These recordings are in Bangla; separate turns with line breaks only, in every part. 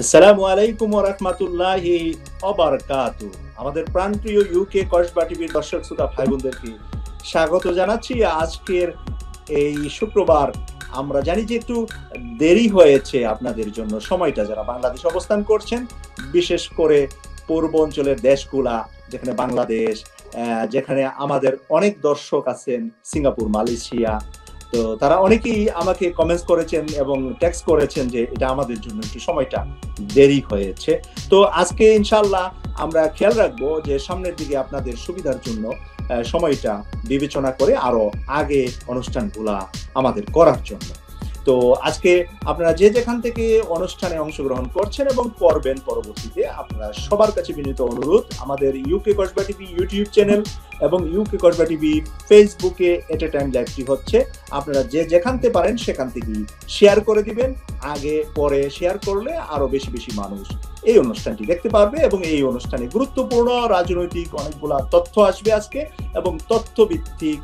আসসালামু আলাইকুম ওয়া রাহমাতুল্লাহি ওয়া বারাকাতুহু। আমাদের প্রাণপ্রিয় ইউকে কসবা টিভির দর্শক শ্রোতা ভাই বোনদেরকে স্বাগত জানাচ্ছি আজকের এই শুক্রবার। আমরা জানি যে একটু দেরি হয়েছে আপনাদের জন্য সময়টা, যারা বাংলাদেশে অবস্থান করছেন, বিশেষ করে পূর্ব অঞ্চলের দেশগুলা, যেখানে বাংলাদেশ, যেখানে আমাদের অনেক দর্শক আছেন সিঙ্গাপুর, মালয়েশিয়া। তো তারা অনেকেই আমাকে কমেন্টস করেছেন এবং টেক্সট করেছেন যে এটা আমাদের জন্য একটু সময়টা দেরি হয়েছে। তো আজকে ইনশাআল্লাহ আমরা খেয়াল রাখবো যে সামনের দিকে আপনাদের সুবিধার জন্য সময়টা বিবেচনা করে আরো আগে অনুষ্ঠানগুলা আমাদের করার জন্য। তো আজকে আপনারা যে যেখান থেকে অনুষ্ঠানে অংশগ্রহণ করছেন এবং করবেন পরবর্তীতে, আপনারা সবার কাছে বিনীত অনুরোধ, আমাদের UK Kasba TV YouTube channel এবং ইউকে কসবা টিভি ফেসবুকে এট এ টাইম লাইভটি হচ্ছে। আপনারা যে যেখানতে পারেন সেখান থেকেই শেয়ার করে দিবেন। আগে পরে শেয়ার করলে আরো বেশি বেশি মানুষ এই অনুষ্ঠানটি দেখতে পারবে এবং এই অনুষ্ঠানে গুরুত্বপূর্ণ রাজনৈতিক অনেকগুলা তথ্য আসবে আজকে এবং তথ্যভিত্তিক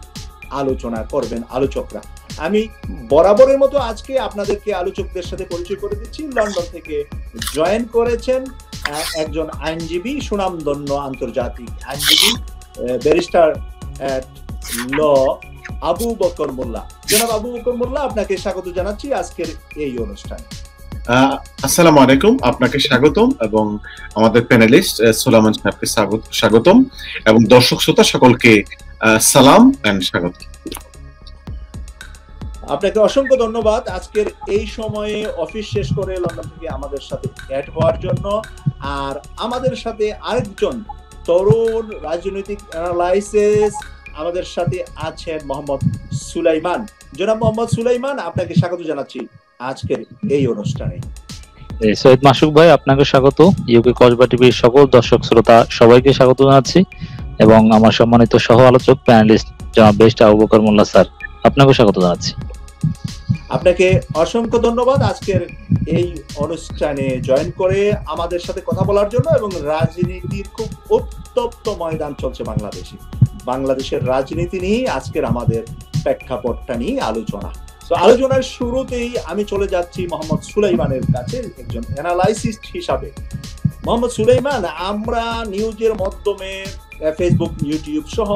আলোচনা করবেন আলোচকরা। আমি বরাবরের মতো আজকে আপনাদেরকে আলোচকদের সাথে পরিচয় করে দিচ্ছি। লন্ডন থেকে জয়েন করেছেন একজন আইনজীবী, সুনামধন্য আন্তর্জাতিক আইনজীবী, ব্যারিস্টার ল আবু বকর মোল্লা। জনাব আবু বকর মোল্লা, আপনাকে স্বাগত জানাচ্ছি আজকের এই অনুষ্ঠানে।
আসসালামু আলাইকুম, আপনাকে স্বাগতম এবং আমাদের প্যানেলিস্ট সুলাইমান সাহেবকে স্বাগতম এবং দর্শক শ্রোতা সকলকে সালাম এন্ড স্বাগত।
আপনাকে অসংখ্য ধন্যবাদ আজকের এই সময়ে অফিস শেষ করে লন্ডন থেকে আমাদের সাথে অ্যাড হওয়ার জন্য। আর আমাদের সাথে আরেকজন তরুণ রাজনৈতিক অ্যানালাইসিস আমাদের সাথে আছেন মোহাম্মদ সুলাইমান। জনাব মোহাম্মদ সুলাইমান, আপনাকে স্বাগত জানাচ্ছি আজকের এই অনুষ্ঠানে।
সৈয়দ মাসুক ভাই, আপনাকে স্বাগত। ইউকে কসবা টিভির সকল দর্শক শ্রোতা সবাইকে স্বাগত জানাচ্ছি এবং আমার সম্মানিত সহ আলোচক প্যানেলিস্ট জনাব ব্যারিস্টার আবু বকর মোল্লা স্যার, আপনাকে স্বাগত জানাচ্ছি।
আপনাকে অসংখ্য ধন্যবাদ আজকের এই অনুষ্ঠানে জয়েন করে আমাদের সাথে কথা বলার জন্য। এবং রাজনীতির খুব উত্তপ্ত ময়দান চলছে বাংলাদেশে। বাংলাদেশের রাজনীতি নিয়ে আজকের আমাদের প্রেক্ষাপটটা নিয়ে আলোচনা। তো আলোচনার শুরুতেই আমি চলে যাচ্ছি মোহাম্মদ সুলাইমানের কাছে একজন অ্যানালাইসিস্ট হিসাবে। মোহাম্মদ সুলাইমান, আমরা নিউজের মাধ্যমে ফেসবুক, ইউটিউব সহ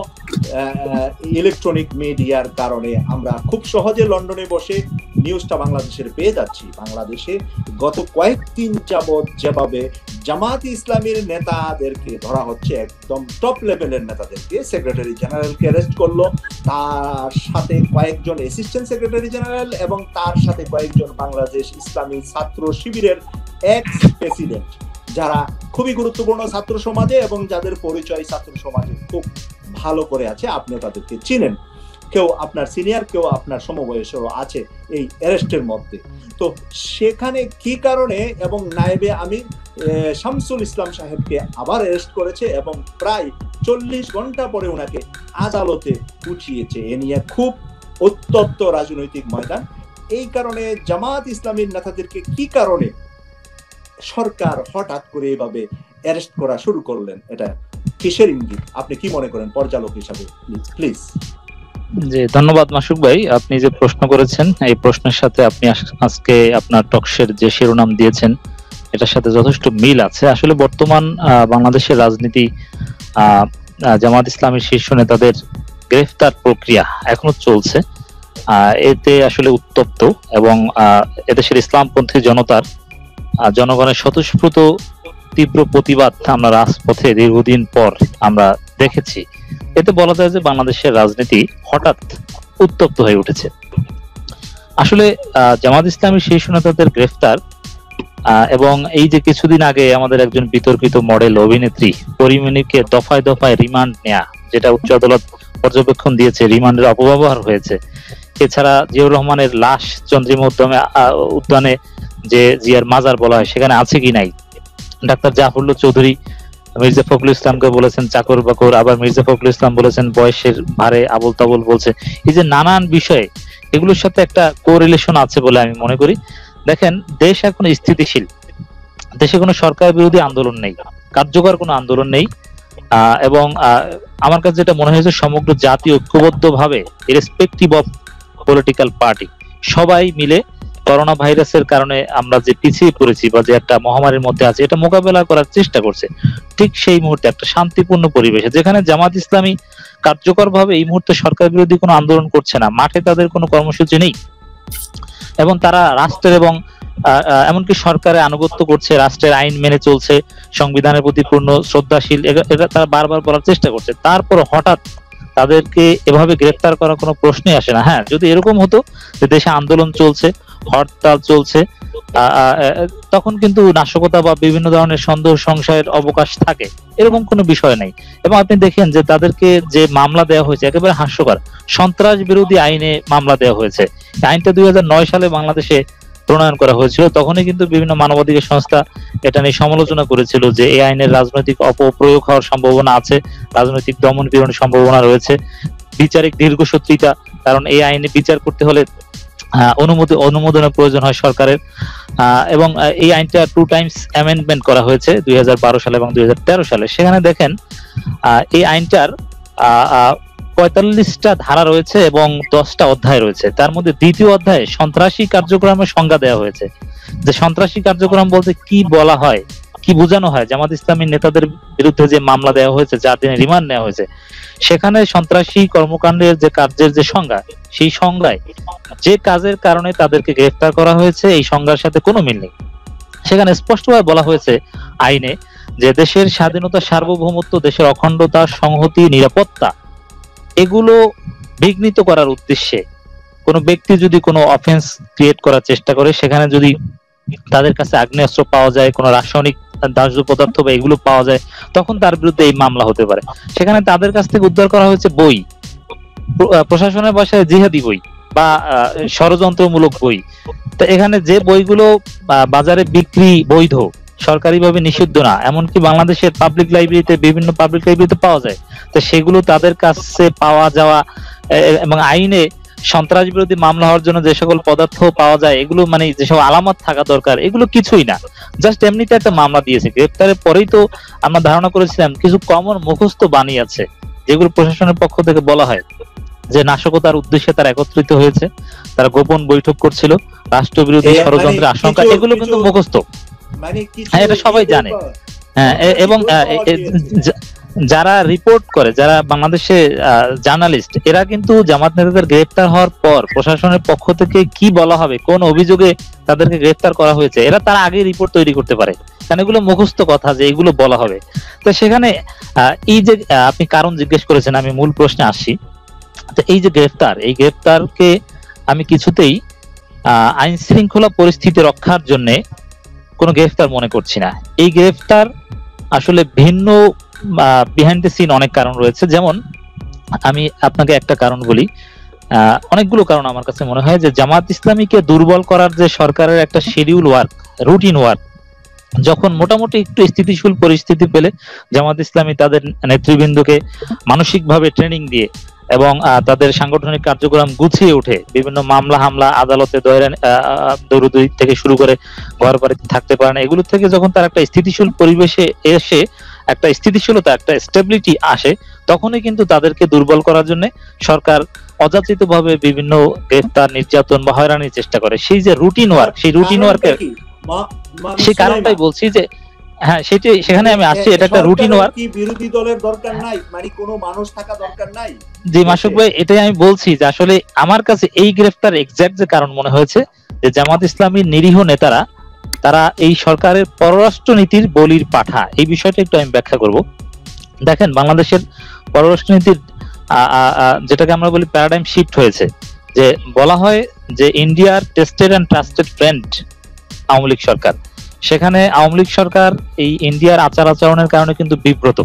ইলেকট্রনিক মিডিয়ার কারণে আমরা খুব সহজে লন্ডনে বসে নিউজটা বাংলাদেশের পেয়ে যাচ্ছি। বাংলাদেশে গত কয়েকদিন যাবৎ যেভাবে জামাত ইসলামীর নেতাদেরকে ধরা হচ্ছে, একদম টপ লেভেলের নেতাদেরকে, সেক্রেটারি জেনারেলকে অ্যারেস্ট করলো, তার সাথে কয়েকজন অ্যাসিস্ট্যান্ট সেক্রেটারি জেনারেল এবং তার সাথে কয়েকজন বাংলাদেশ ইসলামী ছাত্র শিবিরের এক্স প্রেসিডেন্ট, যারা খুবই গুরুত্বপূর্ণ ছাত্র সমাজে এবং যাদের পরিচয় ছাত্র সমাজে খুব ভালো করে আছে। আপনিও তাদেরকে চিনেন, কেউ আপনার সিনিয়র, কেউ আপনার সমবয়সেরও আছে এই অ্যারেস্টের মধ্যে। তো সেখানে কি কারণে এবং নায়েবে আমির শামসুল ইসলাম সাহেবকে আবার অ্যারেস্ট করেছে এবং প্রায় 40 ঘন্টা পরে ওনাকে আদালতে উঠিয়েছে। এ নিয়ে খুব উত্তপ্ত রাজনৈতিক ময়দান। এই কারণে জামাত ইসলামীর নেতাদেরকে কি কারণে সরকার হঠাৎ করে এভাবে অ্যারেস্ট করা শুরু করলেন, এটা কিসের ইঙ্গিত? আপনি কি মনে করেন পর্যালোক হিসাবে, প্লিজ?
জি, ধন্যবাদ মাসুক ভাই। আপনি যে প্রশ্ন করেছেন এই প্রশ্নের সাথে আপনি আজকে আপনার টকশের যে শিরোনাম দিয়েছেন এটার সাথে যথেষ্ট মিল আছে। আসলে বর্তমান বাংলাদেশের রাজনীতি, জামাত ইসলামের শীর্ষ নেতাদের গ্রেফতার প্রক্রিয়া এখনো চলছে। এতে আসলে উত্তপ্ত এবং এদেশের ইসলামপন্থী জনতার, জনগণের স্বতঃস্ফূর্ত তীব্র প্রতিবাদ আমরা রাজপথে দীর্ঘদিন পর আমরা দেখেছি। এতে বলা যায় যে বাংলাদেশের রাজনীতি হঠাৎ উত্তপ্ত হয়ে উঠেছে। আসলে জামাত ইসলামী শীর্ষ নেতাদের গ্রেফতার এবং এই যে কিছুদিন আগে আমাদের একজন বিতর্কিত মডেল অভিনেত্রী পরিমণিকে দফায় দফায় রিমান্ড নেয়া, যেটা উচ্চ আদালত পর্যবেক্ষণ দিয়েছে, রিমান্ডের অপব্যবহার হয়েছে। এছাড়া জিয়াউর রহমানের লাশ চন্দ্রিমা উদ্যানে যে জিয়ার মাজার বলা হয় সেখানে আছে কি নাই, ডাক্তার জাফরুল্লাহ চৌধুরী মির্জা ফখরুল ইসলামকে বলেছেন চাকর বাকর, আবার মির্জা ফখরুল ইসলাম বলেছেন বয়সের ভারে আবুল তাবুল বলছে। এই যে নানান বিষয়ে, এগুলোর সাথে একটা কোরিলেশন আছে বলে আমি মনে করি। দেখেন, দেশ এখন স্থিতিশীল, দেশে কোনো সরকার বিরোধী আন্দোলন নেই, কার্যকর কোনো আন্দোলন নেই এবং আমার কাছে যেটা মনে হয়েছে সমগ্র জাতি ঐক্যবদ্ধ ভাবে ইরেসপেক্টিভ অফ পলিটিক্যাল পার্টি সবাই মিলে করোনা ভাইরাসের কারণে আমরা যে পিছিয়ে পড়েছি বা যে একটা মহামারীর মধ্যে আছে, এটা মোকাবেলা করার চেষ্টা করছে। ঠিক সেই মুহূর্তে একটা শান্তিপূর্ণ পরিবেশে, যেখানে জামাত ইসলামী কার্যকরভাবে এই মুহূর্তে সরকার বিরোধী কোনো আন্দোলন করছে না, মাঠে তাদের কোনো কর্মসূচি নেই, এবং তারা রাষ্ট্রের এবং এমনকি সরকারের আনুগত্য করছে, রাষ্ট্রের আইন মেনে চলছে, সংবিধানের প্রতি পূর্ণ শ্রদ্ধাশীল, এটা তারা বারবার বলার চেষ্টা করছে। তারপর হঠাৎ তাদেরকে এভাবে গ্রেফতার করার কোনো প্রশ্নই আসে না। হ্যাঁ, যদি এরকম হতো যে দেশে আন্দোলন চলছে, হরতাল চলছে, তখন কিন্তু নাশকতা বা বিভিন্ন ধরনের সন্দেহ সংশয়ের অবকাশ থাকে, এরকম কোনো বিষয় নেই। এবং আপনি দেখেন যে তাদেরকে যে মামলা দেওয়া হয়েছে একেবারে হাস্যকর, সন্ত্রাস বিরোধী আইনে মামলা দেওয়া হয়েছে। আইনটা 2009 সালে বাংলাদেশে প্রণয়ন করা হয়েছিল। তখনই কিন্তু বিভিন্ন মানবাধিকার সংস্থা এটা নিয়ে সমালোচনা করেছিল যে এই আইনের রাজনৈতিক অপপ্রয়োগ হওয়ার সম্ভাবনা আছে, রাজনৈতিক দমন পীড়নের সম্ভাবনা রয়েছে, বিচারিক দীর্ঘসূত্রিতা, কারণ এই আইনে বিচার করতে হলে অনুমোদনের প্রয়োজন হয় সরকারের। এবং এই আইনটা 2 টাইমস অ্যামেন্ডমেন্ট করা হয়েছে, 2012 সালে এবং 2013 সালে। সেখানে দেখেন এই আইনটার 45টা ধারা রয়েছে এবং 10টা অধ্যায় রয়েছে। তার মধ্যে দ্বিতীয় অধ্যায়ে সন্ত্রাসী কার্যক্রমের সংজ্ঞা দেওয়া হয়েছে, যে সন্ত্রাসী কার্যক্রম বলতে কি বলা হয়, কি বোঝানো হয়। জামাত ইসলামী নেতাদের বিরুদ্ধে যে মামলা দেওয়া হয়েছে, 4 দিনের রিমান্ড নেওয়া হয়েছে, সেখানে সন্ত্রাসী কর্মকাণ্ডের যে কার্যের যে সংজ্ঞা, সেই সংজ্ঞায় যে কাজের কারণে তাদেরকে গ্রেফতার করা হয়েছে এই সংজ্ঞার সাথে কোনো মিল নেই। সেখানে স্পষ্টভাবে বলা হয়েছে আইনে যে দেশের স্বাধীনতা, সার্বভৌমত্ব, দেশের অখণ্ডতা, সংহতি, নিরাপত্তা, এগুলো বিঘ্নিত করার উদ্দেশ্যে কোনো ব্যক্তি যদি কোনো অফেন্স ক্রিয়েট করার চেষ্টা করে, সেখানে যদি তাদের কাছে আগ্নেয়াস্ত্র পাওয়া যায়, কোনো রাসায়নিক দাহ্য পদার্থ বা এগুলো পাওয়া যায়, তখন তার বিরুদ্ধে এই মামলা হতে পারে। সেখানে তাদের কাছ থেকে উদ্ধার করা হয়েছে বই, প্রশাসনের ভাষায় জিহাদি বই বা ষড়যন্ত্রমূলক বই। তো এখানে যে বইগুলো বাজারে বিক্রি বৈধ, সরকারিভাবে নিষিদ্ধ না, এমনকি বাংলাদেশের পাবলিক লাইব্রেরিতে, বিভিন্ন পাবলিক লাইব্রেরিতে পাওয়া যায়, তো সেগুলো তাদের কাছে পাওয়া যাওয়া এবং আইনে সন্ত্রাস বিরোধী মামলা হওয়ার জন্য যে সকল পদার্থ পাওয়া যায়, এগুলো মানে যেসব আলামত থাকা দরকার, এগুলো কিছুই না, জাস্ট এমনিতে একটা মামলা দিয়েছে। গ্রেপ্তারের পরেই তো আমরা ধারণা করেছিলাম কিছু কমন মুখস্থ বাণী আছে, যেগুলো প্রশাসনের পক্ষ থেকে বলা হয় যে নাশকতার উদ্দেশ্যে তারা একত্রিত হয়েছে, তারা গোপন বৈঠক করছিল, রাষ্ট্রবিরোধী ষড়যন্ত্রের আশঙ্কা, এগুলো কিন্তু মুখস্থ, হ্যাঁ, এটা সবাই জানে। হ্যাঁ, এবং যারা রিপোর্ট করে, যারা বাংলাদেশে জার্নালিস্ট, এরা কিন্তু জামাত নেতাদের গ্রেফতার হওয়ার পর প্রশাসনের পক্ষ থেকে কি বলা হবে, কোন অভিযোগে তাদেরকে গ্রেফতার করা হয়েছে, এরা তার আগে রিপোর্ট তৈরি করতে পারে, কারণ এগুলো মুখস্থ কথা যে এগুলো বলা হবে। তো সেখানে এই যে আপনি কারণ জিজ্ঞেস করেছেন, আমি মূল প্রশ্নে আসি। তো এই যে গ্রেফতার, এই গ্রেফতারকে আমি কিছুতেই আইন শৃঙ্খলা পরিস্থিতি রক্ষার জন্য কোনো গ্রেফতার মনে করছি না। এই গ্রেফতার আসলে ভিন্ন, বিহাইন্ড দ্য সিন অনেক কারণ রয়েছে। যেমন আমি আপনাকে একটা কারণ বলি, অনেকগুলো কারণ আমার কাছে মনে হয় যে জামাত ইসলামীকে দুর্বল করার যে সরকারের একটা শিডিউল ওয়ার্ক, রুটিন ওয়ার্ক, যখন মোটামুটি একটু স্থিতিশীল পরিস্থিতি পেলে জামাত ইসলামী তাদের নেতৃবৃন্দকে মানসিকভাবে ট্রেনিং দিয়ে এবং তাদের সাংগঠনিক কার্যক্রম গুছিয়ে উঠে, বিভিন্ন মামলা হামলা, আদালতে দৌড়দৌড়ি থেকে শুরু করে ঘর বাড়িতে থাকতে পারে না, এগুলো থেকে যখন তার একটা স্থিতিশীল পরিবেশে এসে একটা স্থিতিশীলতা, একটা স্টেবিলিটি আসে, তখনই কিন্তু তাদেরকে দুর্বল করার জন্য সরকার অযাচিত ভাবে বিভিন্ন গ্রেফতার, নির্যাতন বা হয়রানির চেষ্টা করে। সেই যে রুটিন ওয়ার্ক, সেই রুটিন ওয়ার্কের সেই কারণটাই বলছি যে হ্যাঁ, সেখানে আমি আসছি, এটা একটা রুটিন ওয়ার্ক।
কি বিরোধী দলের দরকার নাই, মানে কোনো মানুষ থাকা দরকার নাই?
জি মাসুক ভাই, এটাই আমি বলছি যে আসলে আমার কাছে এই গ্রেফতার এক্সাক্ট যে কারণ মনে হয়েছে যে জামাত ইসলামীর নিরীহ নেতারা, তারা এই সরকারের পররাষ্ট্র নীতির বলির পাঠা। এই বিষয়টা একটু আমি ব্যাখ্যা করব। দেখেন, বাংলাদেশের পররাষ্ট্রনীতির যেটাকে আমরা বলি প্যারাডাইম শিফট হয়েছে, যে বলা হয় যে ইন্ডিয়ার tested and trusted friend Awami League সরকার। সেখানে আওয়ামী লীগ সরকার এই ইন্ডিয়ার আচার আচরণের কারণে কিন্তু বিব্রত,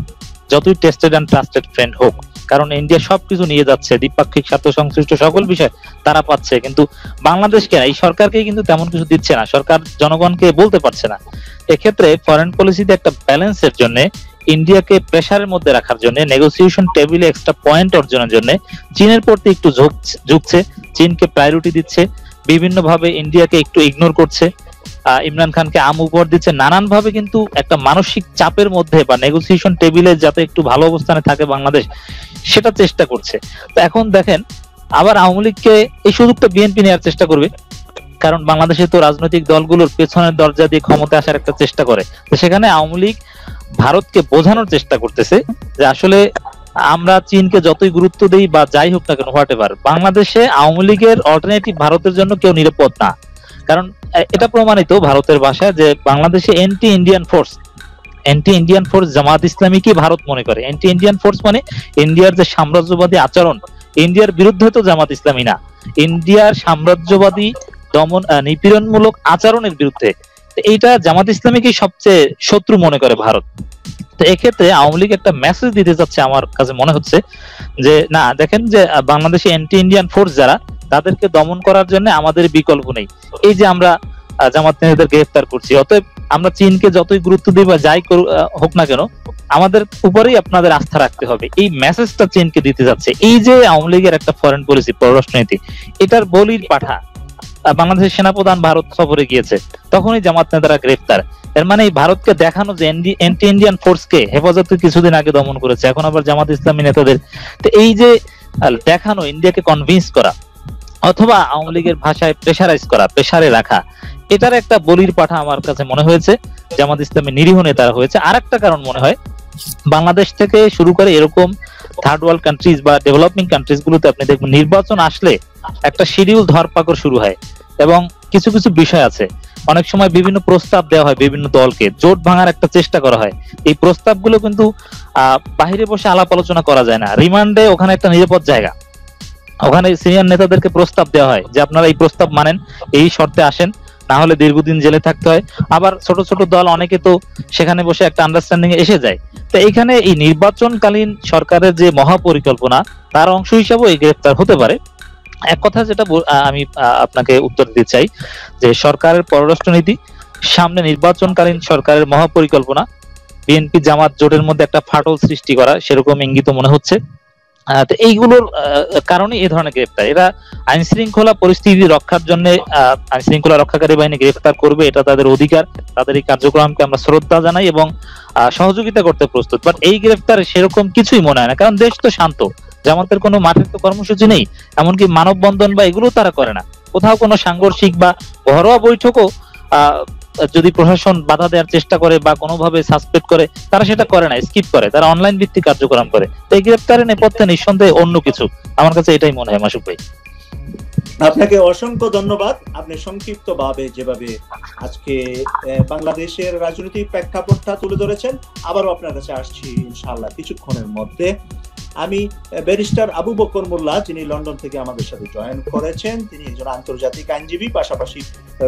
যতই টেস্টেড এন্ড ট্রাস্টেড ফ্রেন্ড হোক, কারণ ইন্ডিয়া সবকিছু নিয়ে যাচ্ছে, দ্বিপাক্ষিক স্বার্থ সংশ্লিষ্ট সকল বিষয় তারা পাচ্ছে, কিন্তু বাংলাদেশকে, এই সরকারকে কিন্তু তেমন কিছু দিচ্ছে না, সরকার জনগণকে বলতে পারছে না। এক্ষেত্রে ফরেন পলিসিতে একটা ব্যালেন্সের জন্য, ইন্ডিয়াকে প্রেসারের মধ্যে রাখার জন্য, নেগোসিয়েশন টেবিলে এক্সট্রা পয়েন্ট অর্জনের জন্য চীনের প্রতি একটু ঝুঁকছে, চীনকে প্রায়োরিটি দিচ্ছে, বিভিন্ন ভাবে ইন্ডিয়াকে একটু ইগনোর করছে, ইমরান খানকে উপহার দিচ্ছে, নানান ভাবে কিন্তু একটা মানসিক চাপের মধ্যে বা নেগোসিয়েশন টেবিলে যাতে একটু ভালো অবস্থানে থাকে বাংলাদেশ, সেটা চেষ্টা করছে। তো এখন দেখেন, আবার আওয়ামী লীগকে এই সুযোগটা বিএনপি নেওয়ার চেষ্টা করবে, কারণ বাংলাদেশে তো রাজনৈতিক দলগুলোর পেছনের দরজা দিয়ে ক্ষমতা আসার একটা চেষ্টা করে, তো সেখানে আওয়ামী লীগ ভারতকে বোঝানোর চেষ্টা করতেছে যে আসলে আমরা চীনকে যতই গুরুত্ব দেই বা যাই হোক না কেন হোয়াট এভার, বাংলাদেশে আওয়ামী লীগের অল্টারনেটিভ ভারতের জন্য কেউ নিরাপদ না। কারণ এটা প্রমাণিত ভারতের ভাষায় যে বাংলাদেশে অ্যান্টি ইন্ডিয়ান ফোর্স জামাত ইসলামীকে ভারত মনে করে। অ্যান্টি ইন্ডিয়ান ফোর্স মানে ইন্ডিয়ার যে সাম্রাজ্যবাদী আচরণ, ইন্ডিয়ার বিরুদ্ধে তো জামাত ইসলামী না, ইন্ডিয়ার সাম্রাজ্যবাদী দমন নিপীড়নমূলক আচরণের বিরুদ্ধে। এইটা জামাত ইসলামীকে সবচেয়ে শত্রু মনে করে ভারত। তো এক্ষেত্রে আওয়ামী লীগ একটা মেসেজ দিতে যাচ্ছে আমার কাছে মনে হচ্ছে যে না, দেখেন যে বাংলাদেশে অ্যান্টি ইন্ডিয়ান ফোর্স যারা, তাদেরকে দমন করার জন্য আমাদের বিকল্প নেই। এই যে আমরা জামাত নেতাদের গ্রেফতার করছি, অতএব আমরা চীনকে যতই গুরুত্ব দিই বা যাই হোক না কেন, আমাদের উপরেই আপনাদের আস্থা রাখতে হবে, এই মেসেজটা চীনকে দিতে যাচ্ছে। এই যে আওয়ামী লীগের একটা ফরেন পলিসি, পররাষ্ট্রনীতি, এটার বলির পাঠা বাংলাদেশের সেনাপ্রধান ভারত সফরে গিয়েছে, তখনই জামাত নেতারা গ্রেফতার। এর মানে ভারতকে দেখানো যে অ্যান্টি ইন্ডিয়ান ফোর্সকে হেফাজতে কিছুদিন আগে দমন করেছে, এখন আবার জামাত ইসলামী নেতাদের। তো এই যে দেখানো, ইন্ডিয়াকে কনভিন্স করা অথবা আওয়ামী লীগের ভাষায় প্রেসারাইজ করা, প্রেসারে রাখা, এটার একটা বলির পাঠা আমার কাছে মনে হয়েছে জামাত ইসলামী নিরীহ নেতারা হয়েছে। আর একটা কারণ মনে হয়, বাংলাদেশ থেকে শুরু করে এরকম থার্ড ওয়ার্ল্ড কান্ট্রিজ বা ডেভেলপিং কান্ট্রিজ গুলোতে আপনি দেখবেন নির্বাচন আসলে একটা শিডিউল ধরপাকড় শুরু হয়, এবং কিছু কিছু বিষয় আছে, অনেক সময় বিভিন্ন প্রস্তাব দেওয়া হয়, বিভিন্ন দলকে জোট ভাঙার একটা চেষ্টা করা হয়। এই প্রস্তাবগুলো কিন্তু বাহিরে বসে আলাপ আলোচনা করা যায় না, রিমান্ডে ওখানে একটা নিরাপদ জায়গা, ওখানে সিনিয়র নেতাদেরকে প্রস্তাব দেওয়া হয় যে আপনারা এই প্রস্তাব মানেন, এই শর্তে আসেন, না হলে দীর্ঘদিন জেলে থাকতে হয়। আবার ছোট ছোট দল অনেকে তো সেখানে বসে একটা আন্ডারস্ট্যান্ডিং এসে যায়। তো এইখানে এই নির্বাচনকালীন সরকারের যে মহাপরিকল্পনা, তার অংশ হিসাবে এই গ্রেফতার হতে পারে। এক কথা যেটা আমি আপনাকে উত্তর দিতে চাই যে সরকারের পররাষ্ট্রনীতি, সামনে নির্বাচনকালীন সরকারের মহাপরিকল্পনা, বিএনপি জামাত জোটের মধ্যে একটা ফাটল সৃষ্টি করা, সেরকম ইঙ্গিত মনে হচ্ছে। তো এইগুলোর কারণে এই ধরনের গ্রেফতার, এরা আইন শৃঙ্খলা পরিস্থিতি রক্ষার জন্য আইন শৃঙ্খলা রক্ষাকারী বাহিনী গ্রেফতার করবে, এটা তাদের অধিকার, তাদের এই কার্যক্রমকে আমরা শ্রদ্ধা জানাই এবং সহযোগিতা করতে প্রস্তুত। বাট এই গ্রেফতার সেরকম কিছুই মনে হয় না, কারণ দেশ তো শান্ত, জামাতের কোনো মাঠের তো কর্মসূচি নেই, এমনকি মানববন্ধন বা এগুলো তারা করে না, কোথাও কোনো সাংঘর্ষিক বা ঘরোয়া বৈঠকও যদি প্রশাসন বাধা দেওয়ার চেষ্টা করে বা কোনোভাবে সাসপেক্ট করে, তারা সেটা করে না, স্কিপ করে, তারা অনলাইন ভিত্তিক কার্যক্রম করে। তো এই গ্রেফতারের নেপথ্যে নিঃসন্দেহে অন্য কিছু, আমার কাছে এটাই মনে হয়। মাসুক ভাই,
আপনাকে অসংখ্য ধন্যবাদ। আপনি সংক্ষিপ্তভাবে যেভাবে আজকে বাংলাদেশের রাজনৈতিক প্রেক্ষাপটটা তুলে ধরেছেন, আবারও আপনার কাছে আসছি ইনশাআল্লাহ কিছুক্ষণের মধ্যে। আমি ব্যারিস্টার আবু বকর মোল্লা, যিনি লন্ডন থেকে আমাদের সাথে জয়েন করেছেন, তিনি একজন আন্তর্জাতিক আইনজীবী, পাশাপাশি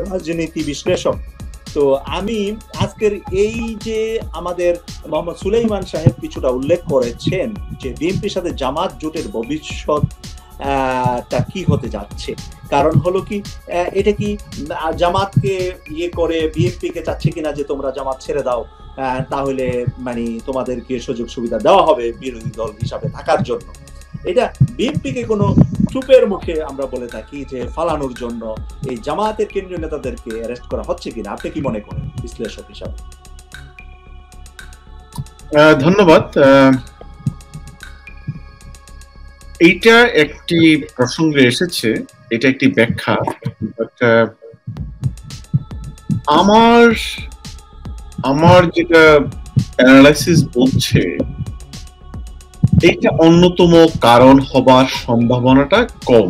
রাজনীতি বিশ্লেষক। তো আমি আজকের এই যে আমাদের মোহাম্মদ সুলাইমান সাহেব কিছুটা উল্লেখ করেছেন যে বিএনপির সাথে জামাত জোটের ভবিষ্যৎ তা কি হতে যাচ্ছে, কারণ হলো কি এটা কি জামাতকে ইয়ে করে বিএনপি কে চাচ্ছে কিনা যে তোমরা জামাত ছেড়ে দাও, তাহলে মানে তোমাদেরকে সুযোগ সুবিধা দেওয়া হবে বিরোধী দল হিসাবে থাকার জন্য। এটা বিএনপি কে কোনো চুপের মুখে আমরা বলে থাকি যে ফালানোর জন্য এই জামাতের কেন্দ্রীয় নেতাদেরকে অ্যারেস্ট করা হচ্ছে কিনা, আপনি কি মনে করেন বিশ্লেষক হিসাবে?
ধন্যবাদ। এইটা একটি প্রসঙ্গে এসেছে, এটা একটি ব্যাখ্যা, আমার যেটা অ্যানালাইসিস বলছে এইটা অন্যতম কারণ হবার সম্ভাবনাটা কম,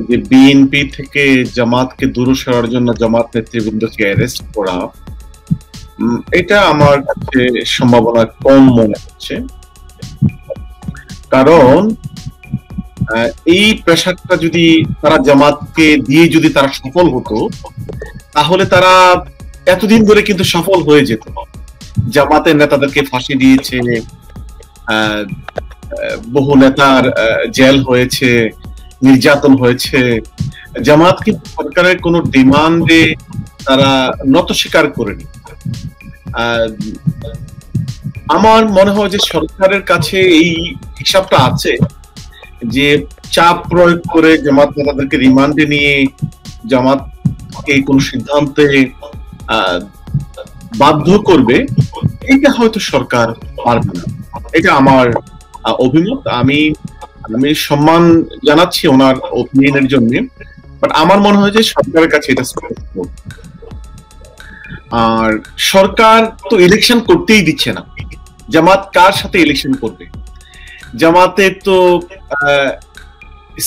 যে বিএনপি থেকে জামাতকে দূরে সরার জন্য জামাত নেতৃবৃন্দকে অ্যারেস্ট করা, এটা আমার কাছে সম্ভাবনা কম মনে হচ্ছে। কারণ এই প্রেশারটা যদি তারা জামাতকে দিয়ে যদি তারা সফল হতো, তাহলে তারা এতদিন ধরে কিন্তু সফল হয়ে যেত। জামাতের নেতাদেরকে ফাঁসি দিয়েছে, বহু নেতার জেল হয়েছে, নির্যাতন হয়েছে। জামাত কিন্তু সরকারের কোনো ডিমান্ডে তারা নত স্বীকার করেনি। আমার মনে হয় যে সরকারের কাছে এই হিসাবটা আছে যে চাপ প্রয়োগ করে জামাত নেতাদেরকে রিমান্ডে নিয়ে জামাতকে কোন সিদ্ধান্তে বাধ্য করবে, এটা হয়তো সরকার পারবে না। এটা আমার অভিমত। আমি সম্মান জানাচ্ছি ওনার ওপিনিয়নের জন্য, বাট আমার মনে হয় যে সরকারের কাছে এটা স্পষ্ট। আর সরকার তো ইলেকশন করতেই দিচ্ছে না। জামাত কার সাথে ইলেকশন করবে? জামাতের তো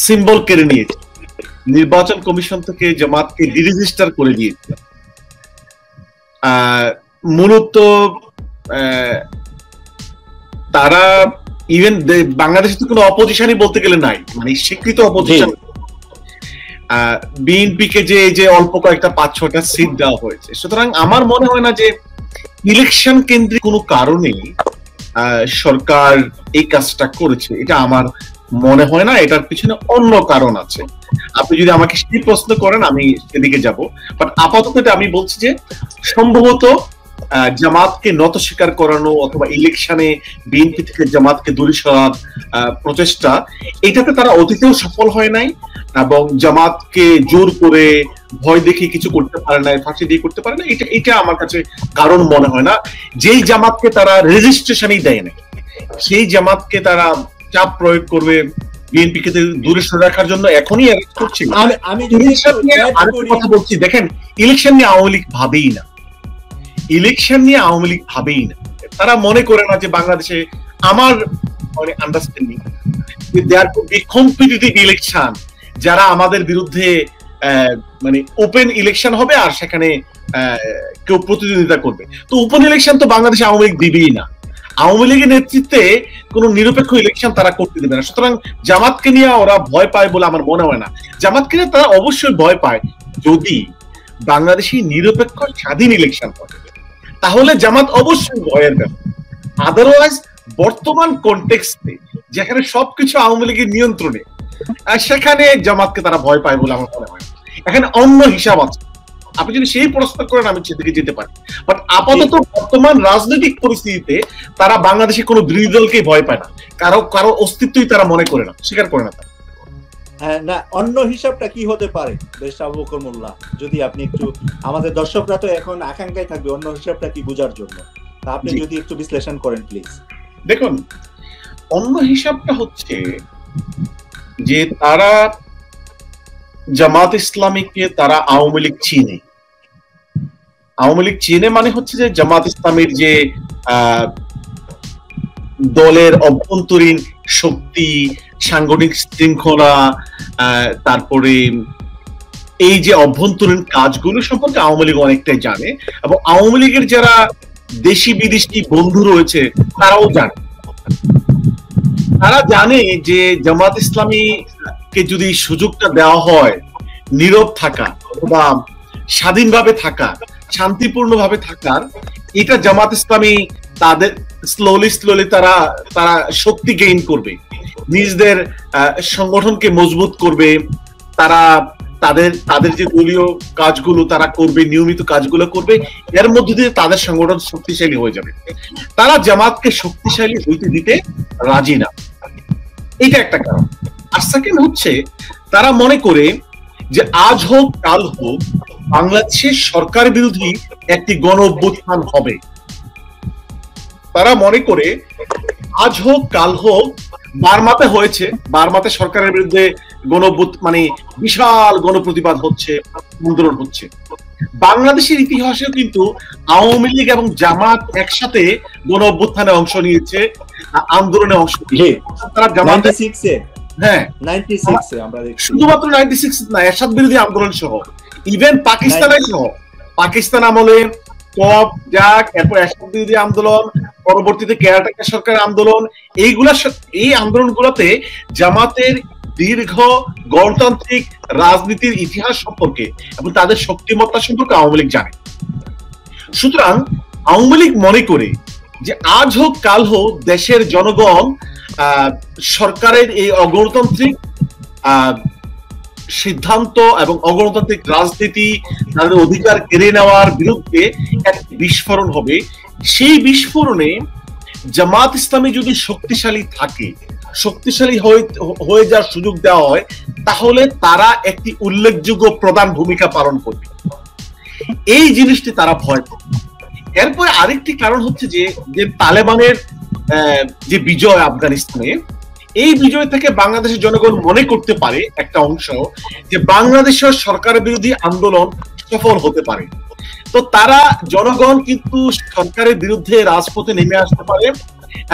সিম্বল কেড়ে নিয়েছে, নির্বাচন কমিশন থেকে জামাতকে ডিরেজিস্টার করে দিয়েছে। মূলত তারা ইভেন বাংলাদেশে তো কোনো অপোজিশনই বলতে গেলে নাই, মানে স্বীকৃত অপোজিশন। বিএনপিকে যে অল্প কয়েকটা 5-6টা সিট দেওয়া হয়েছে। সুতরাং আমার মনে হয় না যে ইলেকশন কেন্দ্রিক কোনো কারণেই সরকার এই কাজটা করেছে, এটা আমার মনে হয় না। এটার পিছনে অন্য কারণ আছে। আপনি যদি আমাকে সেই প্রশ্ন করেন আমি সেদিকে যাব, বাট আপাতত আমি বলছি যে সম্ভবত জামাতকে নত স্বীকার করানো অথবা ইলেকশনে বিএনপি থেকে জামাতকে দূরে সরার প্রচেষ্টা, এটাতে তারা অতীতেও সফল হয় নাই এবং জামাতকে জোর করে ভয় দেখিয়ে কিছু করতে পারে না, ফাঁসি দিয়ে করতে পারে না। এটা আমার কাছে কারণ মনে হয় না। যেই জামাতকে তারা রেজিস্ট্রেশনই দেয় না, সেই জামাতকে তারা চাপ প্রয়োগ করবে বিএনপি কে দূরে সরে রাখার জন্য এখনই অ্যারেস্ট করছে। আমি কথা বলছি, দেখেন ইলেকশন নিয়ে আওয়ামী লীগ ভাবেই না, ইলেকশন নিয়ে আওয়ামী লীগ ভাবেই না। তারা মনে করে না যে বাংলাদেশে, আমার মানে understanding, there could be competitive election, যারা আমাদের বিরুদ্ধে মানে ওপেন ইলেকশন হবে আর সেখানে কেউ প্রতিদ্বন্দ্বিতা করবে। তো ওপেন ইলেকশন তো বাংলাদেশে আওয়ামী লীগ দিবেই না। আওয়ামী লীগের নেতৃত্বে কোন নিরপেক্ষ ইলেকশন তারা করতে দেবে না। সুতরাং জামাতকে নিয়ে ওরা ভয় পায় বলে আমার মনে হয় না। জামাতকে নিয়ে তারা অবশ্যই ভয় পায় যদি বাংলাদেশি নিরপেক্ষ স্বাধীন ইলেকশন হয়, তাহলে জামাত অবশ্যই ভয়ের ব্যাপার। আদারওয়াইজ বর্তমান কনটেক্সটে যেখানে সবকিছু আওয়ামী লীগের নিয়ন্ত্রণে, সেখানে জামাতকে তারা ভয় পায় বলে আমার মনে হয়। এখানে অন্য হিসাব আছে। আপনি যদি সেই প্রশ্ন করেন আমি সেদিকে যেতে পারি, বাট আপাতত বর্তমান রাজনৈতিক পরিস্থিতিতে তারা বাংলাদেশে কোনো বিরোধী দলকে ভয় পায় না, কারো অস্তিত্বই তারা মনে করে না, স্বীকার করে না।
না, অন্য হিসাবটা কি হতে পারে আবু বকর মোল্লা, যদি আপনি একটু, আমাদের দর্শকরা তো এখন আকাঙ্ক্ষায় থাকবে অন্য হিসাবটা কি বোঝার জন্য, তা আপনি যদি একটু বিশ্লেষণ করেন প্লিজ।
দেখুন, অন্য হিসাবটা হচ্ছে যে তারা জামাত ইসলামীকে তারা আওয়ামী লীগ চিনে। আওয়ামী লীগ চিনে মানে হচ্ছে যে জামাত ইসলামীর যে দলের অভ্যন্তরীণ শক্তি, সাংগঠনিক শৃঙ্খলা, তারপরে এই যে অভ্যন্তরীণ কাজগুলো সম্পর্কে আওয়ামী লীগ অনেকটাই জানে, এবং আওয়ামী লীগের যারা দেশি বিদেশি বন্ধু রয়েছে তারাও জানে। তারা জানে যে জামাত ইসলামীকে যদি সুযোগটা দেওয়া হয় নীরব থাকা অথবা স্বাধীনভাবে থাকা, শান্তিপূর্ণভাবে থাকার, এটা জামাত ইসলামী তাদের স্লোলি তারা শক্তি গেইন করবে, নিজেদের সংগঠনকে মজবুত করবে, তারা তাদের যে দলীয় কাজগুলো তারা করবে, নিয়মিত কাজগুলো করবে, এর মধ্যে দিয়ে তাদের সংগঠন শক্তিশালী হয়ে যাবে। তারা জামাতকে শক্তিশালী হইতে দিতে রাজি না, এটা একটা কারণ। আর সেকেন্ড হচ্ছে তারা মনে করে যে আজ হোক কাল হোক বাংলাদেশের সরকার বিরোধী একটি গণ অভ্যুত্থান হবে। তারা মনে করে আজ হোক কাল হোক, বার্মাতে হয়েছে, বার্মাতে সরকারের বিরুদ্ধে মানে বিশাল গণপ্রতিবাদ হচ্ছে, আন্দোলন হচ্ছে। বাংলাদেশের ইতিহাসেও কিন্তু আওয়ামী লীগ এবং জামাত একসাথে গণ অভ্যুত্থানে অংশ নিয়েছে, আন্দোলনে অংশ নিয়েছে। তারা জামাত, হ্যাঁ 96 আমরা দেখি, শুধুমাত্র 96 না, এরশাদ বিরোধী আন্দোলন সহ, ইভেন পাকিস্তানের সহ, পাকিস্তান আমলে কপ জাক, এরপর এরশাদ বিরোধী আন্দোলন, পরবর্তীতে কেয়ারটেকার সরকার আন্দোলন, এই আন্দোলনগুলোতে জামাতের দীর্ঘ গণতান্ত্রিক রাজনীতির ইতিহাস সম্পর্কে এবং তাদের শক্তিমত্তা সম্পর্কে আওয়ামী লীগ জানে। সুতরাং আওয়ামী লীগ মনে করে যে আজ হোক কাল হোক দেশের জনগণ সরকারের এই অগণতান্ত্রিক সিদ্ধান্ত এবং অগণতান্ত্রিক রাজনীতি, তাদের অধিকার কেড়ে নেওয়ার বিরুদ্ধে এক বিস্ফোরণ হবে। সেই বিস্ফোরণে জামাত ইসলামী যদি শক্তিশালী থাকে, শক্তিশালী হয়ে যাওয়ার সুযোগ দেওয়া হয়, তাহলে তারা একটি উল্লেখযোগ্য প্রধান ভূমিকা পালন করবে। এই জিনিসটি তারা ভয় পায়। এরপরে আরেকটি কারণ হচ্ছে যে তালেবানের যে বিজয় আফগানিস্তানে, এই বিজয় থেকে বাংলাদেশের জনগণ মনে করতে পারে একটা অংশ যে বাংলাদেশের সরকার বিরোধী আন্দোলন সফল হতে পারে। তো তারা জনগণ কিন্তু সরকারের বিরুদ্ধে রাজপথে নেমে আসতে পারে,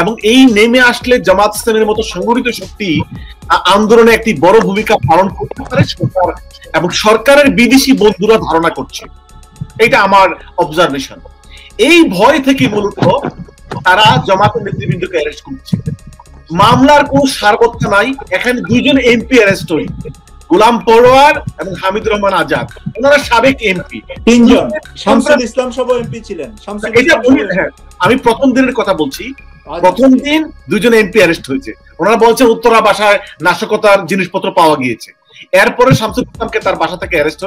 এবং এই নেমে আসলে জামাত ইসলামের মতো সংগঠিত শক্তি আন্দোলনে একটি বড় ভূমিকা পালন করতে পারে সরকার, এবং সরকারের বিদেশি বন্ধুরা ধারণা করছে। এটা আমার অবজারভেশন। এই ভয় থেকে মূলত তারা জামাতের নেতৃবৃন্দকে অ্যারেস্ট করছে। মামলার কোন সারবত্তা নাই। এখানে দুইজন এমপি অ্যারেস্ট হয়েছে, গোলাম পরোয়ার এবং হামিদুর রহমান আজাদ, ওনারা সাবেক এমপি।
তিনজন শামসুল ইসলাম সহ এমপি ছিলেন।
আমি প্রথম দিনের কথা বলছি। প্রথম দিন দুইজন এমপি অ্যারেস্ট হয়েছে, ওনারা বলছেন উত্তরা বাসায় নাশকতার জিনিসপত্র পাওয়া গিয়েছে। এরপরে শামসুল ইসলামকে তার বাসা থেকে অ্যারেস্ট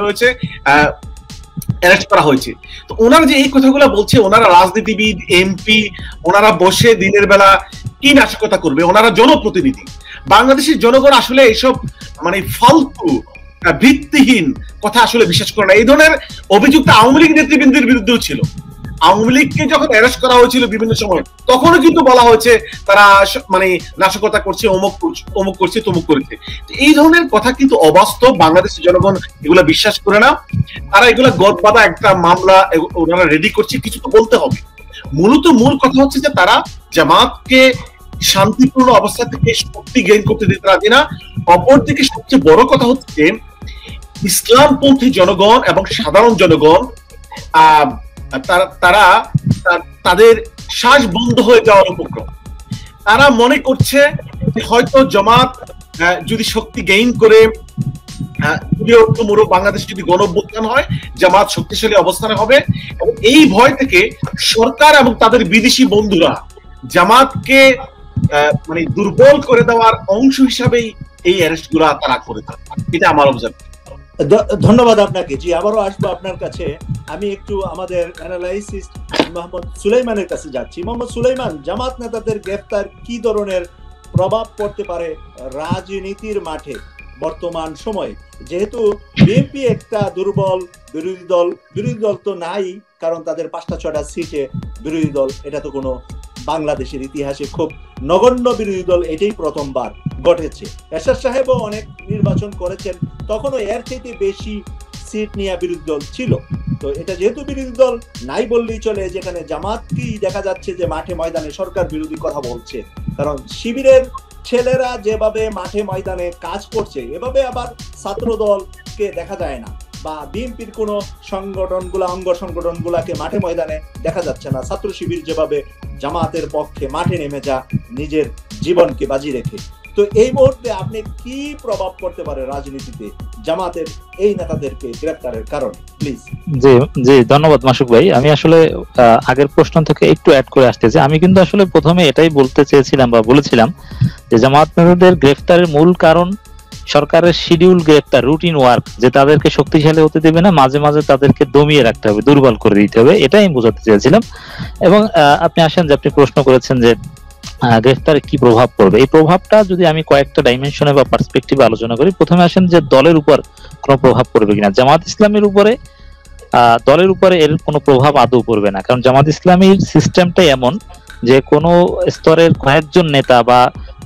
করা হয়েছে। তো ওনারা যে এই কথাগুলো বলছে, ওনারা রাজনীতিবিদ, এমপি, ওনারা বসে দিনের বেলা কি নাশকতা করবে? ওনারা জনপ্রতিনিধি। বাংলাদেশের জনগণ আসলে এইসব মানে ফালতু ভিত্তিহীন কথা আসলে বিশ্বাস করে না। এই ধরনের অভিযোগ আওয়ামী লীগ নেতৃবৃন্দের বিরুদ্ধেও ছিল। আওয়ামী লীগকে যখন অ্যারেস্ট করা হয়েছিল বিভিন্ন সময়, তখনও কিন্তু বলা হয়েছে তারা মানে নাশকতা করছে, অমুক করছে, তমুক করেছে। এই ধরনের কথা কিন্তু অবাস্তব। বাংলাদেশের জনগণ এগুলা বিশ্বাস করে না। তারা এগুলা গদবাঁধা একটা মামলা ওনারা রেডি করছে, কিছু তো বলতে হবে। মূল কথা হচ্ছে যে তারা জামাতকে শান্তিপূর্ণ অবস্থা থেকে শক্তি গেইন করতে দিতে রাজি না। অপরদিকে সবচেয়ে বড় কথা হচ্ছে ইসলামপন্থী জনগণ এবং সাধারণ জনগণ তারা তাদের শ্বাস বন্ধ হয়ে যাওয়ার উপক্রম। তারা মনে করছে হয়তো জামাত যদি শক্তি গেইন করে বাংলাদেশ যদি গণঅভ্যুত্থান হয়, জামাত শক্তিশালী অবস্থানে হবে, এবং এই ভয় থেকে সরকার এবং তাদের বিদেশি বন্ধুরা জামাতকে মানে দুর্বল করে দেওয়ার অংশ হিসাবেই এই অ্যারেস্ট গুলা তারা করে থাকে। এটা আমার অবজার্ভ।
ধন্যবাদ আপনাকে। জি, আবারও আসবো আপনার কাছে। আমি একটু আমাদের অ্যানালাইসিস্ট মোহাম্মদ সুলাইমানের কাছে যাচ্ছি। মোহাম্মদ সুলাইমান, জামাত নেতাদের গ্রেফতার কি ধরনের প্রভাব পড়তে পারে রাজনীতির মাঠে বর্তমান সময়ে? যেহেতু বিএনপি একটা দুর্বল বিরোধী দল তো নাই, কারণ তাদের 5-6টা সিটে বিরোধী দল, এটা তো কোনো বাংলাদেশের ইতিহাসে খুব নগণ্য বিরোধী দল, এটাই প্রথমবার ঘটেছে। এরশাদ সাহেবও অনেক নির্বাচন করেছেন, তখনও এর থেকে বেশি সিট নিয়ে বিরোধী দল ছিল। তো এটা যেহেতু বিরোধী দল নাই বললেই চলে, যেখানে জামাতকেই দেখা যাচ্ছে যে মাঠে ময়দানে সরকার বিরোধী কথা বলছে। কারণ শিবিরের ছেলেরা যেভাবে মাঠে ময়দানে কাজ করছে, এভাবে আবার ছাত্র দলকে দেখা যায় না, বা বিএনপির কোন অঙ্গ সংগঠনগুলাকে মাঠে ময়দানে দেখা যাচ্ছে না। ছাত্র শিবির যেভাবে জামাতের পক্ষে মাঠে নেমে যা নিজের জীবনকে বাজি রেখে। তো এই মুহূর্তে আপনি কি প্রভাব পড়তে পারে রাজনীতিতে জামাতের এই নেতাদেরকে গ্রেফতারের কারণ? প্লিজ।
জি, ধন্যবাদ মাসুক ভাই। আমি আসলে আগের প্রশ্ন থেকে একটু অ্যাড করে আসতেছি। আমি কিন্তু আসলে প্রথমে এটাই বলতে চেয়েছিলাম বা বলেছিলাম যে জামাত নেতাদের গ্রেফতারের মূল কারণ সরকারের শিডিউল গ্রেফতার, রুটিন ওয়ার্ক, যে তাদেরকে শক্তিশালী হতে দেবে না, মাঝে মাঝে তাদেরকে দমিয়ে রাখতে হবে, দুর্বল করে দিতে হবে, এটাই আমি বোঝাতে চেয়েছিলাম। এবং আপনি আসেন যে আপনি প্রশ্ন করেছেন যে গ্রেফতারে কি প্রভাব পড়বে। এই প্রভাবটা যদি আমি কয়েকটা ডাইমেনশনে বা পার্সপেক্টিভে আলোচনা করি, প্রথমে আসেন যে দলের উপর কোনো প্রভাব পড়বে কিনা। জামাত ইসলামের উপরে দলের উপরে এর কোনো প্রভাব আদৌ পড়বে না, কারণ জামাত ইসলামীর সিস্টেমটাই এমন যে কোনো স্তরের কয়েকজন নেতা বা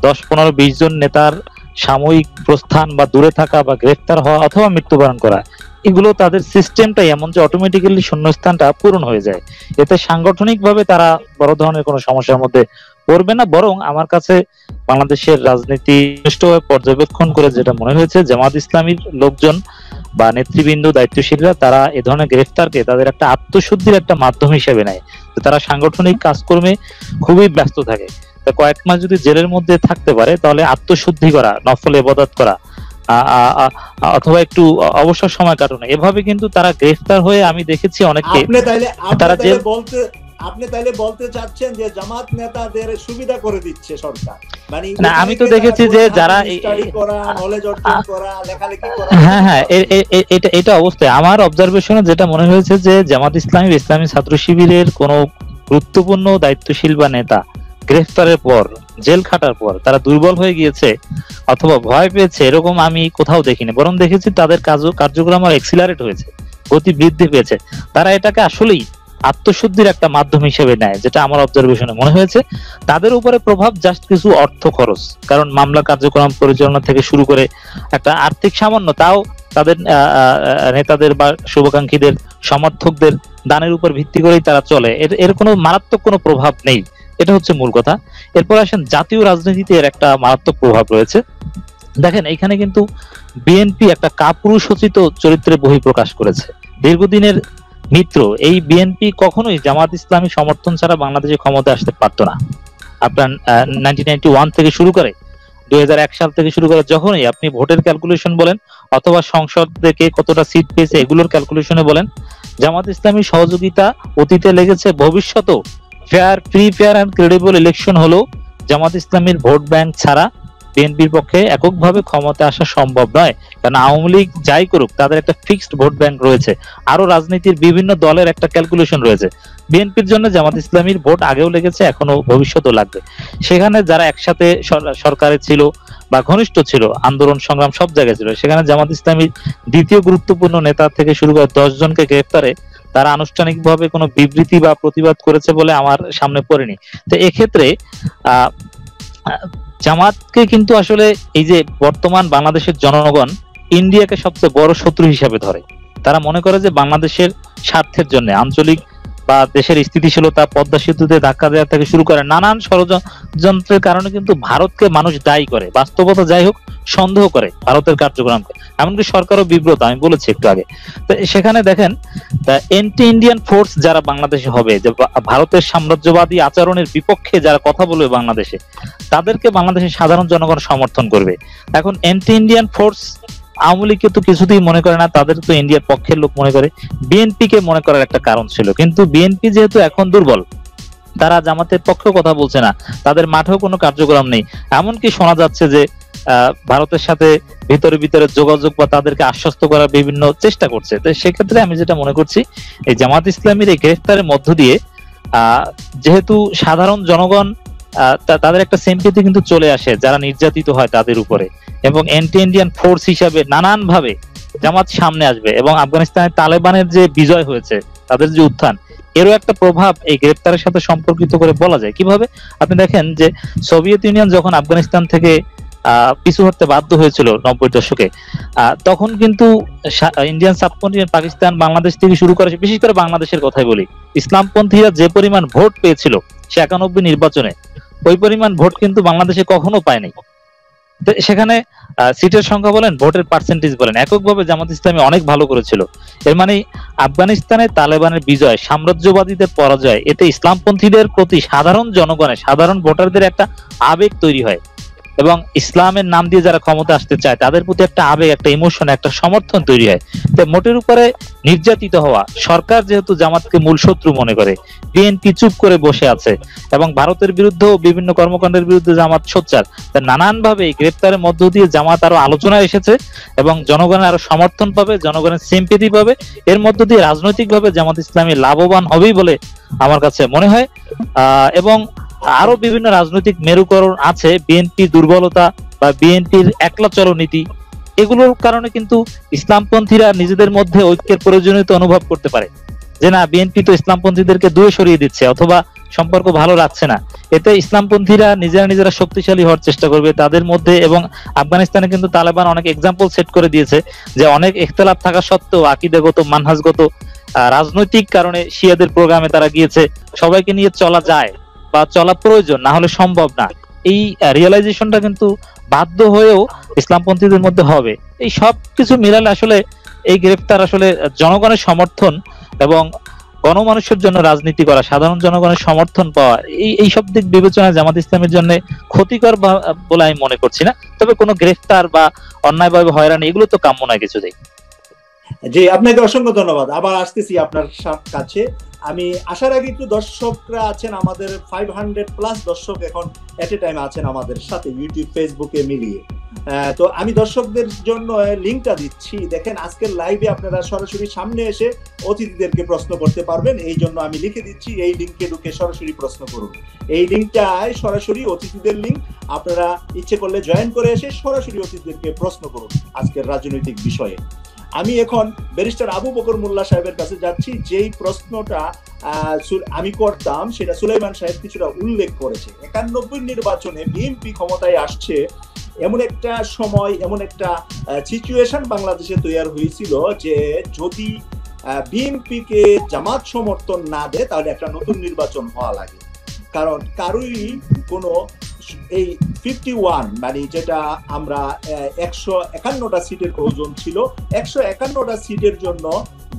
10-15-20 জন নেতার সাময়িক প্রস্থান বা দূরে থাকা বা গ্রেফতার হওয়া অথবা মৃত্যুবরণ করা, এগুলো তাদের সিস্টেমটাই এমন যে অটোমেটিক্যালি শূন্যস্থানটা পূরণ হয়ে যায়। এতে সাংগঠনিকভাবে তারা বড় ধরনের কোনো সমস্যার মধ্যে পড়বে না। বরং আমার কাছে বাংলাদেশের রাজনীতি পর্যবেক্ষণ করে যেটা মনে হয়েছে, জামাত ইসলামীর লোকজন বা নেতৃবৃন্দ, দায়িত্বশীলরা তারা এ ধরনের গ্রেফতারকে তাদের একটা আত্মশুদ্ধির একটা মাধ্যম হিসেবে নেয়। তারা সাংগঠনিক কাজকর্মে খুবই ব্যস্ত থাকে। কয়েক মাস যদি জেলের মধ্যে থাকতে পারে, তাহলে আত্মশুদ্ধি করা, নফল ইবাদত করা, অথবা একটু অবসর সময় কাটানো, এভাবে কিন্তু তারা গ্রেফতার হয়ে আমি দেখেছি অনেককে।
আপনি তাইলে বলতে চাচ্ছেন যে জামাত নেতাদের সুবিধা করে দিচ্ছে সরকার? মানে
না, আমি তো দেখেছি যে যারা
নলেজ অর্জন করা, লেখালেখি করা,
হ্যাঁ, এটা অবস্থায় আমার অবজারভেশনে যেটা মনে হয়েছে যে জামাত ইসলামী ছাত্র শিবিরের কোন গুরুত্বপূর্ণ দায়িত্বশীল বা নেতা গ্রেফতারের পর, জেল খাটার পর তারা দুর্বল হয়ে গিয়েছে অথবা ভয় পেয়েছে, এরকম আমি কোথাও দেখিনি। বরং দেখেছি তাদের কার্যক্রম এক্সিলারেট হয়েছে, গতি বৃদ্ধি পেয়েছে। তারা এটাকে আসলেই আত্মশুদ্ধির একটা মাধ্যম হিসেবে নেয়, যেটা আমার অবজারভেশনে মনে হয়েছে। তাদের উপরে প্রভাব জাস্ট কিছু অর্থ খরচ, কারণ মামলা কার্যক্রম পরিচালনা থেকে শুরু করে একটা আর্থিক সামান্য, তাও তাদের নেতাদের বা শুভাকাঙ্ক্ষীদের সমর্থকদের দানের উপর ভিত্তি করেই তারা চলে। এর কোনো মারাত্মক কোনো প্রভাব নেই, এটা হচ্ছে মূল কথা। এরপর আসেন জাতীয় রাজনীতিতে এর একটা মারাত্মক প্রভাব রয়েছে। দেখেন এখানে কিন্তু বিএনপি একটা কাপুরুষোচিত চরিত্রে বহিঃপ্রকাশ করেছে। দীর্ঘদিনের মিত্র এই বিএনপি কখনোই জামাত ইসলামী সমর্থন ছাড়া বাংলাদেশে ক্ষমতায় আসতে পারতো না। আপনার 1991 থেকে শুরু করে 2001 সাল থেকে শুরু করে যখনই আপনি ভোটের ক্যালকুলেশন বলেন অথবা সংসদ থেকে কতটা সিট পেয়েছে এগুলোর ক্যালকুলেশনে বলেন, জামাত ইসলামী সহযোগিতা অতীতে লেগেছে, ভবিষ্যতেও free fair and credible election হলো জামাত ইসলামীর ভোট ব্যাংক ছাড়া বিএনপির পক্ষে এককভাবে ক্ষমতা আসা সম্ভব নয়। কারণ আওয়ামী লীগ যাই করুক তাদের একটা ফিক্সড ভোট ব্যাংক রয়েছে, আরো রাজনীতির বিভিন্ন দলের একটা ক্যালকুলেশন রয়েছে। বিএনপির জন্য জামাত ইসলামীর ভোট আগেও লেগেছে, এখনো ভবিষ্যতেও লাগবে। সেখানে যারা একসাথে সরকারে ছিল বা ঘনিষ্ঠ ছিল, আন্দোলন সংগ্রাম সব জায়গায় ছিল, সেখানে জামাত ইসলামীর দ্বিতীয় গুরুত্বপূর্ণ নেতা থেকে শুরু করে 10 জনকে গ্রেফতারে তারা আনুষ্ঠানিকভাবে কোনো বিবৃতি বা প্রতিবাদ করেছে বলে আমার সামনে পড়েনি। তো এক্ষেত্রে জামাতকে কিন্তু আসলে এই যে বর্তমান বাংলাদেশের জনগণ ইন্ডিয়াকে সবচেয়ে বড় শত্রু হিসাবে ধরে। তারা মনে করে যে বাংলাদেশের স্বার্থের জন্য আঞ্চলিক বা দেশের স্থিতিশীলতা, পদ্মা সেতুতে ধাক্কা দেওয়া থেকে শুরু করে নানান ষড়যন্ত্রের কারণে কিন্তু ভারতকে মানুষ দায়ী করে। বাস্তবতা যাই হোক, সন্দেহ করে ভারতের কার্যক্রমকে, এমনকি সরকারও বিব্রত, আমি বলেছি একটু আগে। তো সেখানে দেখেন এন্টি ইন্ডিয়ান ফোর্স যারা বাংলাদেশে হবে, যে ভারতের সাম্রাজ্যবাদী আচরণের বিপক্ষে যারা কথা বলবে বাংলাদেশে, তাদেরকে বাংলাদেশের সাধারণ জনগণ সমর্থন করবে। এখন এন্টি ইন্ডিয়ান ফোর্স আওয়ামী লীগকে তো কিছুতেই মনে করে না, তাদের তো ইন্ডিয়ার পক্ষের লোক মনে করে। বিএনপি কে মনে করার একটা কারণ ছিল, কিন্তু বিএনপি যেহেতু এখন দুর্বল, তারা জামাতের পক্ষেও কথা বলছে না, তাদের মাঠেও কোনো কার্যক্রম নেই। এমনকি শোনা যাচ্ছে যে ভারতের সাথে ভিতরে ভিতরে যোগাযোগ বা তাদেরকে আশ্বস্ত করার বিভিন্ন চেষ্টা করছে। তো সেক্ষেত্রে আমি যেটা মনে করছি, এই জামাত ইসলামীর এই গ্রেফতারের মধ্য দিয়ে যেহেতু সাধারণ জনগণ তাদের একটা সিম্পথি কিন্তু চলে আসে যারা নির্যাতিত হয় তাদের উপরে, এবং এন্টি ইন্ডিয়ান ফোর্স হিসাবে নানান ভাবে জামাত সামনে আসবে। এবং আফগানিস্তানের তালেবানের যে বিজয় হয়েছে, তাদের যে উত্থান, এরও একটা প্রভাব এই গ্রেফতারের সাথে সম্পর্কিত করে বলা যায়। কিভাবে? আপনি দেখেন যে সোভিয়েত ইউনিয়ন যখন আফগানিস্তান থেকে পিছু হটতে বাধ্য হয়েছিল 90 দশকে, তখন কিন্তু ইন্ডিয়ান সাবকন্টিনেন্ট, পাকিস্তান, বাংলাদেশ থেকে শুরু করে, বিশেষ করে বাংলাদেশের কথাই বলি, ইসলামপন্থীরা যে পরিমাণ ভোট পেয়েছিল 91 নির্বাচনে, ওই পরিমাণ ভোট কিন্তু বাংলাদেশে কখনো পায়নি। সেখানে সিটের সংখ্যা বলেন, ভোটের পার্সেন্টেজ বলেন, এককভাবে জামাত ইসলামী অনেক ভালো করেছিল। এর মানে আফগানিস্তানে তালেবানের বিজয়, সাম্রাজ্যবাদীদের পরাজয়, এতে ইসলামপন্থীদের প্রতি সাধারণ জনগণের, সাধারণ ভোটারদের একটা আবেগ তৈরি হয়, এবং ইসলামের নাম দিয়ে যারা ক্ষমতা আসতে চায় তাদের প্রতি একটা আবেগ, একটা ইমোশন, একটা সমর্থন তৈরি হয়। তো মোটের উপরে নির্যাতিত হওয়া সরকার যেহেতু জামাতকে মূল শত্রু মনে করে, বিএনপি চুপ করে বসে আছে, এবং ভারতের বিরুদ্ধেও বিভিন্ন কর্মকাণ্ডের বিরুদ্ধে জামাত সোচ্চার। তা নানান ভাবে গ্রেফতারের মধ্য দিয়ে জামাত আরো আলোচনায় এসেছে এবং জনগণের আরো সমর্থন পাবে, জনগণের সিম্পেথি পাবে। এর মধ্য দিয়ে রাজনৈতিকভাবে জামাত ইসলামী লাভবান হবেই বলে আমার কাছে মনে হয়। এবং আরো বিভিন্ন রাজনৈতিক মেরুকরণ আছে, বিএনপি দুর্বলতা বা বিএনপির একলা চলো নীতি, এগুলোর কারণে কিন্তু ইসলামপন্থীরা নিজেদের মধ্যে ঐক্যের প্রয়োজনীয়তা অনুভব করতে পারে, যে না, বিএনপি তো ইসলামপন্থীদেরকে দূরে সরিয়ে দিচ্ছে অথবা সম্পর্ক ভালো রাখছে না। এতে ইসলামপন্থীরা নিজেরা শক্তিশালী হওয়ার চেষ্টা করবে তাদের মধ্যে। এবং আফগানিস্তানে কিন্তু তালেবান অনেক এক্সাম্পল সেট করে দিয়েছে যে অনেক ইখতিলাফ থাকা সত্ত্বেও আকিদাগত, মানহাজগত, রাজনৈতিক কারণে শিয়াদের প্রোগ্রামে তারা গিয়েছে, সবাইকে নিয়ে চলা যায় বা চলা প্রয়োজন, না হলে সম্ভব না। এই রিয়েলাইজেশনটা কিন্তু বাধ্য হয়েও ইসলামপন্থীদের মধ্যে হবে। এই সব কিছু মিলালে আসলে এই গ্রেফতার আসলে জনগণের সমর্থন এবং গণমানুষের জন্য রাজনীতি করা, সাধারণ জনগণের সমর্থন পাওয়া, এই সব দিক বিবেচনায় জামাত ইসলামের জন্য ক্ষতিকর বলে আমি মনে করছি না। তবে কোনো গ্রেফতার বা অন্যায়ভাবে হয়রানি এগুলো তো কাম্য নয় কিছুতেই।
জি, আপনাকে অসংখ্য ধন্যবাদ। আবার আসতেছি আপনার কাছে। আমি আসার আগে একটু দর্শকরা আছেন আমাদের 500+ দর্শক এখন এট এ টাইম আছেন আমাদের সাথে ইউটিউব, ফেসবুকে মিলিয়ে। তো আমি দর্শকদের জন্য লিঙ্কটা দিচ্ছি। দেখেন, আজকের লাইভে আপনারা সরাসরি সামনে এসে অতিথিদেরকে প্রশ্ন করতে পারবেন, এই জন্য আমি লিখে দিচ্ছি, এই লিঙ্কে ঢুকে সরাসরি প্রশ্ন করুন। এই লিঙ্কটায় সরাসরি অতিথিদের লিঙ্ক, আপনারা ইচ্ছে করলে জয়েন করে এসে সরাসরি অতিথিদেরকে প্রশ্ন করুন আজকের রাজনৈতিক বিষয়ে। আমি এখন ব্যারিস্টার আবু বকর মোল্লা সাহেবের কাছে যাচ্ছি। যেই প্রশ্নটা আমি করতাম সেটা সুলাইমান সাহেব কিছুটা উল্লেখ করেছে। 91 নির্বাচনে বিএনপি ক্ষমতায় আসছে, এমন একটা সময়, এমন একটা সিচুয়েশন বাংলাদেশে তৈরি হয়েছিল যে যদি বিএনপি কে জামাত সমর্থন না দেয় তাহলে একটা নতুন নির্বাচন হওয়া লাগে। কারণ কারোই কোনো এই 51 মানে যেটা আমরা 151টা সিটের প্রয়োজন ছিল, 151টা সিটের জন্য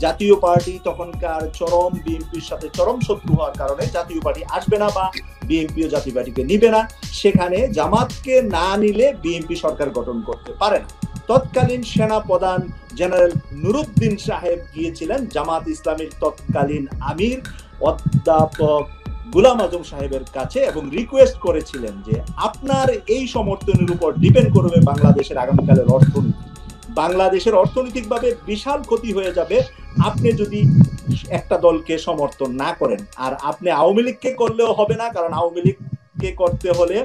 জাতীয় পার্টি তখনকার চরম বিএনপির সাথে চরম শত্রু হওয়ার কারণে জাতীয় পার্টি আসবে না বা বিএনপিও জাতীয় পার্টিকে নিবে না। সেখানে জামাতকে না নিলে বিএনপি সরকার গঠন করতে পারে না। তৎকালীন সেনা প্রধান জেনারেল নুরুদ্দিন সাহেব গিয়েছিলেন জামাত ইসলামীর তৎকালীন আমির অধ্যাপক গোলাম আজম সাহেবের কাছে এবং রিকোয়েস্ট করেছিলেন যে আপনার এই সমর্থনের উপর ডিপেন্ড করবে বাংলাদেশের আগামীকালের অর্থনীতি। বাংলাদেশের অর্থনৈতিকভাবে বিশাল ক্ষতি হয়ে যাবে আপনি যদি একটা দলকে সমর্থন না করেন। আর আপনি আওয়ামী লীগকে করলেও হবে না, কারণ আওয়ামী লীগকে করতে হলে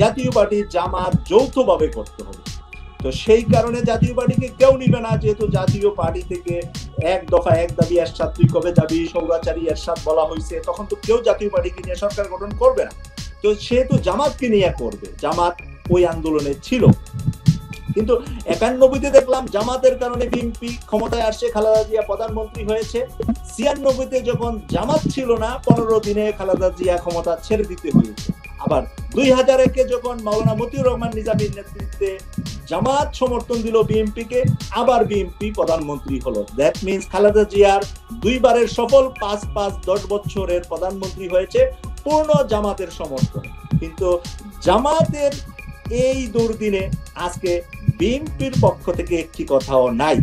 জাতীয় পার্টি জামাত যৌথভাবে করতে হবে। তো সেই কারণে জাতীয় পার্টিকে কেউ নিবে না, যেহেতু জাতীয় পার্টি থেকে এক দফা এক দাবি এরশাদ তুই কবে যাবি সৌরাচারী এরশাদ বলা হয়েছে, তখন তো কেউ জাতীয় পার্টিকে নিয়ে সরকার গঠন করবে না। তো সেহেতু জামাতকে নিয়ে করবে, জামাত ওই আন্দোলনে ছিল। কিন্তু 91তে দেখলাম জামাতের কারণে বিএনপি ক্ষমতায় আসছে, খালেদা জিয়া প্রধানমন্ত্রী হয়েছে। 96তে যখন জামাত ছিল না, 15 দিনে খালেদা জিয়া ক্ষমতা ছেড়ে দিতে হয়েছে। আবার 2001-এ যখন মাওলানা মতিউর রহমান নিজামীর নেতৃত্বে জামাত সমর্থন দিল বিএনপিকে, আবার বিএনপি প্রধানমন্ত্রী হলো। দ্যাট মিনস খালেদা জিয়ার দুইবারের সফল 5-10 বছরের প্রধানমন্ত্রী হয়েছে পূর্ণ জামাতের সমর্থন। কিন্তু জামাতের এই দুর্দিনে আজকে বিএনপির পক্ষ থেকে একটি কথাও নাই।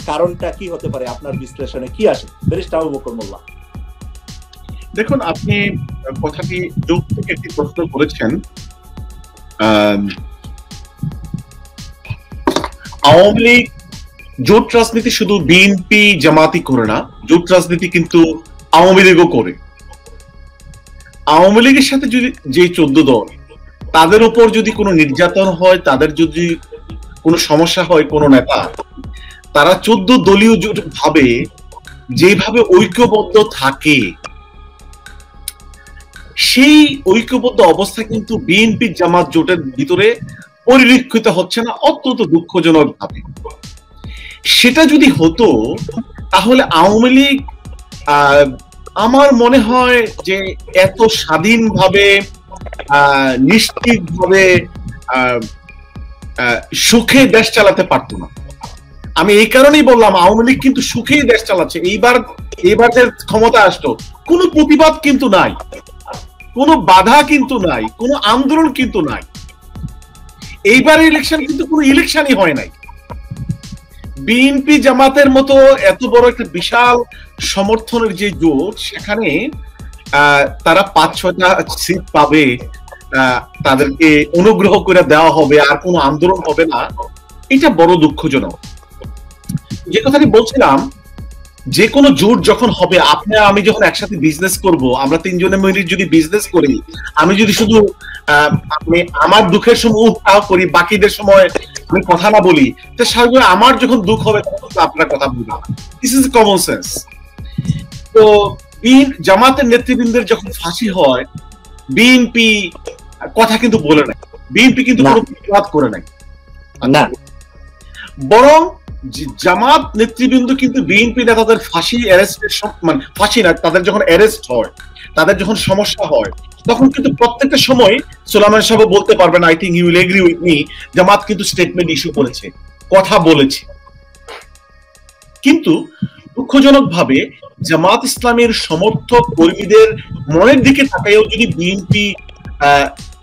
কারণটা কি হতে পারে আপনার বিশ্লেষণে কি আসে ব্যারিস্টার আবু বকর মোল্লা?
দেখুন, আপনি কথাটি যোগ থেকে একটি প্রশ্ন করেছেন। আওয়ামী লীগ জোট রাজনীতি শুধু বিএনপি জামাতই করে না, জোট রাজনীতি কিন্তু আওয়ামী লীগও করে। আওয়ামী লীগের সাথে যদি যে 14 দল, তাদের উপর যদি কোনো নির্যাতন হয়, তাদের যদি কোনো সমস্যা হয়, কোনো নেতা, তারা 14 দলীয় জোট ভাবে যেভাবে ঐক্যবদ্ধ থাকে, সেই ঐক্যবদ্ধ অবস্থা কিন্তু বিএনপি জামাত জোটের ভিতরে পরিলক্ষিত হচ্ছে না, অত্যন্ত দুঃখজনক ভাবে। সেটা যদি হতো তাহলে আওয়ামী লীগ আমার মনে হয় যে এত স্বাধীনভাবে নিশ্চিতভাবে সুখে দেশ চালাতে পারতো না। আমি এই কারণেই বললাম আওয়ামী লীগ কিন্তু সুখেই দেশ চালাচ্ছে। এইবার যে ক্ষমতা আসলো, কোনো প্রতিবাদ কিন্তু নাই, কোনো বাধা কিন্তু নাই, কোনো আন্দোলন কিন্তু নাই। এইবার ইলেকশন কিন্তু কোনো ইলেকশনই হয় নাই। বিএনপি জামাতের মতো এত বড় একটা বিশাল সমর্থনের যে জোট, সেখানে তারা 5-6টা সিট পাবে, তাদেরকে অনুগ্রহ করে দেওয়া হবে, আর কোনো আন্দোলন হবে না, এটা বড় দুঃখজনক। যে কথাটি বলছিলাম, যে কোনো জোট যখন হবে, আপনি আমি যখন একসাথে বিজনেস করব, আমরা 3 জনে মিলে যদি বিজনেস করি, আমি যদি শুধু আমার দুঃখের সময় উৎসাহ করি, বাকিদের সময় আমি কথা না বলি, তো স্বাভাবিক আমার যখন দুঃখ হবে তখন আপনারা কথা বলবেন। This is common sense. তো জামাতের নেতৃবৃন্দের যখন ফাঁসি হয়, বিএনপি কথা কিন্তু বলে নাই, বিএনপি কিন্তু কোনো প্রতিবাদ করে নাই না, বরং জামাত নেতৃবৃন্দ কিন্তু বিএনপি নেতাদের ফাঁসি মানে ফাঁসি না, তাদের যখন অ্যারেস্ট হয়, তাদের যখন সমস্যা হয়, তখন কিন্তু প্রত্যেকটা সময় সুলাইমান সাহেব বলতে পারবেন, I think you will agree with me, Jamaat কিন্তু স্টেটমেন্ট ইস্যু করেছে, কথা বলেছে। কিন্তু দুঃখজনক ভাবে জামাত ইসলামের সমর্থক কর্মীদের মনের দিকে তাকাইও যদি বিএনপি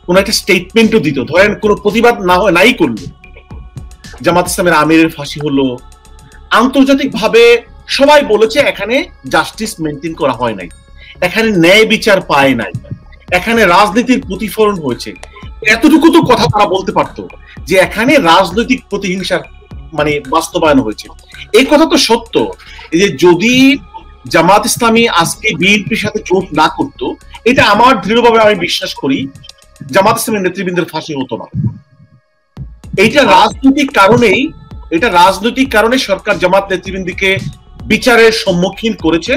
কোন একটা স্টেটমেন্টও দিত, ধরেন কোন প্রতিবাদ না হয় নাই করলো, জামাত ইসলামের আমিরের ফাঁসি হলো, আন্তর্জাতিক ভাবে সবাই বলেছে এখানে জাস্টিস মেনটেন করা হয় নাই, এখানে ন্যায় বিচার পায় নাই, এখানে রাজনীতির প্রতিফলন হয়েছে, এতটুকু তো কথা তারা বলতে পারতো যে এখানে রাজনৈতিক প্রতিহিংসার মানে বাস্তবায়ন হয়েছে। এই কথা তো সত্য যে যদি জামাত ইসলামী আজকে বিএনপির সাথে জোট না করতো, এটা আমার দৃঢ়ভাবে আমি বিশ্বাস করি জামাত ইসলামের নেতৃবৃন্দের ফাঁসি হতো না। এইটা রাজনৈতিক কারণেই এটা রাজনৈতিক কারণে সরকার জামাত নেতৃবৃন্দকে বিচারের সম্মুখীন করেছে।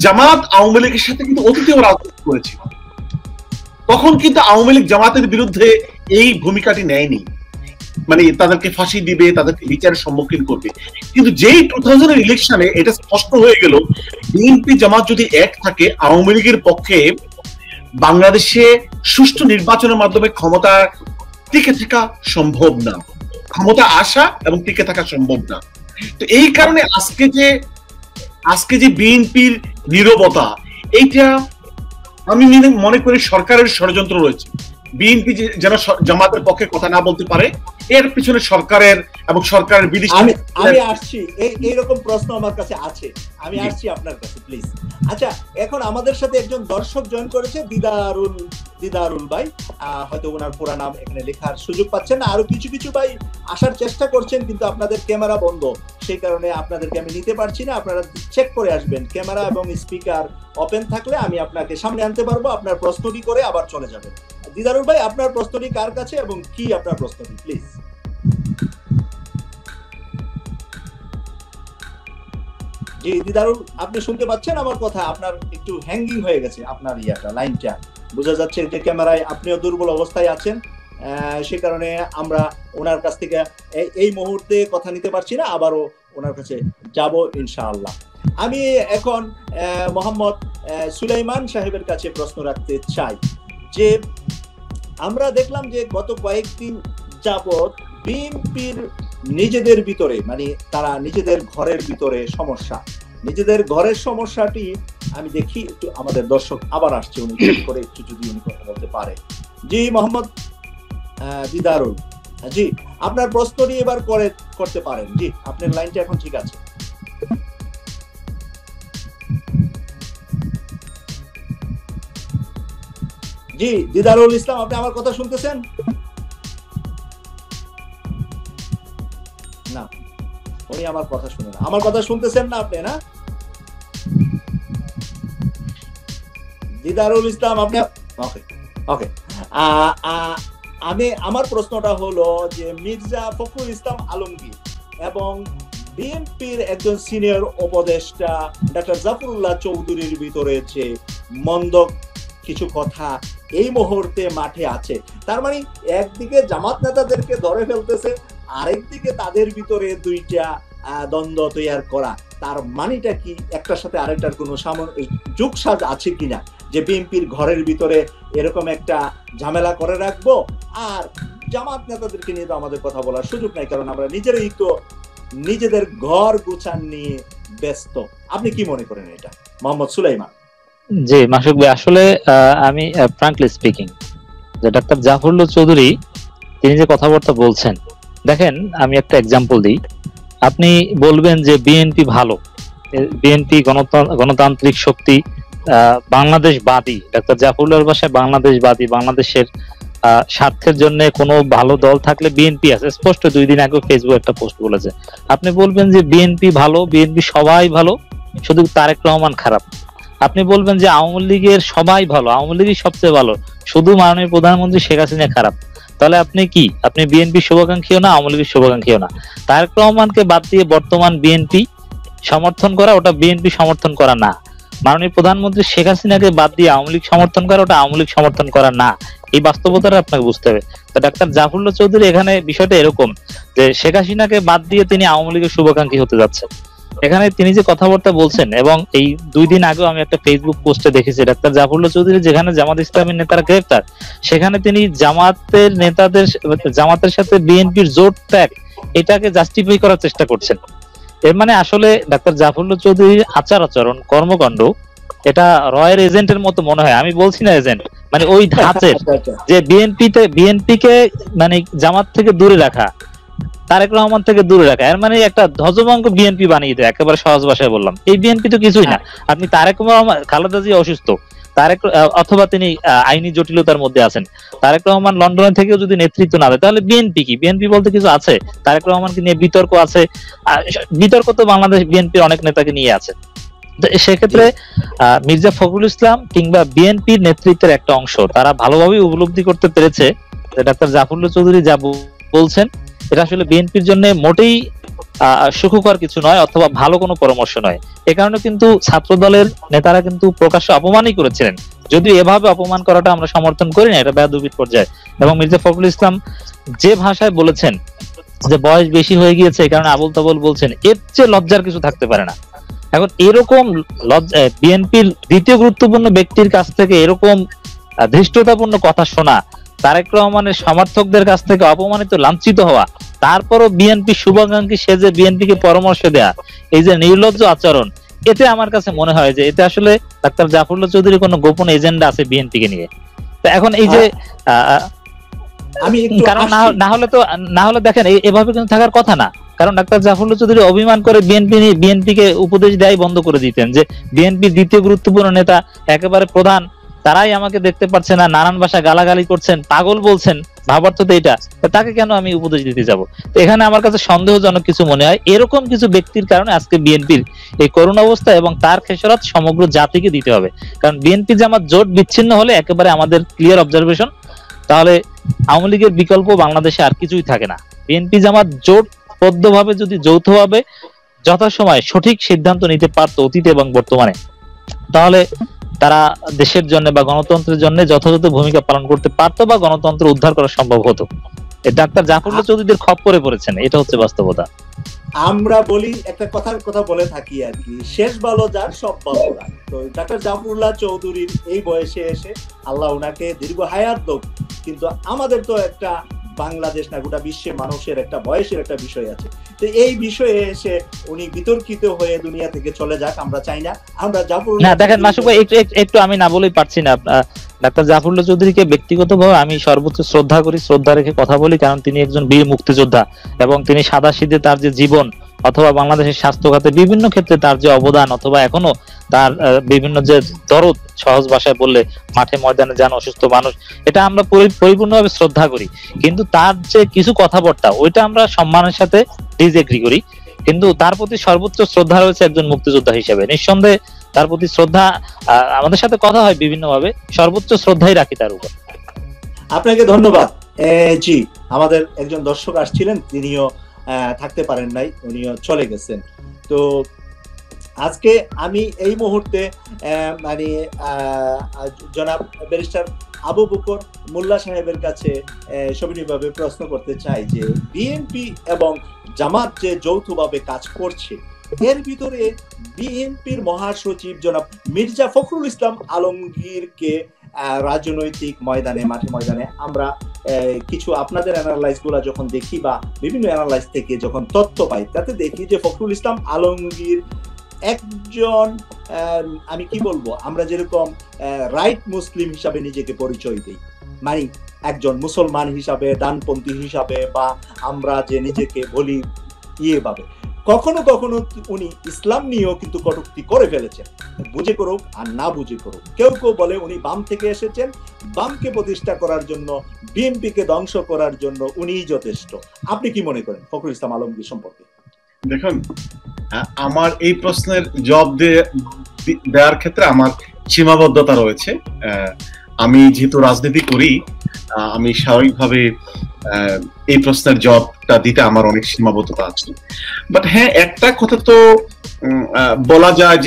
জামাত আওয়ামী লীগের সাথে কিন্তু অতীতেও রাজনীতি করেছে, তখন কিন্তু আওয়ামী লীগ জামাতের বিরুদ্ধে এই ভূমিকাটি নেয়নি, মানে তাদেরকে ফাঁসি দিবে, তাদেরকে বিচারের সম্মুখীন করবে। কিন্তু যেই 2000 ইলেকশনে এটা স্পষ্ট হয়ে গেল, বিএনপি জামাত যদি এক থাকে, আওয়ামী লীগের পক্ষে বাংলাদেশে সুষ্ঠু নির্বাচনের মাধ্যমে ক্ষমতা টিকে থাকা সম্ভব না, ক্ষমতা আসা এবং টিকে থাকা সম্ভব না। তো এই কারণে আজকে যে বিএনপির নীরবতা, এইটা আমি মনে করি সরকারের ষড়যন্ত্র রয়েছে। বিএনপি যেন জামাতের পক্ষে কথা না বলতে পারে, এর পিছনে সরকারের এবং সরকারের বিদেশি।
আমি আসছি, এইরকম প্রশ্ন আমার কাছে আছে, আমি আসছি আপনার কাছে প্লিজ। আচ্ছা, এখন আমাদের সাথে একজন দর্শক জয়েন করেছে, দিদারুল ভাই, হয়তো ওনার পুরা নাম এখানে লেখার সুযোগ পাচ্ছেন না। আরো কিছু কিছু ভাই আসার চেষ্টা করছেন, কিন্তু আপনাদের ক্যামেরা বন্ধ, সেই কারণে আপনাদেরকে আমি নিতে পারছি না। আপনারা চেক করে আসবেন, ক্যামেরা এবং স্পিকার ওপেন থাকলে আমি আপনাকে সামনে আনতে পারবো, আপনার প্রশ্নটি করে আবার চলে যাবেন। দিদারুল ভাই, আপনার প্রশ্নটি কার কাছে এবং কি আপনার প্রশ্নটি, প্লিজ? জি দিদারুল, আপনি শুনতে পাচ্ছেন আমার কথা? আপনার একটু হ্যাঙ্গিং হয়ে গেছে আপনার লাইনটা, বোঝা যাচ্ছে যে ক্যামেরায় আপনিও দুর্বল অবস্থায় আছেন, সে কারণে আমরা ওনার কাছ থেকে এই মুহূর্তে কথা নিতে পারছি না, আবারও ওনার কাছে যাব ইনশাআল্লাহ। আমি এখন মোহাম্মদ সুলাইমান সাহেবের কাছে প্রশ্ন রাখতে চাই যে আমরা দেখলাম যে গত কয়েকদিন যাবৎ বিএনপির নিজেদের ভিতরে, মানে তারা নিজেদের ঘরের ভিতরে নিজেদের ঘরের সমস্যাটি আমি দেখি। একটু আমাদের দর্শক আবার আসছে, উনি করে একটু যদি উনি কথা বলতে পারে। জি মোহাম্মদ দিদারুল, জি আপনার প্রশ্নটি এবার করতে পারেন। জি আপনার লাইনটা এখন ঠিক আছে। জি দিদারুল ইসলাম, আপনি আমার কথা শুনতেছেন? না, উনি আমার কথা শুনে না। আমার কথা শুনতেছেন না আপনি? না দিদারুল ইসলাম, আপনি ওকে। আমার প্রশ্নটা হলো যে মির্জা ফখরুল ইসলাম আলমগীর এবং বিএনপির একজন সিনিয়র উপদেষ্টা ডক্টর জাফরুল্লাহ চৌধুরীর ভিতরে যে মন্দ কিছু কথা এই মুহূর্তে মাঠে আছে, তার মানে একদিকে জামাত নেতাদেরকে ধরে ফেলতেছে, আরেকদিকে তাদের ভিতরে দুইটা দ্বন্দ্ব তৈরি করা, তার মানেটা কি? একটার সাথে আরেকটার কোনো যোগসাজ আছে কিনা, যে বিএনপির ঘরের ভিতরে এরকম একটা ঝামেলা করে রাখবো, আর জামাত নেতাদেরকে নিয়ে তো আমাদের কথা বলার সুযোগ নাই, কারণ আমরা নিজেরাই তো নিজেদের ঘর গুছান নিয়ে ব্যস্ত। আপনি কি মনে করেন এটা, মোহাম্মদ সুলাইমান?
জি মাসুক ভাই, আসলে আমি ফ্রাঙ্কলি স্পিকিং, যে ডাক্তার জাফরুল্লাহ চৌধুরী তিনি যে কথাবার্তা বলছেন, দেখেন আমি একটা এক্সাম্পল দিই। আপনি বলবেন যে বিএনপি ভালো, বিএনপি গণতান্ত্রিক শক্তি, বাংলাদেশবাদী, ডাক্তার জাফরুল্লাহর ভাষায় বাংলাদেশবাদী, বাংলাদেশের স্বার্থের জন্য কোনো ভালো দল থাকলে বিএনপি আছে, স্পষ্ট 2 দিন আগে ফেসবুক একটা পোস্ট বলেছে। আপনি বলবেন যে বিএনপি ভালো, বিএনপি সবাই ভালো, শুধু তারেক রহমান খারাপ। আপনি বলবেন যে আওয়ামী লীগের সবাই ভালো, আওয়ামী লীগই সবচেয়ে ভালো, শুধু মাননীয় প্রধানমন্ত্রী শেখ হাসিনা খারাপ। তাহলে আপনি কি? আপনি বিএনপি শুভাকাঙ্ক্ষীও না, আওয়ামী লীগের শুভাকাঙ্ক্ষীও না। তারেক রহমানকে বাদ দিয়ে বর্তমান বিএনপি সমর্থন করা, ওটা বিএনপি সমর্থন করা না। মাননীয় প্রধানমন্ত্রী শেখ হাসিনাকে বাদ দিয়ে আওয়ামী লীগ সমর্থন করা, ওটা আওয়ামী লীগ সমর্থন করা না। এই বাস্তবতাটা আপনাকে বুঝতে হবে। তো ডাক্তার জাফরুল্লাহ চৌধুরী এখানে বিষয়টা এরকম যে শেখ হাসিনাকে বাদ দিয়ে তিনি আওয়ামী লীগের শুভাকাঙ্ক্ষী হতে যাচ্ছেন। এখানে তিনি যে কথাবার্তা বলছেন, এবং এই 2 দিন আগেও আমি একটা ফেসবুক পোস্টে দেখেছি ডাক্তার জাফরুল্লাহ চৌধুরী যেখানে জামাত ইসলামের নেতারা গ্রেফতার, সেখানে তিনি জামাতের সাথে বিএনপির জোট ত্যাগ এটাকে জাস্টিফাই করার চেষ্টা করছেন। এর মানে আসলে ডাক্তার জাফরুল্লাহ চৌধুরীর আচরণ কর্মকাণ্ড এটা রয়ের এজেন্টের মতো মনে হয়। আমি বলছি না এজেন্ট, মানে ওই ধাঁচের, যে বিএনপিকে মানে জামাত থেকে দূরে রাখা, তারেক রহমান থেকে দূরে রাখা, এর মানে একটা ধ্বজভঙ্গ বিএনপি বানিয়ে দেয়। একেবারে সহজ ভাষায় বললাম, এই বিএনপি তো কিছুই না। আপনি তারেক রহমান, খালেদা জিয়া অসুস্থ, অথবা তিনি আইনি জটিলতার মধ্যে আছেন, তারেক রহমান লন্ডনে থেকেও যদি নেতৃত্ব না দেয়, তাহলে বিএনপি কি? বিএনপি বলতে কিছু আছে? তারেক রহমানকে নিয়ে বিতর্ক আছে, বিতর্ক তো বাংলাদেশ বিএনপির অনেক নেতাকে নিয়ে আছে। সেক্ষেত্রে মির্জা ফখরুল ইসলাম কিংবা বিএনপির নেতৃত্বের একটা অংশ তারা ভালোভাবে উপলব্ধি করতে পেরেছে যে ডাক্তার জাফরুল্লাহ চৌধুরী যা বলছেন এটা আসলে বিএনপির জন্য মোটেই সুখকর কিছু নয়, অথবা ভালো কোনো পরামর্শ নয়। এ কারণে কিন্তু ছাত্র দলের নেতারা কিন্তু প্রকাশ্যে অপমানই করেছিলেন, যদিও এভাবে অপমান করাটা আমরা সমর্থন করি না, এটা বেয়াদবির পর্যায়ে। এবং মির্জা ফখরুল ইসলাম যে ভাষায় বলেছেন যে বয়স বেশি হয়ে গিয়েছে এই কারণে আবুল তাবুল বলছেন, এর চেয়ে লজ্জার কিছু থাকতে পারে না। এখন এরকম বিএনপির দ্বিতীয় গুরুত্বপূর্ণ ব্যক্তির কাছ থেকে এরকম ধৃষ্টতাপূর্ণ কথা শোনা, তারেক রহমানের সমর্থকদের কাছ থেকে অপমানিত, লাঞ্ছিত হওয়া, তারপরও বিএনপি শুভাকাঙ্ক্ষী সেজে বিএনপিকে পরামর্শ দেয়া, এই যে নির্লজ্জ আচরণ, এতে আমার কাছে মনে হয় যে এতে আসলে ডাক্তার জাফরুল্লাহ চৌধুরীর কোনো গোপন এজেন্ডা আছে বিএনপিকে নিয়ে। তো এখন এই যে
আমি
কারণ না হলে দেখেন এভাবে কিন্তু থাকার কথা না। কারণ ডাক্তার জাফরুল্লাহ চৌধুরী অভিমান করে বিএনপিকে উপদেশ দেয় বন্ধ করে দিতেন যে বিএনপির দ্বিতীয় গুরুত্বপূর্ণ নেতা, একেবারে প্রধান, তারাই আমাকে দেখতে পাচ্ছে না, নানান ভাষায় গালাগালি করছেন, পাগল বলছেন, ভাবার্থ তো এটা, তাকে কেন আমি উপদেশ দিতে যাব? তো এখানে আমার কাছে সন্দেহজনক কিছু মনে হয়। এরকম কিছু ব্যক্তির কারণে আজকে বিএনপির এই করুণ অবস্থা এবং তার খেসারত সমগ্র জাতিকে দিতে হবে। কারণ বিএনপি জামাত জোট বিচ্ছিন্ন হলে একেবারে আমাদের ক্লিয়ার অবজারভেশন, তাহলে আওয়ামী লীগের বিকল্প বাংলাদেশে আর কিছুই থাকে না। বিএনপি জামাত জোট বদ্ধভাবে যদি যৌথভাবে যথাসময়ে সঠিক সিদ্ধান্ত নিতে পারতো অতীতে এবং বর্তমানে, তাহলে তারা দেশের জন্য বা গণতন্ত্রের জন্য যথাযথ ভূমিকা পালন করতে পারতো বা গণতন্ত্র উদ্ধার করা সম্ভব হতো। ডাক্তার জাফরুল্লাহ চৌধুরীদের খপ্পরে পড়েছেন, এটা হচ্ছে বাস্তবতা।
আমরা বলি একটা কথা বলে থাকি আর কি, শেষ ভালো যার সব ভালো যার। তো ডাক্তার জাফরুল্লাহ চৌধুরীর এই বয়সে এসে আল্লাহ ওনাকে দীর্ঘ হায়াত হোক, কিন্তু আমাদের তো একটা বাংলাদেশ না গোটা বিশ্বে মানুষের একটা বয়সের একটা বিষয় আছে। তো এই বিষয়ে এসে উনি বিতর্কিত হয়ে দুনিয়া থেকে চলে যাক, আমরা চাই না। আমরা জাফরুল্লাহ
না দেখেন মাসুক ভাই, একটু আমি না বলেই পারছি না। ডাক্তার জাফরুল্লাহ চৌধুরীকে ব্যক্তিগতভাবে আমি সর্বোচ্চ শ্রদ্ধা করি, শ্রদ্ধা রেখে কথা বলি, কারণ তিনি একজন বীর মুক্তিযোদ্ধা এবং তিনি সাদাসিধে তার যে জীবন অথবা বাংলাদেশের স্বাস্থ্য খাতে বিভিন্ন ক্ষেত্রে তার যে অবদান, অথবা এখনো তার বিভিন্ন যে দরদ, সহজ ভাষায় বললে মাঠে ময়দানে যান অসুস্থ মানুষ, এটা আমরা পরিপূর্ণভাবে শ্রদ্ধা করি। কিন্তু তার যে কিছু কথাবার্তা ওইটা আমরা সম্মানের সাথে ডিসএগ্রি করি, কিন্তু তার প্রতি সর্বোচ্চ শ্রদ্ধা রয়েছে একজন মুক্তিযোদ্ধা হিসেবে। নিঃসন্দেহে তার প্রতি শ্রদ্ধা, আমাদের সাথে কথা হয় বিভিন্ন ভাবে, সর্বোচ্চ শ্রদ্ধাই রাখি তার উপর।
আপনাকে ধন্যবাদ। জি, আমাদের একজন দর্শক আসছিলেন, তিনিও থাকতে পারেন নাই, উনিও চলে গেছেন। তো আজকে আমি এই মুহূর্তে মানে জনাব ব্যারিস্টার আবু বকর মোল্লা সাহেবের কাছে সবিনয়ভাবে প্রশ্ন করতে চাই যে বিএনপি এবং জামাত যে যৌথভাবে কাজ করছে, এর ভিতরে বিএনপির মহাসচিব জনাব মির্জা ফখরুল ইসলাম আলমগীরকে রাজনৈতিক ময়দানে, মাঠে ময়দানে আমরা কিছু আপনাদের অ্যানালাইজ গুলা যখন দেখি বা বিভিন্ন অ্যানালাইজ থেকে যখন তথ্য পাই, তাতে দেখি যে ফখরুল ইসলাম আলমগীর একজন আমি কি বলবো, আমরা যেরকম রাইট মুসলিম হিসাবে নিজেকে পরিচয় দিই, মানে একজন মুসলমান হিসাবে, ডানপন্থী হিসাবে, বা আমরা যে নিজেকে বলি ইয়ে ভাবে, কখনো কখনো উনি ইসলাম নিয়েও কিন্তু কটূক্তি করে ফেলেছেন, বুঝে করুক আর না বুঝে করুক। কেউ কেউ বলে উনি বাম থেকে এসেছেন, বামকে প্রতিষ্ঠা করার জন্য, বিএনপিকে ধ্বংস করার জন্য উনিই যথেষ্ট। আপনি কি মনে করেন ফখরুল ইসলাম আলমগীর সম্পর্কে?
দেখুন, আমার এই প্রশ্নের জবাব দেওয়ার ক্ষেত্রে আমার সীমাবদ্ধতা রয়েছে। আমি যেহেতু রাজনীতি করি, আমি স্বাভাবিকভাবে এই প্রশ্নের জবাবটা দিতে আমার অনেক সীমাবদ্ধতা আছে। বাট হ্যাঁ, একটা কথা তো বলা যায়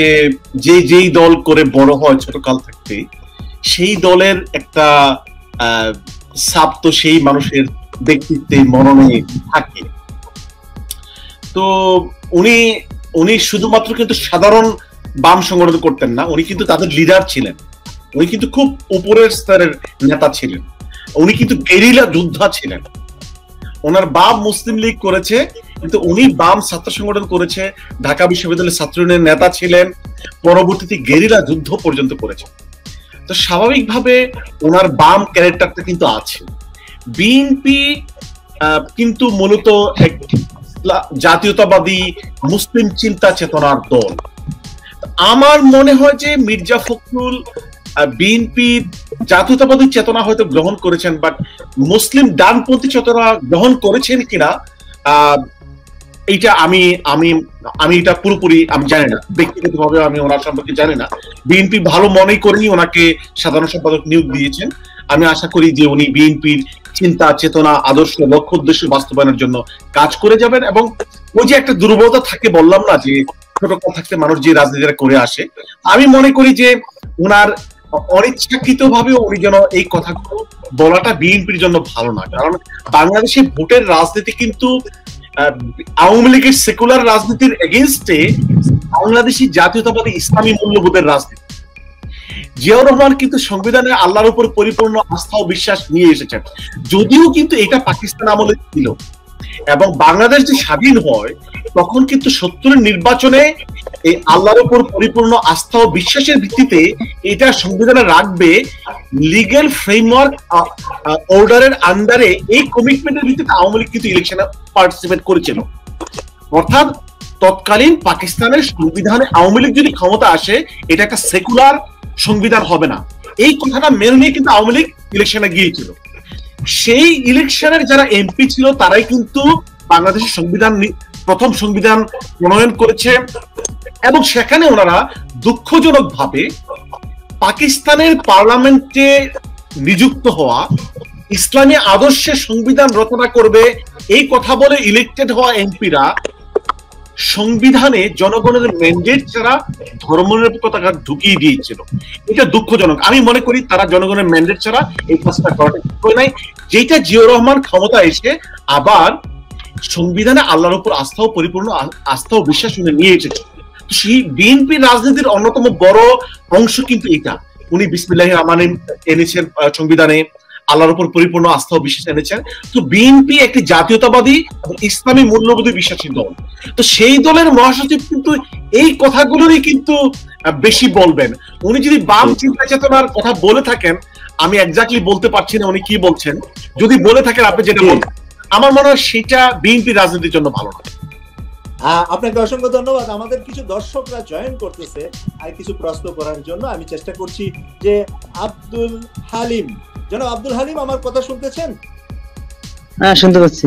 যে যেই দল করে বড় হয় ছোটকাল থাকতে, সেই দলের একটা ছাপ তো সেই মানুষের ব্যক্তিত্বে, মননে থাকে। তো উনি শুধুমাত্র কিন্তু সাধারণ বাম সংগঠন করতেন না, উনি কিন্তু তাদের লিডার ছিলেন, উনি কিন্তু খুব উপরের স্তরের নেতা ছিলেন, উনি কিন্তু গেরিলা যোদ্ধা ছিলেন। ওনার বাপ মুসলিম লীগ করেছে, কিন্তু উনি বাম ছাত্র সংগঠন করেছে, ঢাকা বিশ্ববিদ্যালয়ের ছাত্র ইউনিয়নের নেতা ছিলেন, পরবর্তীতে গেরিলা যুদ্ধ পর্যন্ত করেছে। তো স্বাভাবিকভাবে ওনার বাম ক্যারেক্টারটা কিন্তু আছে। বিএনপি কিন্তু মূলত একটি জাতীয়তাবাদী মুসলিম চিন্তা চেতনার দল। আমার মনে হয় যে মির্জা ফখরুল বিএনপি জাতীয়তাবাদী চেতনা হয়তো গ্রহণ করেছেন, বাট মুসলিম ডানপন্থী চেতনা গ্রহণ করেছেন কিনা এইটা আমি আমি আমি এটা পুরোপুরি আমি জানি না, ব্যক্তিগতভাবে আমি ওনার সম্পর্কে জানি না। বিএনপি ভালো মনেই করেনি ওনাকে সাধারণ সম্পাদক নিয়োগ দিয়েছেন। আমি আশা করি যে উনি বিএনপির চিন্তা চেতনা আদর্শ লক্ষ্য উদ্দেশ্য বাস্তবায়নের জন্য কাজ করে যাবেন। এবং ওই যে একটা দুর্বলতা থাকে, বললাম না যে ছোটকাল থাকতে মানুষ যে রাজনীতিটা করে আসে, আমি মনে করি যে ওনার অনিচ্ছাকৃত ভাবে উনি যেন এই কথাগুলো বলাটা বিএনপির জন্য ভালো না। কারণ বাংলাদেশে ভোটের রাজনীতি কিন্তু আওয়ামী লীগের সেকুলার রাজনীতির এগেইনস্টে বাংলাদেশি জাতীয়তাবাদী ইসলামী মূল্যবোধের রাজনীতি। জিয়াউর রহমান কিন্তু সংবিধানে আল্লাহর উপর পরিপূর্ণ আস্থা ও বিশ্বাস নিয়ে এসেছেন, যদিও কিন্তু এটা পাকিস্তান আমলে ছিল। এবং বাংলাদেশ যে স্বাধীন হয় তখন কিন্তু 70-এর নির্বাচনে এই আল্লাহর উপর পরিপূর্ণ আস্থা ও বিশ্বাসের ভিত্তিতে এটা সংবিধানে রাখবে, লিগ্যাল ফ্রেমওয়ার্ক অর্ডারের আন্ডারে এই কমিটমেন্টের ভিত্তিতে আওয়ামী লীগ কিন্তু ইলেকশনে পার্টিসিপেট করেছিল। অর্থাৎ তৎকালীন পাকিস্তানের সংবিধানে আওয়ামী লীগ যদি ক্ষমতা আসে এটা একটা সেকুলার সংবিধান হবে না, এই কথাটা মেনে নিয়ে কিন্তু আওয়ামী লীগ ইলেকশনে গিয়েছিল। সেই ইলেকশনের যারা এমপি ছিল তারাই কিন্তু বাংলাদেশের সংবিধান প্রথম সংবিধান প্রণয়ন করেছে। এবং সেখানে ওনারা দুঃখজনক ভাবে পাকিস্তানের পার্লামেন্টে নিযুক্ত হওয়া ইসলামী আদর্শের সংবিধান রচনা করবে এই কথা বলে ইলেক্টেড হওয়া এমপিরা সংবিধানে জনগণের ম্যান্ডেট ছাড়া ধর্মনিরপেক্ষতা ঢুকিয়ে দিয়েছিল। এটা দুঃখজনক। আমি মনে করি তারা জনগণের ম্যান্ডেট ছাড়া এই কাজটা করাটা ঠিক হয় নাই, যেটা জিয়াউর রহমান ক্ষমতা এসে আবার সংবিধানে আল্লাহর উপর আস্থা ও পরিপূর্ণ আস্থা ও বিশ্বাস নিয়ে এসেছে। সেই বিএনপি রাজনীতির অন্যতম বড় অংশ কিন্তু এটা। উনি বিসমিল্লাহির রহমানির এনেছেন সংবিধানে, আল্লাহর উপর পরিপূর্ণ আস্থা ও বিশ্বাস এনেছেন। তো বিএনপি একটি জাতীয়তাবাদী ইসলামী মূল্যবোধে বিশ্বাসী দল। তো সেই দলের মহাসচিব কিন্তু এই কথাগুলোরই কিন্তু বেশি বলবেন। উনি যদি বাম চিন্তা চেতনার কথা বলে থাকেন, আমি এক্স্যাক্টলি বলতে পারছি না উনি কি বলছেন, যদি বলে থাকেন আপনি যেটা বলছেন, আমার মনে হয় সেটা বিএনপি রাজনীতির জন্য ভালো না।
আপনাকে অসংখ্য ধন্যবাদ। আমাদের কিছু দর্শকরা জয়েন করতেছে আর কিছু প্রশ্ন করার জন্য। আমি চেষ্টা করছি যে আব্দুল হালিম, জনাব আব্দুল হালিম, আমার কথা শুনতেছেন?
হ্যাঁ, শুনতে পাচ্ছি।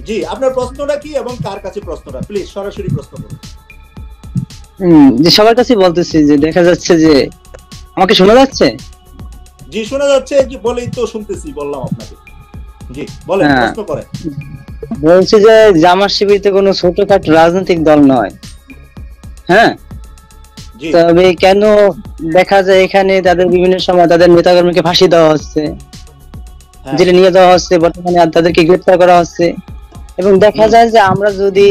জি, আপনার প্রশ্নটা কি এবং কার কাছে প্রশ্নটা? প্লিজ সরাসরি প্রশ্ন করুন।
যে সবার কাছে বলতেছি যে দেখা যাচ্ছে যে আমাকে শোনা যাচ্ছে?
জি, শোনা যাচ্ছে। জি, বলেই তো শুনতেছি, বললাম আপনাকে। জি, বলেন, প্রশ্ন করেন।
বলছি যে জামাত শিবির তো কোনো ছোটখাটো রাজনৈতিক দল নয়। হ্যাঁ, তবে কেন দেখা যায় এখানে তাদের বিভিন্ন সময় তাদের নেতাকর্মীকে ফাঁসি দেওয়া হচ্ছে, যেটা নিয়ে যাওয়া হচ্ছে, বর্তমানে তাদেরকে গ্রেফতার করা হচ্ছে। এবং দেখা যায় যে আমরা যদি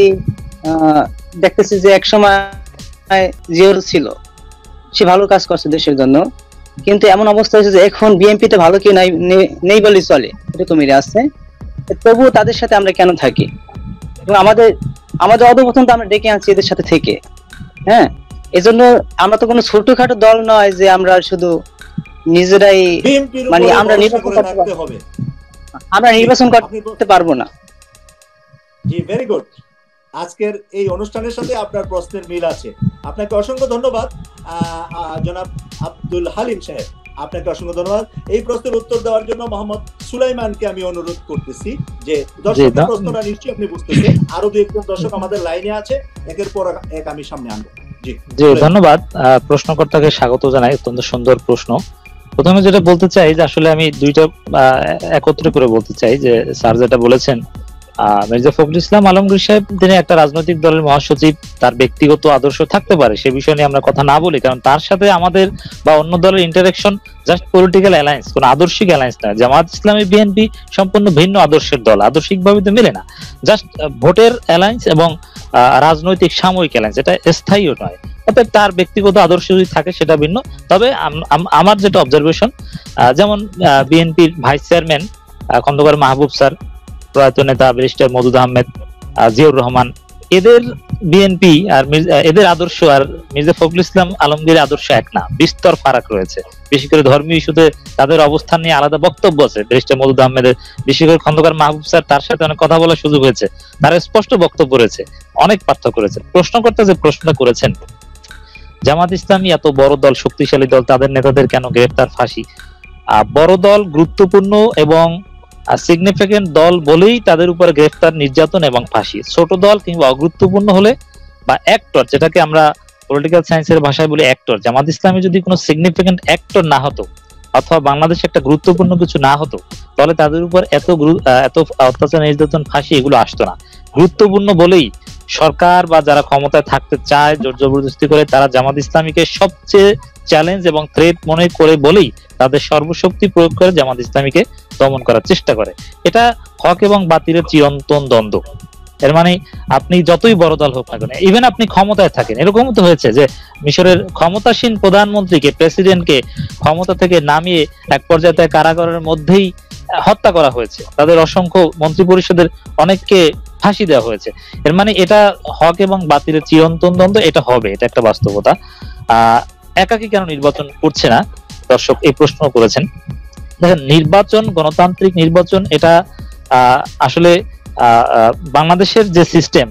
দেখতেছি যে এক সময় জিয়াউর ছিল, সে ভালো কাজ করছে দেশের জন্য, কিন্তু এমন অবস্থা হয়েছে যে এখন বিএনপি তে ভালো কেউ নেই বলেই চলে, এরকমই আছে। তবুও তাদের সাথে আমরা কেন থাকি? এবং আমাদের অধপতন তো আমরা ডেকে আনছি এদের সাথে থেকে। হ্যাঁ, এজন্য আমরা তো কোনো ছোটখাটো দল নয় যে আমরা শুধু নিজেরাই, মানে আমরা নির্বাচন করতে পারবো না।
জি, ভেরি গুড। আজকের এই অনুষ্ঠানের সাথে আপনার প্রশ্নের মিল আছে। আপনাকে অসংখ্য ধন্যবাদ জনাব আব্দুল হালিম সাহেব, আপনাকে অসংখ্য ধন্যবাদ। এই প্রশ্নের উত্তর দেওয়ার জন্য মোহাম্মদ সুলাইমানকে আমি অনুরোধ করতেছি যে দর্শকের প্রশ্নটা নিশ্চয়ই আপনি বুঝতেছেন। আরো দু একজন দর্শক আমাদের লাইনে আছে, একের পর এক আমি সামনে আনবো। জি,
ধন্যবাদ। প্রশ্নকর্তাকে স্বাগত জানাই, অত্যন্ত সুন্দর প্রশ্ন। প্রথমে যেটা বলতে চাই যে আসলে আমি দুইটা একত্র করে বলতে চাই যে স্যার যেটা বলেছেন, মির্জা ফখরুল ইসলাম আলমগীর সাহেব তিনি একটা রাজনৈতিক দলের মহাসচিব, তার ব্যক্তিগত আদর্শ থাকতে পারে, সে বিষয় নিয়ে আমরা কথা না বলি, কারণ তার সাথে আমাদের বা অন্য দলের ইন্টারাকশন জাস্ট পলিটিক্যাল অ্যালায়েন্স, কোন আদর্শিক অ্যালায়েন্স না। জামাত ইসলামী বিএনপি সম্পূর্ণ ভিন্ন আদর্শের দল, আদর্শিক ভাবে তো মেলে না, জাস্ট ভোটের অ্যালায়েন্স এবং রাজনৈতিক সাময়িক অ্যালায়েন্স, এটা স্থায়ীও নয়। অর্থাৎ তার ব্যক্তিগত আদর্শ যদি থাকে সেটা ভিন্ন। তবে আমার যেটা অবজারভেশন, যেমন বিএনপির ভাইস চেয়ারম্যান খন্দকার মাহবুব স্যার, প্রয়াত নেতা ব্যারিস্টার মওদুদ আহমেদ, জিয়াউর রহমান, এদের বিএনপি আর এদের আদর্শ আর মির্জা ফখরুল ইসলাম আলমগীরের আদর্শ এক না, বিস্তর ফারাক রয়েছে। বিশেষ করে ধর্মীয় ইস্যুতে তাদের অবস্থান নিয়ে আলাদা বক্তব্য আছে। ব্যারিস্টার মওদুদ আহমেদের, বিশেষ করে খন্দকার মাহবুব স্যার, তার সাথে অনেক কথা বলার সুযোগ হয়েছে, তার স্পষ্ট বক্তব্য রয়েছে, অনেক পার্থক্য রয়েছে। প্রশ্নকর্তা যে প্রশ্নটা করেছেন, জামাত ইসলামী এত বড় দল, শক্তিশালী দল, তাদের নেতাদের কেন গ্রেফতার, ফাঁসি? বড় দল, গুরুত্বপূর্ণ এবং সিগনিফিকেন্ট দল বলেই তাদের উপর গ্রেফতার, নির্যাতন এবং ফাঁসি। ছোট দল কিংবা অগুরুত্বপূর্ণ হলে বা অ্যাক্টর, যেটাকে আমরা পলিটিক্যাল সায়েন্সের ভাষায় বলি অ্যাক্টর, জামাত ইসলামী যদি কোনো সিগনিফিকেন্ট অ্যাক্টর না হতো অথবা বাংলাদেশে একটা গুরুত্বপূর্ণ কিছু না হতো, তাহলে তাদের উপর এত অত্যাচার, নির্যাতন, ফাঁসি এগুলো আসতো না। গুরুত্বপূর্ণ বলেই সরকার বা যারা ক্ষমতায় থাকতে চায় জোর জবরদস্তি করে, তারা জামাত ইসলামীকে সবচেয়ে চ্যালেঞ্জ এবং থ্রেট মনে করে বলেই তাদের সর্বশক্তি প্রয়োগ করে জামাত ইসলামীকে দমন করার চেষ্টা করে। এটা হক এবং বাতিলের চিরন্তন দ্বন্দ্ব। এর মানে আপনি যতই বড় দল হোক না কেন, ইভেন আপনি ক্ষমতায় থাকেন, এরকম তো হয়েছে যে মিশরের ক্ষমতাসীন প্রধানমন্ত্রীকে, প্রেসিডেন্টকে ক্ষমতা থেকে নামিয়ে এক পর্যায়ে কারাগারের মধ্যেই হত্যা করা হয়েছে, তাদের অসংখ্য মন্ত্রী পরিষদের অনেককে ফাঁসি দেওয়া হয়েছে। এর মানে এটা হক এবং বাতিলের চিরন্তন দ্বন্দ্ব, এটা হবে, এটা একটা বাস্তবতা। একাকি কেন নির্বাচন করছে না, দর্শক এই প্রশ্ন করেছেন। দেখেন, নির্বাচন, গণতান্ত্রিক নির্বাচন, এটা আসলে বাংলাদেশের যে সিস্টেম,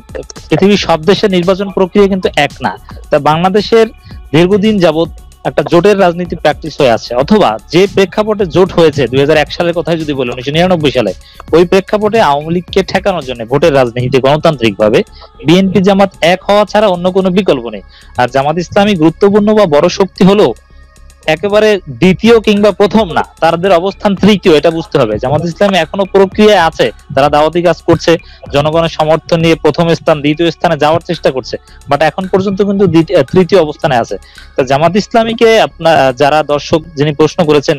পৃথিবীর সব দেশের নির্বাচন প্রক্রিয়া কিন্তু এক না। তা বাংলাদেশের দীর্ঘদিন যাবত একটা জোটের রাজনীতি প্র্যাকটিস হয়ে আছে, অথবা যে প্রেক্ষাপটে জোট হয়েছে 2001 সালের কথাই যদি বলি, 1999 সালে, ওই প্রেক্ষাপটে আওয়ামী লীগকে ঠেকানোর জন্য ভোটের রাজনীতি গণতান্ত্রিক ভাবে বিএনপি জামাত এক হওয়া ছাড়া অন্য কোনো বিকল্প নেই। আর জামাত ইসলামী গুরুত্বপূর্ণ বা বড় শক্তি হলো একেবারে দ্বিতীয় কিংবা প্রথম না, তাদের অবস্থান তৃতীয়, এটা বুঝতে হবে। জামাত ইসলামী এখনো প্রক্রিয়ায় আছে, তারা দাওয়াতি কাজ করছে, জনগণের সমর্থন নিয়ে প্রথম স্থান, দ্বিতীয় স্থানে যাওয়ার চেষ্টা করছে, বাট এখন পর্যন্ত কিন্তু তৃতীয় অবস্থানে আছে। তো জামাত ইসলামীকে আপনার যারা দর্শক যিনি প্রশ্ন করেছেন,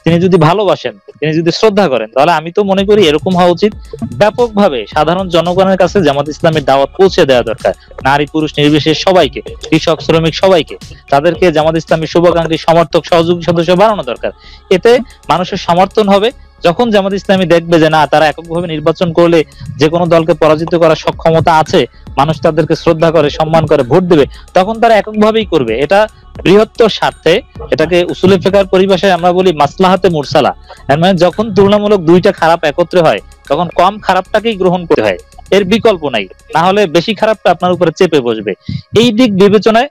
তিনি যদি ভালোবাসেন, তিনি যদি শ্রদ্ধা করেন, তাহলে আমি তো মনে করি এরকম হওয়া উচিত, ব্যাপকভাবে সাধারণ জনগণের কাছে জামাত ইসলামের দাওয়াত পৌঁছে দেওয়া দরকার, নারী পুরুষ নির্বিশেষে সবাইকে, কৃষক শ্রমিক সবাইকে, তাদেরকে জামাত ইসলামী শুভাকাঙ্ক্ষী সমর্থক সহযোগী সদস্য বানানো দরকার। এতে মানুষের সমর্থন হবে। যখন জামাত ইসলামী দেখবে যে না, তারা এককভাবে নির্বাচন করলে যে কোনো দলকে পরাজিত করার সক্ষমতা আছে, মানুষ তাদেরকে শ্রদ্ধা করে, সম্মান করে ভোট দেবে, তখন তারা এককভাবেই করবে। এটা বৃহত্তর স্বার্থে, এটাকে উসুলে ফিকহের পরিভাষায় আমরা বলি মাসলাহাতে মুরসালা। এর মানে যখন তুলনামূলক দুইটা খারাপ একত্রে হয়, তখন কম খারাপটাকেই গ্রহণ করতে হয়, এর বিকল্প নাই, না হলে বেশি খারাপটা আপনার উপরে চেপে বসবে। এই দিক বিবেচনায়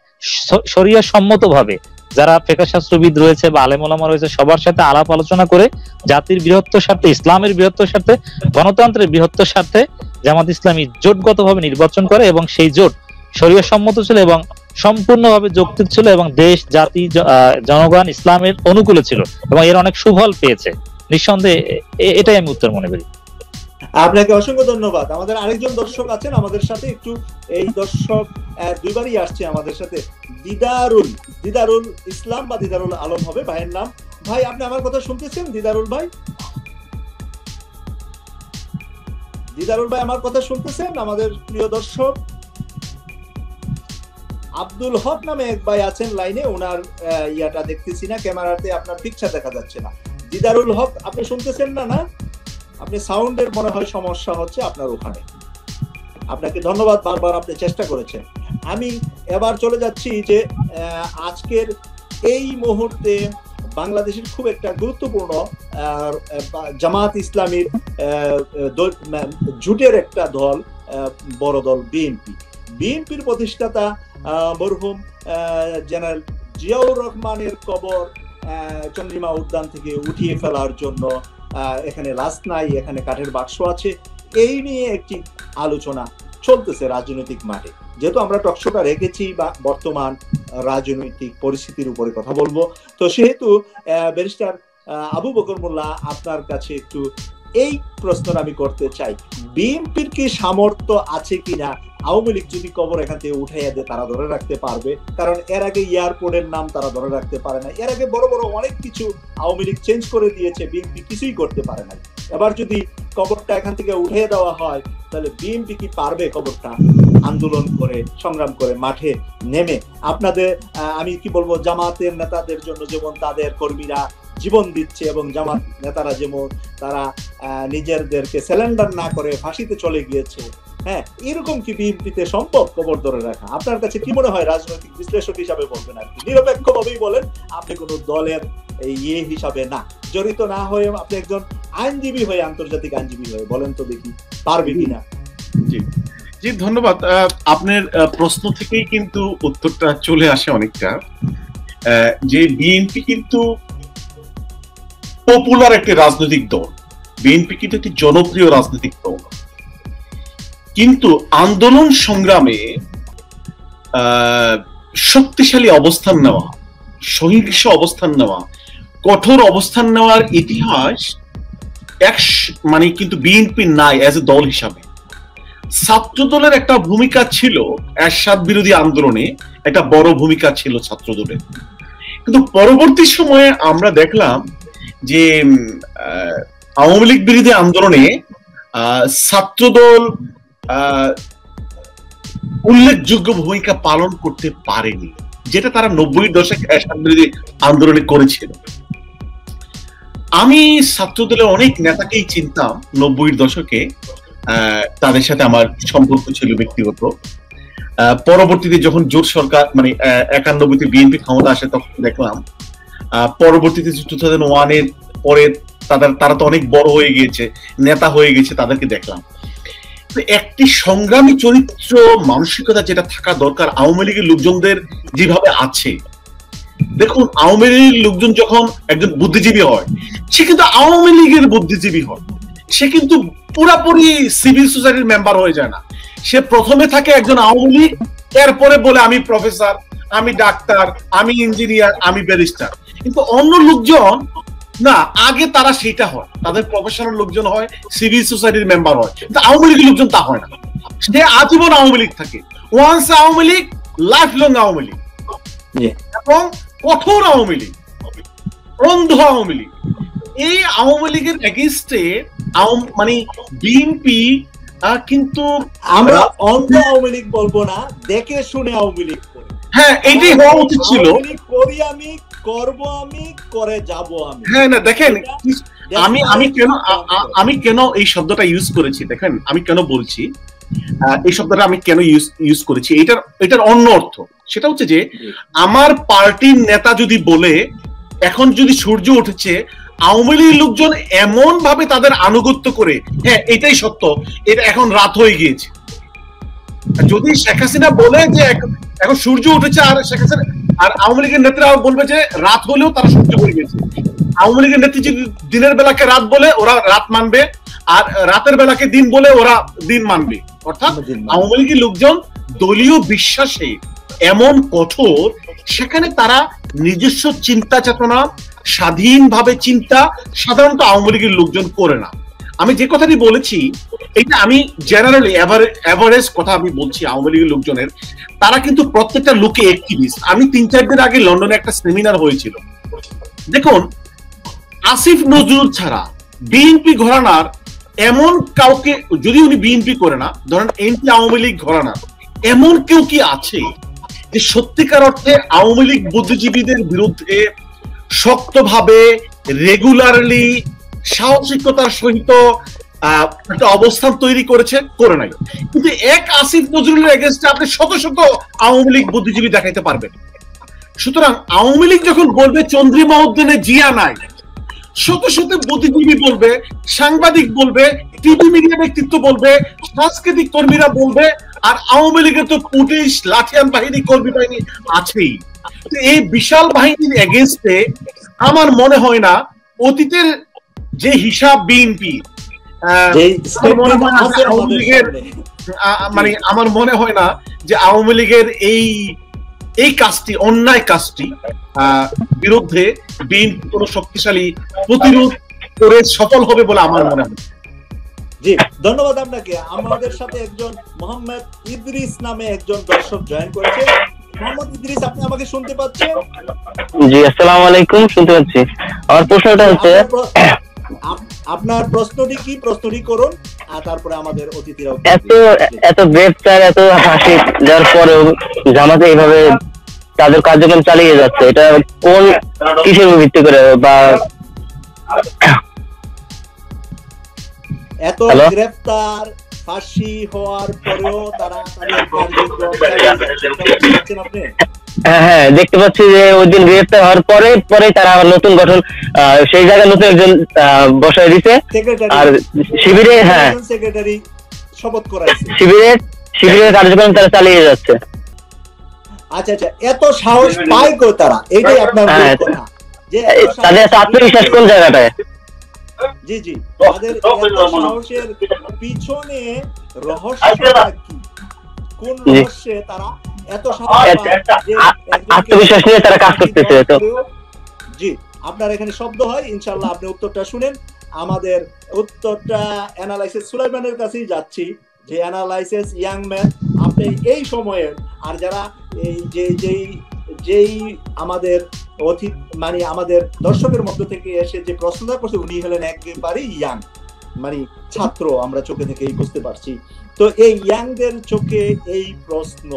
শরিয়া সম্মত ভাবে যারা ফিকহ শাস্ত্রবিদ রয়েছে বা আলেম ওলামা রয়েছে, সবার সাথে আলাপ আলোচনা করে জাতির বৃহত্তর স্বার্থে, ইসলামের বৃহত্তর স্বার্থে, গণতন্ত্রের বৃহত্তর স্বার্থে জামাত ইসলামী জোটগতভাবে নির্বাচন করে, এবং সেই জোট শরিয়া সম্মত ছিল এবং সম্পূর্ণভাবে যৌক্তিক ছিল, এবং দেশ, জাতি, জনগণ ইসলামের অনুকূলে ছিল, এবং এর অনেক সুফল পেয়েছে নিঃসন্দেহে। এটাই আমি উত্তর মনে করি।
আপনাকে অসংখ্য ধন্যবাদ। আমাদের আরেকজন দর্শক আছেন আমাদের সাথে, একটু এই দর্শক দুইবারই আসছে আমাদের সাথে, দিদারুল ইসলাম বা দিদারুল আলম হবে ভাইয়ের নাম। ভাই, আপনি আমার কথা শুনতেছেন? দিদারুল ভাই আমার কথা শুনতেছেন? আমাদের প্রিয় দর্শক আব্দুল হক নামে এক ভাই আছেন লাইনে, ওনার ইয়াটা দেখতেছি না, ক্যামেরাতে আপনার পিকচার দেখা যাচ্ছে না। দিদারুল হক, আপনি শুনতেছেন না? না, আপনি সাউন্ডের মনে হয় সমস্যা হচ্ছে আপনার ওখানে। আপনাকে ধন্যবাদ, বারবার আপনি চেষ্টা করেছেন। আমি এবার চলে যাচ্ছি যে আজকের এই মুহূর্তে বাংলাদেশের খুব একটা গুরুত্বপূর্ণ জামাত ইসলামীর জোটের একটা দল, বড় দল বিএনপির প্রতিষ্ঠাতা মরহুম জেনারেল জিয়াউর রহমানের কবর চন্দ্রিমা উদ্যান থেকে উঠিয়ে ফেলার জন্য এখানে লাশ নাই, এখানে কাঠের বাক্স আছে, এই নিয়ে একটি আলোচনা চলতেছে রাজনৈতিক মাঠে। যেহেতু আমরা টকশোটা রেখেছি বা বর্তমান রাজনৈতিক পরিস্থিতির উপরে কথা বলবো, তো সেহেতু ব্যারিস্টার আবু বকর মোল্লা, আপনার কাছে একটু এই প্রশ্ন আমি করতে চাই, বিএনপির কি সামর্থ্য আছে কিনা আওয়ামী লীগ যদি কবর এখান থেকে উঠাইয়া দেয় তারা ধরে রাখতে পারবে? কারণ এর আগে এয়ারপোর্টের নাম তারা ধরে রাখতে পারে না, এর আগে বড় বড় অনেক কিছু আওয়ামী লীগ চেঞ্জ করে দিয়েছে, বিএনপি কিছুই করতে পারে না। এবার যদি কবরটা এখান থেকে উঠিয়ে দেওয়া হয়, তাহলে বিএনপি কি পারবে কবরটা আন্দোলন করে, সংগ্রাম করে, মাঠে নেমে? আপনাদের আমি কি বলবো, জামাতের নেতাদের জন্য যেমন তাদের কর্মীরা জীবন দিচ্ছে, এবং জামাত নেতারা যেমন তারা নিজেদেরকে স্যালেন্ডার না করে ফাঁসিতে চলে গিয়েছে, হ্যাঁ, এরকম কি বিএনপিতে সম্ভব কবর ধরে রাখা? আপনার কাছে কি মনে হয়? রাজনৈতিক বিশ্লেষক হিসাবে বলবেন, আর কি নিরপেক্ষ ভাবেই বলেন, আপনি কোনো দলের হিসাবে না, জড়িত না হয়ে আপনি একজন আইনজীবী হয়ে, আন্তর্জাতিক আইনজীবী হয়ে বলেন তো দেখি, পারবে কিনা?
জি জি, ধন্যবাদ। আপনার প্রশ্ন থেকেই কিন্তু উত্তরটা চলে আসে অনেকটা, যে বিএনপি কিন্তু পপুলার একটি রাজনৈতিক দল, বিএনপি কিন্তু একটি জনপ্রিয় রাজনৈতিক দল, কিন্তু আন্দোলন সংগ্রামে শক্তিশালী অবস্থান নেওয়া, সহিংস অবস্থান নেওয়া, কঠোর অবস্থান নেওয়ার ইতিহাস মানে কিন্তু বিএনপি নাই অ্যাজ এ দল হিসাবে। ছাত্র দলের একটা ভূমিকা ছিল এরশাদ বিরোধী আন্দোলনে, একটা বড় ভূমিকা ছিল ছাত্র দলের, কিন্তু পরবর্তী সময়ে আমরা দেখলাম যে আওয়ামী লীগ বিরোধী আন্দোলনে ছাত্রদল উল্লেখযোগ্য ভূমিকা পালন করতে পারেনি, যেটা তারা 90-এর দশকে এরশাদ বিরোধী আন্দোলনে করেছিল। আমি ছাত্রদলের অনেক নেতাকেই চিনতাম 90-এর দশকে, তাদের সাথে আমার সম্পর্ক ছিল ব্যক্তিগত। পরবর্তীতে যখন জোট সরকার মানে 91-তে বিএনপি ক্ষমতা আসে, তখন দেখলাম পরবর্তীতে 2001-এর পরে তারা তো অনেক বড় হয়ে গিয়েছে, নেতা হয়ে গেছে, তাদেরকে দেখলাম। একটি সংগ্রামী চরিত্র মানসিকতা যেটা থাকা দরকার আওয়ামী লীগের লোকজনদের যেভাবে আছে, দেখুন আওয়ামী লীগের লোকজন যখন একজন বুদ্ধিজীবী হয়, সে কিন্তু আওয়ামী লীগের বুদ্ধিজীবী হয়, সে কিন্তু পুরাপুরি সিভিল সোসাইটির মেম্বার হয়ে যায় না। সে প্রথমে থাকে একজন আওয়ামী লীগ, এরপরে বলে আমি প্রফেসর, আমি ডাক্তার, আমি ইঞ্জিনিয়ার, আমি ব্যারিস্টার। কিন্তু অন্য লোকজন না, আগে তারা সেটা হয়, তাদের প্রফেশনাল লোকজন হয়, সিভিল সোসাইটির মেম্বার হয়, কিন্তু আওয়ামী লীগের লোকজন তা হয় না। সে আজীবন আওয়ামী লীগ থাকে, once Awami league, life long Awami league, এবং কঠোর আওয়ামী লীগ, অন্ধ আওয়ামী লীগ। এই আওয়ামী লীগের এগেইনস্টে মানে বিএনপি কিন্তু
আমরা অন্ধ আওয়ামী লীগ বলবো না, দেখে শুনে আওয়ামী লীগ করে।
হ্যাঁ, এটাই হওয়া উচিত ছিল।
করি আমি, করব আমি, করে যাব আমি।
হ্যাঁ না, দেখেন আমি কেন এই শব্দটা ইউজ করেছি, দেখেন আমি কেন বলছি এই শব্দটা, আমি কেন ইউজ করেছি, এটার অন্য অর্থ। সেটা হচ্ছে যে আমার পার্টির নেতা যদি বলে এখন যদি সূর্য উঠেছে, আওয়ামী লীগের লোকজন এমন ভাবে তাদের আনুগত্য করে, হ্যাঁ এটাই সত্য, এটা এখন রাত হয়ে গিয়েছে। যদি শেখ হাসিনা বলে যে এখন সূর্য উঠেছে, আর শেখ হাসিনা আর আওয়ামী লীগের নেতারা বলবে যে রাত হলেও তারা সূর্য পড়ে গেছে। আওয়ামী লীগের নেত্রী যদি দিনের বেলাকে রাত বলে, ওরা রাত মানবে, আর রাতের বেলাকে দিন বলে ওরা দিন মানবে। অর্থাৎ আওয়ামী লীগের লোকজন দলীয় বিশ্বাসে এমন কঠোর, সেখানে তারা নিজস্ব চিন্তা চেতনা, স্বাধীনভাবে চিন্তা সাধারণত আওয়ামী লীগের লোকজন করে না। আমি যে কথাটি বলেছি, এটা আমি জেনারেলি এভারেজ কথা আমি বলছি আওয়ামী লীগের লোকজনের, তারা কিন্তু প্রত্যেকটা লোকে অ্যাক্টিভিস্ট। আমি 3-4 দিন আগে লন্ডনে একটা সেমিনার হয়েছিল, দেখুন আসিফ নজরুল ছাড়া বিএনপি ঘরানার এমন কাউকে, যদি উনি বিএনপি করে না, ধরেন এনপি আওয়ামী লীগ ঘরানার এমন কেউ কি আছে যে সত্যিকার অর্থে আওয়ামী লীগ বুদ্ধিজীবীদের বিরুদ্ধে শক্তভাবে, রেগুলারলি, সাহসিকতার সহিত একটা অবস্থান তৈরি করেছে? করে নাই। কিন্তু এক আসিফ নজরুলের এগেইনস্টে আপনি শত শত আওয়ামী লীগ বুদ্ধিজীবী দেখাইতে পারবেন। সুতরাং আওয়ামী লীগ যখন বলবে চন্দ্রিমা উদ্যানে জিয়া নাই, শত শত বুদ্ধিজীবী বলবে, সাংবাদিক বলবে, টিভি মিডিয়া ব্যক্তিত্ব বলবে, সাংস্কৃতিক কর্মীরা বলবে, আর আওয়ামী লীগের তো পুলিশ, লাঠিয়ান বাহিনী, কর্মী বাহিনী আছেই। এই বিশাল বাহিনীর এগেইনস্টে আমার মনে হয় না অতীতের যে হিসাব বিএনপি, মানে আমার মনে হয় না যে আওয়ামী লীগের এই কাজটি, অন্যায় কাজটি বিরুদ্ধে বিএনপি কোনো শক্তিশালী প্রতিরোধ করে সফল হবে বলে আমার মনে হয়।
জি, ধন্যবাদ আপনাকে। আমাদের সাথে একজন মোহাম্মদ ইদ্রিস নামে একজন দর্শক জয়েন করেছে। মোহাম্মদ ইদ্রিস, আপনি আমাকে শুনতে পাচ্ছেন?
জি, আসসালামু আলাইকুম, শুনতে পাচ্ছি। আমার প্রশ্নটা হচ্ছে,
আপনার প্রশ্নটি কি, প্রশ্নটি করুন, আর তারপরে আমাদের অতিথিরা।
এত গ্রেফতার, এত ফাঁসি যার পরেও জামাতে এইভাবে তাদের কার্যক্রম চালিয়ে যাচ্ছে, এটা কোন কিসের ভিত্তি করে? বা
এত গ্রেফতার, ফাঁসি হওয়ার পরেও তারা
হ্যাঁ, দেখতে পাচ্ছি যে ওই দিন গ্রেফতার হওয়ার পরে তারা আবার নতুন গঠন, সেই জায়গায় নতুন একজন বসায় দিতে, আর শিবিরে, হ্যাঁ
সেক্রেটারি শপথ করাইছে,
শিবিরের কার্যক্রম তারা চালিয়ে যাচ্ছে।
আচ্ছা আচ্ছা, এত সাহস পায় কই তারা? এইটাই আপনার কথা, যে
তাদের আত্মবিশ্বাস কোন জায়গাটায়?
জি জি, তাদের এত সাহসের পিছনে রহস্যটা কি? কোন রহস্যে তারা এত সাহস,
আত্মবিশ্বাস নিয়ে তারা কাজ করতেছে? তো
জি, আপনার এখানে শব্দ হয়, ইনশাআল্লাহ আপনি উত্তরটা শুনেন। আমাদের উত্তরটা অ্যানালাইসিস সুলাইমানের কাছেই যাচ্ছি, যে অ্যানালাইসিস ইয়াং ম্যান আপনি এই সময়ে, আর যারা এই যেই আমাদের অতীত মানে আমাদের দর্শকের মধ্য থেকে এসে যে প্রশ্নটা করছে উনি হলেন একেবারে ইয়াং, মানে ছাত্র, আমরা চোখে থেকেই বুঝতে পারছি। তো এই ইয়াংদের চোখে এই প্রশ্ন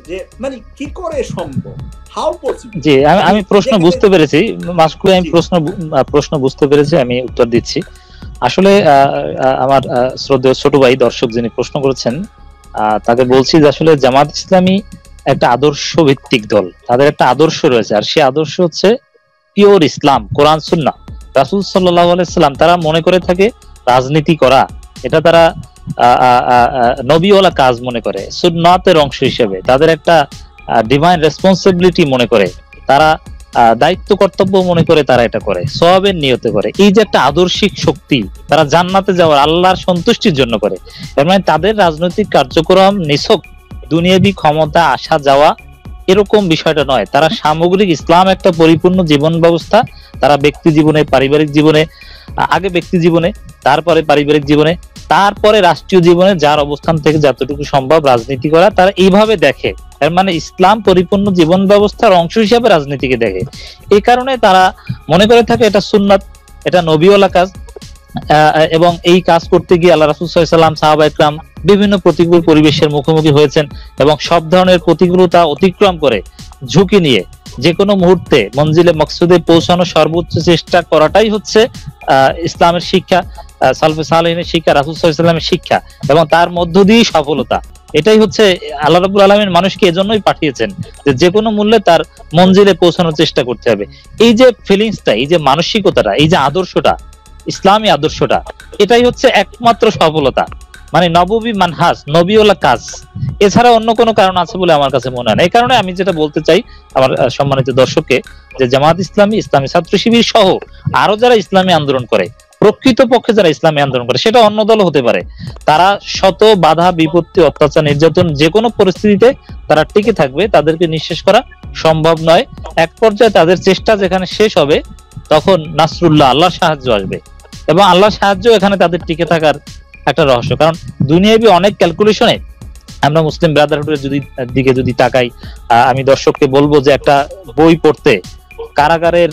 যে মানে কি করে সম্ভব, হাউ পসিবল?
জি, আমি প্রশ্ন বুঝতে পেরেছি মাসুক ভাই, আমি প্রশ্ন বুঝতে পেরেছি, আমি উত্তর দিচ্ছি। আসলে আমার শ্রদ্ধেয় ছোট ভাই দর্শক যিনি প্রশ্ন করেছেন, তাকে বলছি যে আসলে জামাত ইসলামী একটা আদর্শ ভিত্তিক দল, তাদের একটা আদর্শ রয়েছে, আর সেই আদর্শ হচ্ছে পিওর ইসলাম, কোরআন সুন্নাহ, রাসূল সাল্লাল্লাহু আলাইহি সাল্লাম। তারা মনে করে থাকে রাজনীতি করা এটা তারা নবীওয়ালা কাজ মনে করে, সুন্নাতের অংশ হিসেবে তাদের একটা ডিভাইন রেসপন্সিবিলিটি মনে করে, তারা দায়িত্ব কর্তব্য মনে করে তারা এটা করে, সওয়াবের নিয়তে করে। এই যে একটা আদর্শিক শক্তি, তারা জান্নাতে যাওয়ার আল্লাহর সন্তুষ্টির জন্য করে। এর মানে তাদের রাজনৈতিক কার্যক্রম নিছক দুনিয়াবি ক্ষমতা আসা যাওয়া এরকম বিষয়টা নয়। তারা সামগ্রিক ইসলাম একটা পরিপূর্ণ জীবন ব্যবস্থা, তারা ব্যক্তি জীবনে, পারিবারিক জীবনে, আগে ব্যক্তি জীবনে, তারপরে পারিবারিক জীবনে, তারপরে রাষ্ট্রীয় জীবনে যার অবস্থান থেকে যতটুকু সম্ভব রাজনীতি করা, তারা এইভাবে দেখে। এর মানে ইসলাম পরিপূর্ণ জীবন ব্যবস্থার অংশ হিসেবে রাজনীতিকে দেখে। এই কারণে তারা মনে করে থাকে এটা সুন্নাত, এটা নবীওয়ালা কাজ, এবং এই কাজ করতে গিয়ে আল্লাহ রাসূল সাল্লাল্লাহু আলাইহি ওয়াসাল্লাম, সাহাবায়ে কেরাম বিভিন্ন প্রতিকূল পরিবেশের মুখোমুখি হয়েছেন, এবং সব ধরনের প্রতিকূলতা অতিক্রম করে ঝুঁকি নিয়ে যে কোনো মুহূর্তে মঞ্জিলে মকসুদে পৌঁছানোর সর্বোচ্চ চেষ্টা করাটাই হচ্ছে ইসলামের শিক্ষা, সালফে সালেহিনের শিক্ষা, রাসূল সাল্লাল্লাহু আলাইহি ওয়াসাল্লামের শিক্ষা, এবং তার মধ্য দিয়েই সফলতা। এটাই হচ্ছে আল্লাহ রাব্বুল আলামিন মানুষকে এজন্যই পাঠিয়েছেন যে কোনো মূল্যে তার মঞ্জিলে পৌঁছানোর চেষ্টা করতে হবে। এই যে ফিলিংসটা, এই যে মানসিকতাটা, এই যে আদর্শটা, ইসলামী আদর্শটা, এটাই হচ্ছে একমাত্র সফলতা, মানে নববী মানহাজ, নবীওয়ালা কাজ। এছাড়া অন্য কোনো কারণ আছে বলে আমার কাছে মনে হয় না। এই কারণে আমি যেটা বলতে চাই আমার সম্মানিত দর্শককে, যে জামাত ইসলামী, ইসলামী ছাত্র শিবির সহ আরো যারা ইসলামী আন্দোলন করে, প্রকৃত পক্ষে যারা ইসলামী আন্দোলন করে, সেটা অন্য দল হতে পারে, তারা শত বাধা বিপত্তি, অত্যাচার, নির্যাতন যে কোনো পরিস্থিতিতে তারা টিকে থাকবে, তাদেরকে নিঃশেষ করা সম্ভব নয়। এক পর্যায়ে তাদের চেষ্টা যেখানে শেষ হবে, তখন নাসরুল্লাহ, আল্লাহর সাহায্য আসবে, এবং আল্লাহর সাহায্য এখানে তাদের টিকে থাকার একটা রহস্য। কারণ দুনিয়াবি অনেক ক্যালকুলেশনে আমরা মুসলিম ব্রাদারহুডের দিকে যদি তাকাই, আমি দর্শককে বলবো যে একটা বই পড়তে, কারাগারের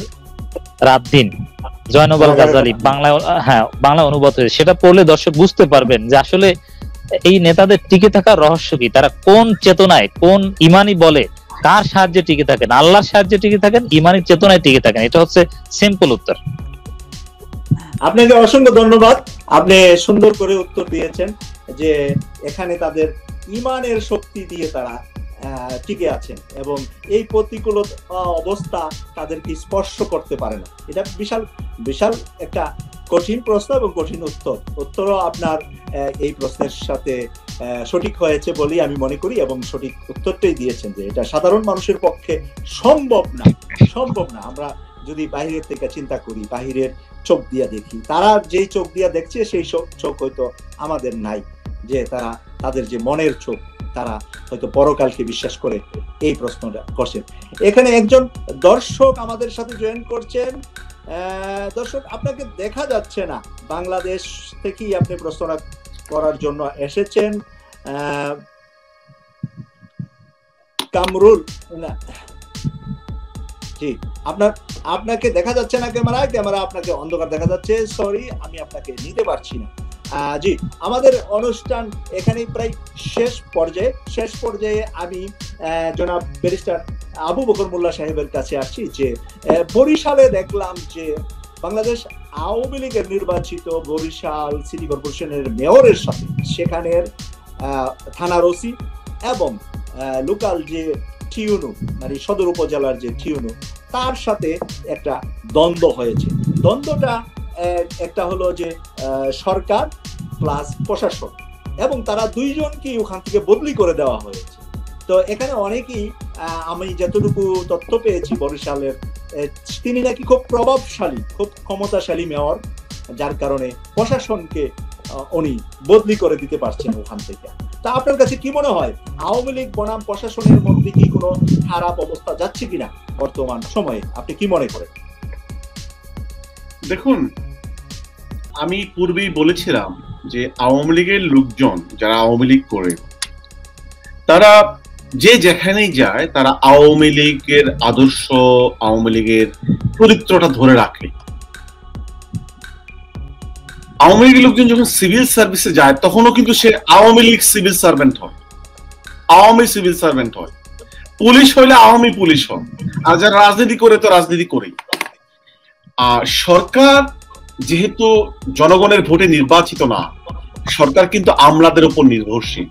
রাত দিন, জয়নব আল গাজালি, বাংলা অনুবাদ হয়েছে, সেটা পড়লে দর্শক বুঝতে পারবেন যে আসলে এই নেতাদের টিকে থাকার রহস্য কি, তারা কোন চেতনায়, কোন ইমানি বলে, কার সাহায্যে টিকে থাকেন, আল্লাহর সাহায্যে টিকে থাকেন, ইমানি চেতনায় টিকে থাকেন। এটা হচ্ছে সিম্পল উত্তর।
আপনাকে অসংখ্য ধন্যবাদ, আপনি সুন্দর করে উত্তর দিয়েছেন যে এখানে তাদের ইমানের শক্তি দিয়ে তারা টিকে আছেন, এবং এই প্রতিকূল অবস্থা তাদেরকে স্পর্শ করতে পারে না। এটা বিশাল বিশাল একটা কঠিন প্রশ্ন এবং কঠিন উত্তরও আপনার এই প্রশ্নের সাথে সঠিক হয়েছে বলেই আমি মনে করি, এবং সঠিক উত্তরটাই দিয়েছেন যে এটা সাধারণ মানুষের পক্ষে সম্ভব না। আমরা যদি বাহিরের থেকে চিন্তা করি, বাহিরের চোখ দিয়ে দেখি, তারা যেই চোখ দিয়ে দেখছে সেই চোখ হয়তো আমাদের নাই, যে তাদের যে মনের চোখ, তারা হয়তো পরকালকে বিশ্বাস করে এই প্রশ্নটা করছেন। এখানে একজন দর্শক আমাদের সাথে জয়েন করছেন। দর্শক, আপনাকে দেখা যাচ্ছে না, বাংলাদেশ থেকেই আপনি প্রশ্নটা করার জন্য এসেছেন। কামরুল, না জি, আপনাকে দেখা যাচ্ছে না, ক্যামেরা আপনাকে অন্ধকার দেখা যাচ্ছে, সরি, আমি আপনাকে নিতে পারছি না। জি, আমাদের অনুষ্ঠান এখানে প্রায় শেষ পর্যায়ে আমি জনাব ব্যারিস্টার আবু বকর মোল্লা সাহেবের কাছে আসছি, যে বরিশালে দেখলাম যে বাংলাদেশ আওয়ামী লীগের নির্বাচিত বরিশাল সিটি কর্পোরেশনের মেয়রের সাথে সেখানের থানার ওসি এবং লোকাল যে টিউনু, মানে সদর উপজেলার যে টিউনু, তার সাথে একটা দ্বন্দ্ব হয়েছে। দ্বন্দ্বটা একটা হলো যে সরকার প্লাস প্রশাসন, এবং তারা দুইজনকে ওখান থেকে বদলি করে দেওয়া হয়েছে। তো এখানে অনেকেই, আমি যতটুকু তথ্য পেয়েছি বরিশালের, তিনি নাকি খুব প্রভাবশালী, খুব ক্ষমতাশালী মেয়র, যার কারণে প্রশাসনকে উনি বদলি করে দিতে পারছেন ওখান থেকে। তা আপনার কাছে কি মনে হয়, আওয়ামী লীগ বনাম প্রশাসনের মধ্যে কি কোনো খারাপ অবস্থা যাচ্ছে কিনা বর্তমান সময়ে, আপনি কি মনে করেন?
দেখুন, আমি পূর্বেই বলেছিলাম যে আওয়ামী লীগের লোকজন যারা আওয়ামী লীগ করে তারা যে যেখানেই যায় তারা আওয়ামী লীগের আদর্শ, আওয়ামী লীগের চরিত্রটা ধরে রাখে। আওয়ামী লীগের লোকজন যখন সিভিল সার্ভিসে যায় তখনও কিন্তু সে আওয়ামী লীগ সিভিল সার্ভেন্ট হয়, আওয়ামী সিভিল সার্ভেন্ট হয়। পুলিশ হইলে আওয়ামী পুলিশ হয়, আর যারা রাজনীতি করে তো রাজনীতি করেই। আর সরকার যেহেতু জনগণের ভোটে নির্বাচিত না, সরকার কিন্তু আমলাদের উপর নির্ভরশীল,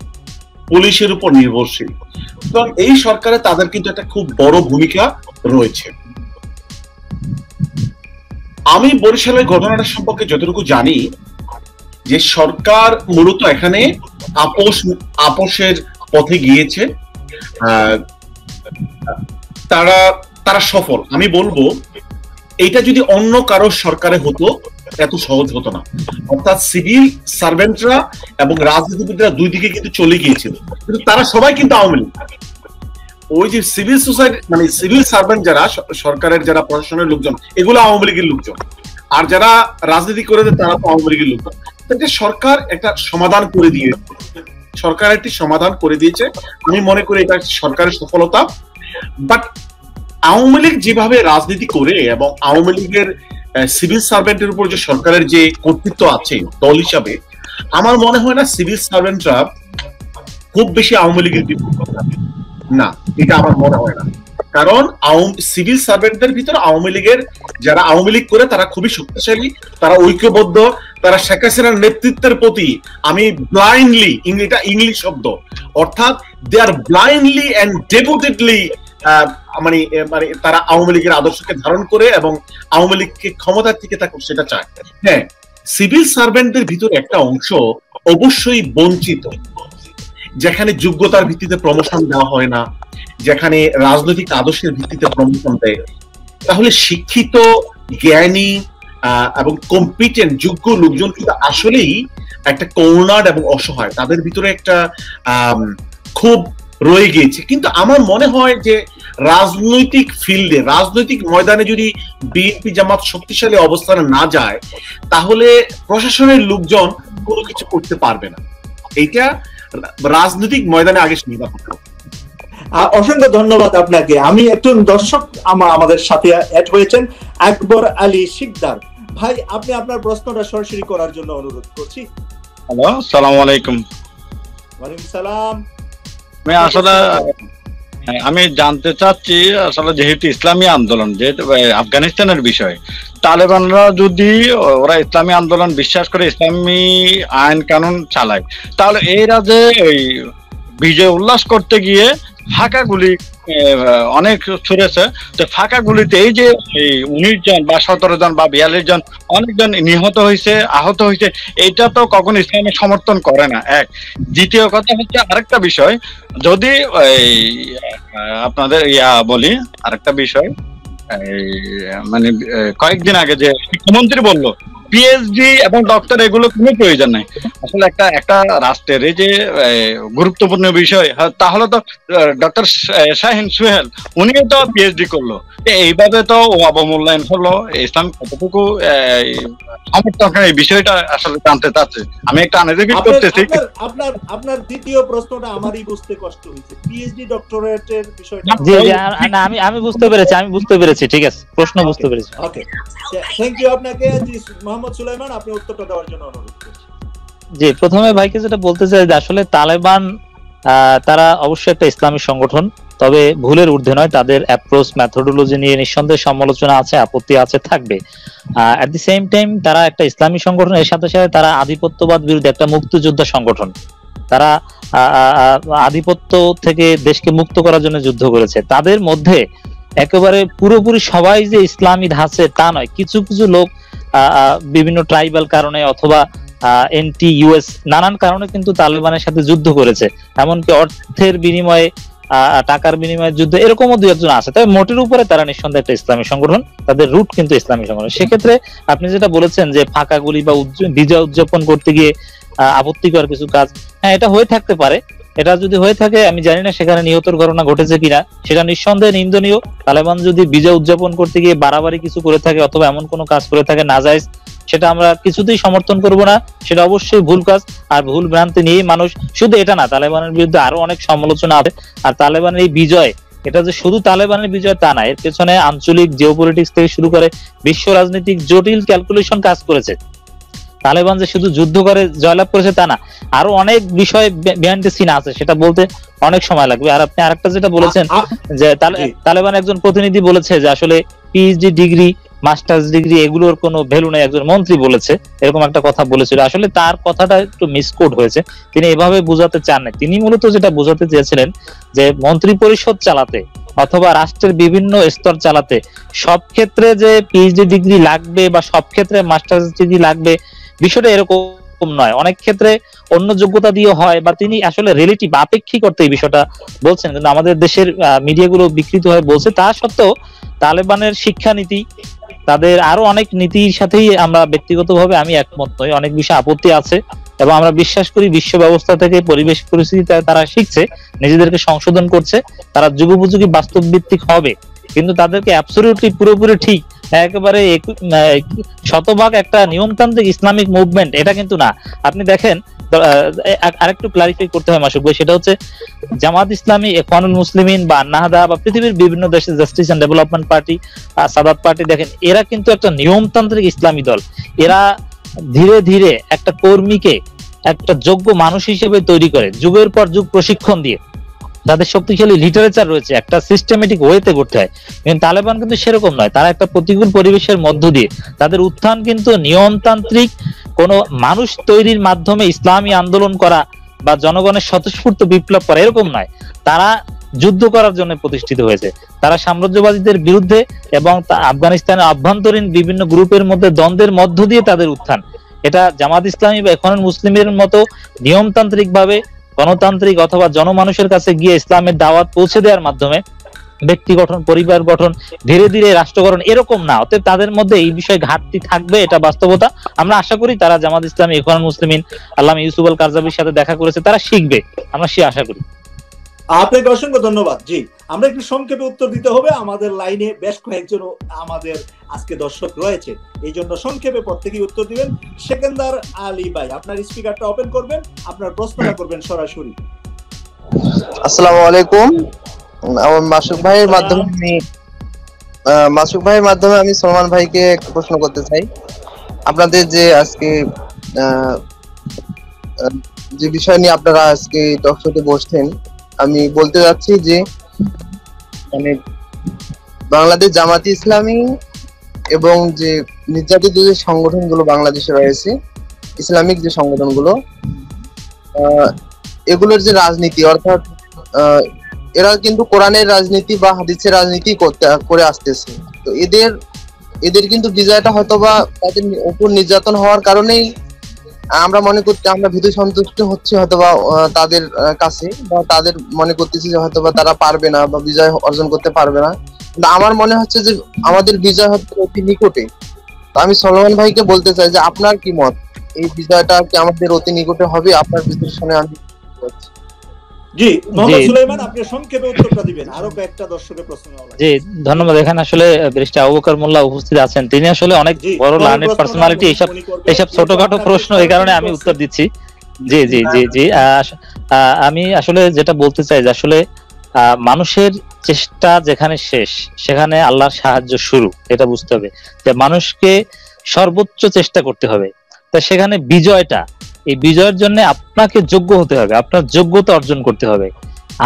পুলিশের উপর নির্ভরশীল। সুতরাং এই সরকারে তাদের কিন্তু একটা খুব বড় ভূমিকা রয়েছে। আমি বরিশালের ঘটনাটা সম্পর্কে যতটুকু জানি যে সরকার মূলত এখানে আপোষের পথে গিয়েছে, তারা সফল। আমি বলবো এইটা যদি অন্য কারো সরকারে হতো এত সহজ হতো না। অর্থাৎ সিভিল সার্ভেন্টরা এবং রাজনীতিবিদরা দুই দিকে কিন্তু চলে গিয়েছিল, কিন্তু তারা সবাই কিন্তু আওয়ামী লীগ। ওই যে সিভিল সোসাইটি মানে সিভিল সার্ভেন্ট যারা সরকারের, যারা প্রশাসনের লোকজন, এগুলো আওয়ামী লীগের লোকজন, আর যারা রাজনীতি করে তারা তো আওয়ামী লীগের লোকজন। সরকার একটা সমাধান করে দিয়েছে, সরকার একটি সমাধান করে দিয়েছে। আমি মনে করি এটা সরকারের সফলতা। বাট আওয়ামী লীগ যেভাবে রাজনীতি করে এবং আওয়ামী লীগের সিভিল সার্ভেন্টের উপর যে সরকারের যে কর্তৃত্ব আছে দল হিসাবে, আমার মনে হয় না সিভিল সার্ভেন্টরা খুব বেশি আওয়ামী লীগের না, এটা আমার মনে হয় না। কারণ সিভিল সার্ভেন্টদের ভিতরে আওয়ামী লীগের যারা আওয়ামী লীগ করে তারা খুবই শক্তিশালী, তারা ঐক্যবদ্ধ, তারা শেখ হাসিনার নেতৃত্বের প্রতি আমি ব্লাইন্ডলি, এটা ইংলিশ শব্দ, অর্থাৎ দে আর ব্লাইন্ডলি এন্ড ডেভোটেডলি মানে তারা আওয়ামী লীগের আদর্শকে ধারণ করে এবং আওয়ামী লীগকে ক্ষমতার থেকে থাকুক সেটা চায়। হ্যাঁ, সিভিল সার্ভেন্টদের ভিতরে একটা অংশ অবশ্যই বঞ্চিত, যেখানে যোগ্যতার ভিত্তিতে প্রমোশন দেওয়া হয় না, যেখানে রাজনৈতিক আদর্শের ভিত্তিতে প্রমোশন দেয়। তাহলে শিক্ষিত, জ্ঞানী এবং কম্পিটেন্ট যোগ্য লোকজন কিন্তু আসলেই একটা কর্নার্ড এবং অসহায়, তাদের ভিতরে একটা খুব রয়ে গিয়েছে। কিন্তু আমার মনে হয় যে রাজনৈতিক ফিল্ডে, রাজনৈতিক ময়দানে যদি বিএনপি জামাত শক্তিশালী অবস্থানে না যায় তাহলে প্রশাসনের লোকজন কোনো কিছু করতে পারবে না। এইটা রাজনৈতিক ময়দানে আগে সমাধান করতে হবে।
অসংখ্য ধন্যবাদ আপনাকে। আমি একজন দর্শক আমাদের সাথে অ্যাড হয়েছেন, আকবর আলী শিকদার ভাই, আপনি আপনার প্রশ্নটা সরাসরি করার জন্য অনুরোধ করছি।
হ্যালো, আসসালামু আলাইকুম।
ওয়ালাইকুম সালাম।
আমি জানতে চাচ্ছি, আসলে যেহেতু ইসলামী আন্দোলন, যেহেতু আফগানিস্তানের বিষয়, তালেবানরা যদি ওরা ইসলামী আন্দোলন বিশ্বাস করে ইসলামী আইন কানুন চালায়, তাহলে এরা যে ওই বিজয় উল্লাস করতে গিয়ে ফাঁকা গুলি অনেক ছুড়েছে, তো ফাঁকা গুলিতে এই যে 19 জন বা 17 জন বা 42 জন অনেকজন নিহত হয়েছে, আহত হয়েছে, এইটা তো কখনো ইসলামে সমর্থন করে না। এক, দ্বিতীয় কথা হচ্ছে আরেকটা বিষয়, যদি আপনাদের বলি আরেকটা বিষয়, মানে কয়েকদিন আগে যে শিক্ষামন্ত্রী বললো পিএইচডি এবং ডক্টর এগুলো কোনো প্রয়োজন নাই। আসলে একটা রাষ্ট্রের এই যে গুরুত্বপূর্ণ বিষয়, তাহলে তো ডক্টর শাহিন সুহেল উনিও তো পিএইচডি করলো, এইভাবে তো অবমূল্যায়ন হলো। ইসলাম কতটুকু সমর্থন এই বিষয়টা আসলে জানতে চাচ্ছে। আমি একটা আনএডুকেটেড করতেছি।
আপনার দ্বিতীয় প্রশ্নটা আমারই বুঝতে কষ্ট হয়েছে, পিএইচডি ডক্টরেটের বিষয়টা।
জি না, আমি বুঝতে পেরেছি, ঠিক আছে, প্রশ্ন বুঝতে পেরেছি।
ওকে, থ্যাংক ইউ আপনাকে। মোহাম্মদ সুলাইমান, আপনি উত্তরটা দেওয়ার জন্য অনুরোধ করছি।
জি, প্রথমে ভাইকে যেটা বলতে চাই যে আসলে তালেবান তারা অবশ্যই একটা ইসলামী সংগঠন, তবে ভুলের ঊর্ধ্বে নয়। তাদের অ্যাপ্রোচ, মেথোডোলজি নিয়ে নিঃসন্দেহে সমালোচনা আছে, আপত্তি আছে, থাকবে। এট দি সেম টাইম তারা একটা ইসলামী সংগঠন, এর সাথে সাথে তারা আধিপত্যবাদ বিরুদ্ধে একটা মুক্তিযোদ্ধা সংগঠন। তারা আধিপত্য থেকে দেশকে মুক্ত করার জন্য যুদ্ধ করেছে। তাদের মধ্যে একেবারে পুরোপুরি সবাই যে ইসলামী ধাঁচে তা নয়, কিছু কিছু লোক বিভিন্ন ট্রাইবাল কারণে অথবা এনটি ইউএস নানান কারণে কিন্তু তালেবানের সাথে যুদ্ধ করেছে, এমনকি অর্থের বিনিময়ে, টাকার বিনিময়ে যুদ্ধ, এরকমও দুই একজন আছে। তবে মোটের উপরে তারা নিঃসন্দেহে একটা ইসলামী সংগঠন, তাদের রুট কিন্তু ইসলামী সংগঠন। সেক্ষেত্রে আপনি যেটা বলেছেন যে ফাঁকা গুলি বা বিজয় উদযাপন করতে গিয়ে আপত্তিকর কিছু কাজ, হ্যাঁ এটা হয়ে থাকতে পারে। এটা যদি হয়ে থাকে আমি জানি না সেখানে নিহতের ঘটনা ঘটেছে কিনা, সেটা নিঃসন্দেহে নিন্দনীয়। তালেবান যদি বিজয় উদযাপন করতে গিয়ে বাড়াবাড়ি কিছু করে থাকে অথবা এমন কোনো কাজ করে থাকে নাজায়েজ, সেটা আমরা কিছুতেই সমর্থন করব না, সেটা অবশ্যই ভুল কাজ। আর ভুল ভ্রান্তি নিয়ে মানুষ, শুধু এটা না, তালেবানের বিরুদ্ধে আরো অনেক সমালোচনা আছে। আর তালেবানের এই বিজয়, এটা যে শুধু তালেবানের বিজয় তা না, এর পেছনে আঞ্চলিক জিওপলিটিক্স থেকে শুরু করে বিশ্ব রাজনৈতিক জটিল ক্যালকুলেশন কাজ করেছে। তালেবান যে শুধু যুদ্ধ করে জয়লাভ করেছে তা না, আরো অনেক বিষয় বিহাইন্ড দ্য সিন আছে, সেটা বলতে অনেক সময় লাগবে। আর আপনি আরেকটা যেটা বলেছেন যে তালেবান একজন প্রতিনিধি বলেছে যে আসলে পিএইচডি ডিগ্রি, মাস্টার্স ডিগ্রি এগুলোর কোনো ভ্যালু নেই, একজন মন্ত্রী বলেছে, এরকম একটা কথা বলেছিল। আসলে তার কথাটা একটু মিসকোট হয়েছে, তিনি এভাবে বোঝাতে চান না। তিনি মূলত যেটা বোঝাতে চেয়েছিলেন যে মন্ত্রী পরিষদ চালাতে অথবা রাষ্ট্রের বিভিন্ন স্তর চালাতে সব ক্ষেত্রে যে পিএইচডি ডিগ্রি লাগবে বা সব ক্ষেত্রে মাস্টার্স ডিগ্রি লাগবে, বিষয়টা এরকম নয়। অনেক ক্ষেত্রে অন্য যোগ্যতা দিয়ে হয়, বা তিনি আসলে রিলেটিভ আপেক্ষিক করতে এই বিষয়টা বলছেন, কিন্তু আমাদের দেশের মিডিয়াগুলো বিকৃত হয়ে বলছে। তা সত্ত্বেও তালেবানের শিক্ষানীতি, তাদের আরো অনেক নীতির সাথেই আমরা ব্যক্তিগতভাবে আমি একমত নই, অনেক বিষয়ে আপত্তি আছে। এবং আমরা বিশ্বাস করি বিশ্ব ব্যবস্থা থেকে, পরিবেশ পরিস্থিতি তারা শিখছে, নিজেদেরকে সংশোধন করছে, তারা যুগোপযোগী বাস্তব ভিত্তিক হবে। কিন্তু তাদেরকে অ্যাবসলিউটলি পুরোপুরি ঠিক একেবারে শতভাগ একটা নিয়মতান্ত্রিক ইসলামিক মুভমেন্ট এটা কিন্তু না। আপনি দেখেন, আরেকটু ক্লারিফাই করতে হয় মাসুক ভাই, সেটা হচ্ছে জামাত ইসলামী, ইখওয়ানুল মুসলিমিন বা নাহদা বা পৃথিবীর বিভিন্ন দেশের জাস্টিস এন্ড ডেভেলপমেন্ট পার্টি, সাদাত পার্টি, দেখেন এরা কিন্তু একটা নিয়মতান্ত্রিক ইসলামী দল। এরা ধীরে ধীরে একটা কর্মীকে একটা যোগ্য মানুষ হিসেবে তৈরি করে, যুগের পর যুগ প্রশিক্ষণ দিয়ে তাদের শক্তিশালী লিটারেচার রয়েছে, একটা সিস্টেমেটিক ওয়েতে করতে হয়। কিন্তু তালেবান কিন্তু সেরকম নয়, তারা একটা প্রতিকূল পরিবেশের মধ্য দিয়ে তাদের উত্থান কিন্তু নিয়মতান্ত্রিক কোন মানুষ তৈরির মাধ্যমে ইসলামী আন্দোলন করা বা জনগণের স্বতঃস্ফূর্ত বিপ্লব করা এরকম নয়। তারা যুদ্ধ করার জন্য প্রতিষ্ঠিত হয়েছে, তারা সাম্রাজ্যবাদীদের বিরুদ্ধে এবং আফগানিস্তানের অভ্যন্তরীণ বিভিন্ন গ্রুপের মধ্যে দ্বন্দ্বের মধ্য দিয়ে তাদের উত্থান। এটা জামাত ইসলামী বা ইখওয়ানুল মুসলিমের মতো নিয়মতান্ত্রিক ভাবে গণতান্ত্রিক অথবা জনমানুষের কাছে গিয়ে ইসলামের দাওয়াত পৌঁছে দেওয়ার মাধ্যমে ব্যক্তি গঠন, পরিবার গঠন, ধীরে ধীরে রাষ্ট্র গঠন এরকম না। অতএব তাদের মধ্যে এই বিষয়ে ঘাটতি থাকবে, এটা বাস্তবতা। আমরা আশা করি তারা জামাত ইসলামী, ইখওয়ানুল মুসলিমিন, আল্লামা ইউসুফ আল কারজাবির সাথে দেখা করেছে, তারা শিখবে, আমরা সে আশা করি।
আপনাকে অসংখ্য ধন্যবাদ। জি, আমরা একটু সংক্ষেপে উত্তর দিতে হবে, আমাদের লাইনে বেশ কয়েকজন আমাদের আজকে দর্শক রয়েছে, এই জন্য সংক্ষেপে প্রত্যেকেই উত্তর দিবেন। সেকেন্দার আলী ভাই, আপনার স্পিকারটা ওপেন করবেন, আপনার প্রশ্নটা করবেন সরাসরি।
আসসালামু আলাইকুম। আমার মাসুক ভাইয়ের মাধ্যমে আমি সলমান ভাইকে একটা প্রশ্ন করতে চাই। আপনাদের যে আজকে যে বিষয় নিয়ে আপনারা আজকে টক শোতে বসছেন, আমি বলতে যাচ্ছি যে মানে বাংলাদেশ জামাতি ইসলামী এবং যে নির্যাতিত যে সংগঠনগুলো বাংলাদেশে রয়েছে, ইসলামিক যে সংগঠনগুলো, এগুলোর যে রাজনীতি, অর্থাৎ এরা কিন্তু কোরআনের রাজনীতি বা হাদিসের রাজনীতি করে আসতেছে। তো এদের কিন্তু বিজয়টা হয়তোবা তাদের উপর নির্যাতন হওয়ার কারণেই আমরা মনে করতে, আমরা ভীত সন্তুষ্ট হচ্ছে হয়তোবা তাদের কাছে, বা তাদের মনে করতেছি যে হয়তোবা তারা পারবে না বা বিজয় অর্জন করতে পারবে না। কিন্তু আমার মনে হচ্ছে যে আমাদের বিজয় হচ্ছে অতি নিকটে। তো আমি সলমান ভাইকে বলতে চাই যে আপনার কি মত, এই বিজয়টা কি আমাদের অতি নিকটে হবে? আপনার বিশ্লেষণে আমি
জি, মোহাম্মদ সুলাইমান, আপনি সংক্ষেপে উত্তরটা দিবেন, আরো কয়েকটা দর্শকের প্রশ্ন নেওয়া লাগবে।
জি, ধন্যবাদ। এখানে আসলে ব্যারিস্টার আবু বকর মোল্লা উপস্থিত আছেন, তিনি আসলে অনেক বড় লার্নেড পার্সোনালিটি। এইসব ছোটখাটো প্রশ্ন, এই কারণে আমি উত্তর দিচ্ছি। জি জি জি জি আমি আসলে যেটা বলতে চাই যে আসলে মানুষের চেষ্টা যেখানে শেষ সেখানে আল্লাহর সাহায্য শুরু, এটা বুঝতে হবে যে মানুষকে সর্বোচ্চ চেষ্টা করতে হবে। তা সেখানে বিজয়টা, এই বিজয়ের জন্য আপনাকে যোগ্য হতে হবে, আপনার যোগ্যতা অর্জন করতে হবে।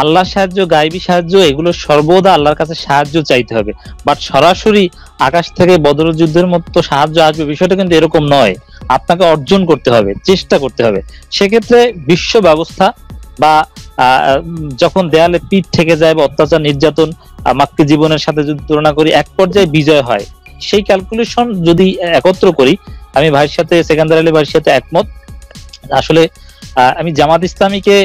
আল্লাহর সাহায্য, গায়বী সাহায্য, এগুলো সর্বদা আল্লাহর কাছে সাহায্য চাইতে হবে। বাট সরাসরি আকাশ থেকে বদর যুদ্ধের মতো সাহায্য আসবে, বিষয়টা কিন্তু এরকম নয়। আপনাকে অর্জন করতে হবে, চেষ্টা করতে হবে। সেক্ষেত্রে বিশ্ব ব্যবস্থা বা যখন দেয়ালে পিঠ থেকে যায় বা অত্যাচার, নির্যাতন, মাক্কি জীবনের সাথে যদি তুলনা করি, এক পর্যায়ে বিজয় হয়। সেই ক্যালকুলেশন যদি একত্র করি, আমি ভাইয়ের সাথে, সেকেন্দার আলী ভাইয়ের সাথে একমত। আসলে আমি জামাত ইসলামীকে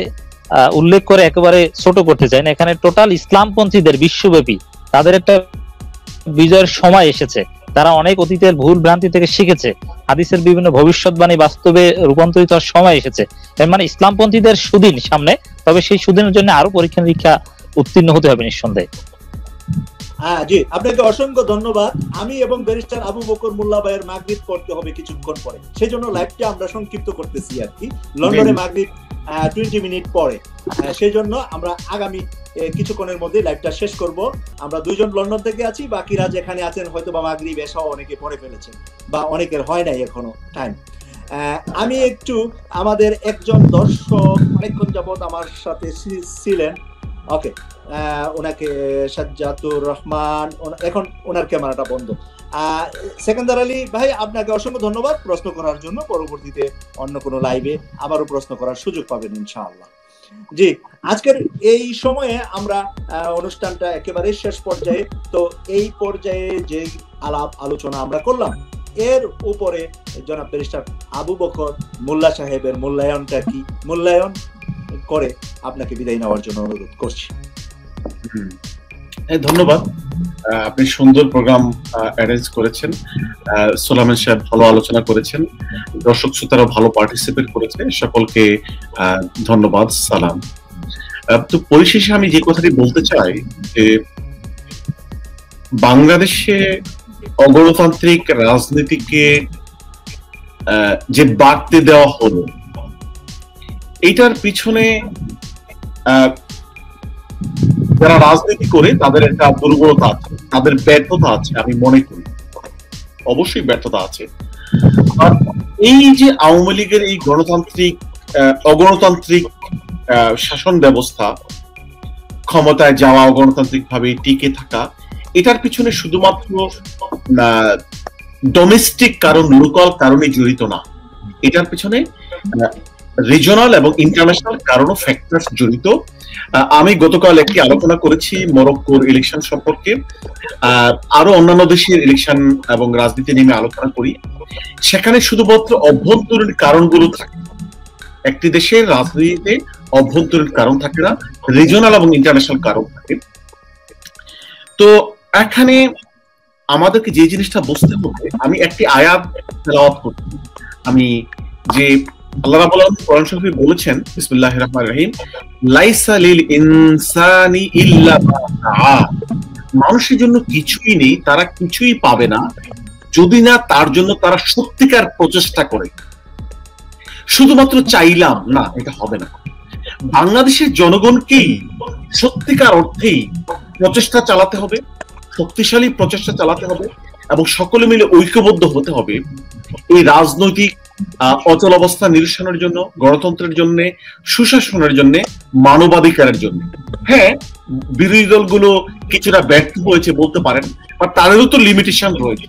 উল্লেখ করে একেবারে ছোট করতে চাই না, এখানে টোটাল ইসলামপন্থীদের বিশ্বব্যাপী তাদের একটা বিজয়ের সময় এসেছে। তারা অনেক অতীতের ভুল ভ্রান্তি থেকে শিখেছে, হাদিসের বিভিন্ন ভবিষ্যৎবাণী বাস্তবে রূপান্তরিত হওয়ার সময় এসেছে। এর মানে ইসলামপন্থীদের সুদিন সামনে, তবে সেই সুদিনের জন্য আরো পরীক্ষা নিরীক্ষা উত্তীর্ণ হতে হবে নিঃসন্দেহে।
হ্যাঁ জি, আপনাকে অসংখ্য ধন্যবাদ। আমি এবং ব্যারিস্টার আবু বকর মোল্লা ভাইয়ের মাগরিব পড়তে হবে কিছুক্ষণ পরে, সেই জন্য লাইভটা আমরা সংক্ষিপ্ত করতেছি আর কি। লন্ডনে মাগরিব 20 মিনিট পরে, সেই জন্য আমরা আগামী কিছুক্ষণের মধ্যে লাইভটা শেষ করব। আমরা দুইজন লন্ডন থেকে আছি, বাকিরা যেখানে আছেন হয়তো বা মাগরিব এসাও অনেকে পড়ে ফেলেছেন বা অনেকের হয় নাই এখনো টাইম। আমি একটু আমাদের একজন দর্শক অনেকক্ষণ যাবত আমার সাথে ছিলেন, ওকে, ওনাকে সাজ্জাতুর রহমান, এখন ওনার ক্যামেরাটা বন্ধ। সেকেন্দার আলী ভাই, আপনাকে অসংখ্য ধন্যবাদ প্রশ্ন করার জন্য। পরবর্তীতে অন্য কোনো লাইভে আবারও প্রশ্ন করার সুযোগ পাবেন ইনশাআল্লাহ। জি, আজকের এই সময়ে আমরা অনুষ্ঠানটা একেবারে শেষ পর্যায়ে। তো এই পর্যায়ে যে আলাপ আলোচনা আমরা করলাম, এর উপরে জনাব ব্যারিস্টার আবু বকর মোল্লা সাহেবের মূল্যায়নটা কি, মূল্যায়ন করে আপনাকে বিদায় নেওয়ার জন্য অনুরোধ করছি।
ধন্যবাদ, আপনি সুন্দর প্রোগ্রাম অ্যারেঞ্জ করেছেন। সোলাইমান সাহেব ভালো আলোচনা করেছেন, দর্শক শ্রোতারা ভালো পার্টিসিপেট করেছে, সকলকে ধন্যবাদ, সালাম। তো পরিশেষে আমি যে কথাটি বলতে চাই যে বাংলাদেশে অগণতান্ত্রিক রাজনীতিকে যে বাড়তে দেওয়া হলো, এইটার পিছনে যারা রাজনীতি করে তাদের একটা দুর্বলতা আছে, তাদের ব্যর্থতা আছে, আমি মনে করি অবশ্যই ব্যর্থতা আছে। আর এই যে আওয়ামী লীগের এই গণতান্ত্রিক অগণতান্ত্রিক শাসন ব্যবস্থা, ক্ষমতায় যাওয়া, অগণতান্ত্রিক ভাবে টিকে থাকা, এটার পিছনে শুধুমাত্র ডোমেস্টিক কারণ, লোকাল কারণে জড়িত না, এটার পিছনে রিজনাল এবং ইন্টারন্যাশনাল কারণও ফ্যাক্টরস জড়িত। আমি গতকাল একটি আলোচনা করেছি মরক্কোর ইলেকশন সম্পর্কে, আরো অন্যান্য দেশের ইলেকশন এবং রাজনীতি নিয়ে আলোচনা করি। সেখানে শুধুমাত্র অভ্যন্তরীণ কারণগুলো থাকে, একটি দেশের রাজনীতিতে অভ্যন্তরীণ কারণ থাকে না, রিজনাল এবং ইন্টারন্যাশনাল কারণ থাকে। তো এখানে আমাদেরকে যে জিনিসটা বুঝতে হবে, আমি একটি আয়াত তেলাওয়াত করছি, আমি যে আল্লাহ রাব্বুল আলামিন কোরআন শরীফে বলেছেন, বিসমিল্লাহির রহমানির রহিম, লাইসা লিল ইনসানি ইল্লা মা সাআ, মানুষের জন্য কিছুই নেই, তারা কিছুই পাবে না যদি না তার জন্য তারা সত্যিকার প্রচেষ্টা করে। শুধুমাত্র চাইলাম না, এটা হবে না। বাংলাদেশের জনগণকেই সত্যিকার অর্থেই প্রচেষ্টা চালাতে হবে, শক্তিশালী প্রচেষ্টা চালাতে হবে এবং সকলে মিলে ঐক্যবদ্ধ হতে হবে এই রাজনৈতিক অচল অবস্থা নিরসনের জন্য, গণতন্ত্রের জন্য, সুশাসনের জন্য, মানবাধিকারের জন্য। হ্যাঁ, বিরোধী দলগুলো কিছুটা ব্যর্থ হয়েছে বলতে পারেন, বা তাদেরও তো লিমিটেশন রয়েছে।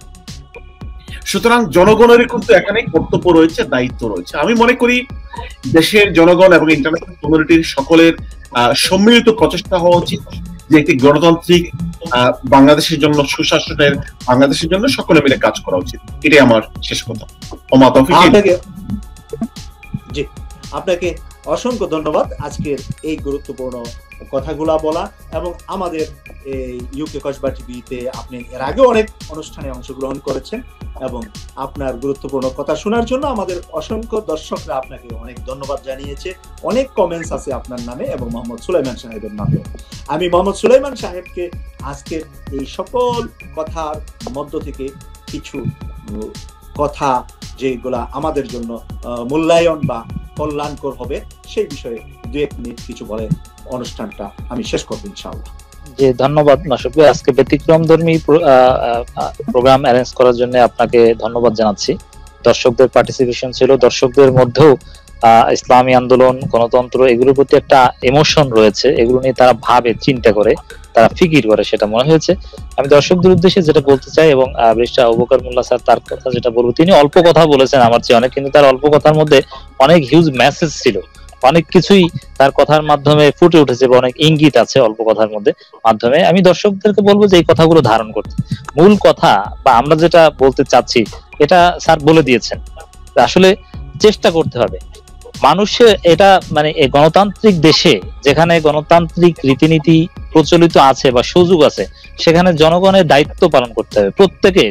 সুতরাং জনগণের কিন্তু এখানে কর্তব্য রয়েছে, দায়িত্ব রয়েছে। আমি মনে করি দেশের জনগণ এবং ইন্টারন্যাশনাল কমিউনিটির সকলের সম্মিলিত প্রচেষ্টা হওয়া উচিত যে একটি গণতান্ত্রিক বাংলাদেশের জন্য, সুশাসনের বাংলাদেশের জন্য সকলে মিলে কাজ করা উচিত। এটাই আমার শেষ কথা।
জি, আপনাকে অসংখ্য ধন্যবাদ আজকের এই গুরুত্বপূর্ণ কথাগুলা বলা এবং আমাদের ইউকে কসবা টিভিতে আপনি এর আগে অনেক অনুষ্ঠানে অংশগ্রহণ করেছেন এবং আপনার গুরুত্বপূর্ণ কথা শোনার জন্য আমাদের অসংখ্য দর্শকরা আপনাকে অনেক ধন্যবাদ জানিয়েছে। অনেক কমেন্টস আছে আপনার নামে এবং মোহাম্মদ সুলাইমান সাহেবের নামে। আমি মোহাম্মদ সুলাইমান সাহেবকে আজকের এই সকল কথার মধ্য থেকে কিছু কথা যেগুলা আমাদের জন্য মূল্যায়ন বা কল্যাণকর হবে সেই বিষয়ে 2-1 মিনিট কিছু বলে অনুষ্ঠানটা আমি শেষ করব ইনশাআল্লাহ।
জি, ধন্যবাদ মাসুক ভাই, আজকে ব্যতিক্রমধর্মী প্রোগ্রাম অ্যারেঞ্জ করার জন্য আপনাকে ধন্যবাদ জানাচ্ছি। দর্শকদের পার্টিসিপেশন ছিল, দর্শকদের মধ্যেও ইসলামী আন্দোলন, গণতন্ত্র এগুলোর প্রতি একটা ইমোশন রয়েছে, এগুলো নিয়ে তারা ভাবে, চিন্তা করে, তারা ফিকির করে, সেটা মনে হয়েছে। আমি দর্শকদের উদ্দেশ্যে যেটা বলতে চাই এবং ব্যারিস্টার আবু বকর মোল্লা স্যার তার কথা যেটা বলবো, তিনি অল্প কথা বলেছেন আমার চেয়ে অনেক, কিন্তু তার অল্প কথার মধ্যে অনেক হিউজ মেসেজ ছিল, অনেক কিছুই তার কথার মাধ্যমে ফুটে উঠেছে বা অনেক ইঙ্গিত আছে অল্প কথার মধ্যে মাধ্যমে। আমি দর্শকদেরকে বলবো যে এই কথাগুলো ধারণ করতে, মূল কথা বা আমরা যেটা বলতে চাচ্ছি এটা স্যার বলে দিয়েছেন, আসলে চেষ্টা করতে হবে মানুষের। এটা মানে এই গণতান্ত্রিক দেশে যেখানে গণতান্ত্রিক রীতিনীতি প্রচলিত আছে বা সুযোগ আছে, সেখানে জনগণের দায়িত্ব পালন করতে হবে, প্রত্যেকে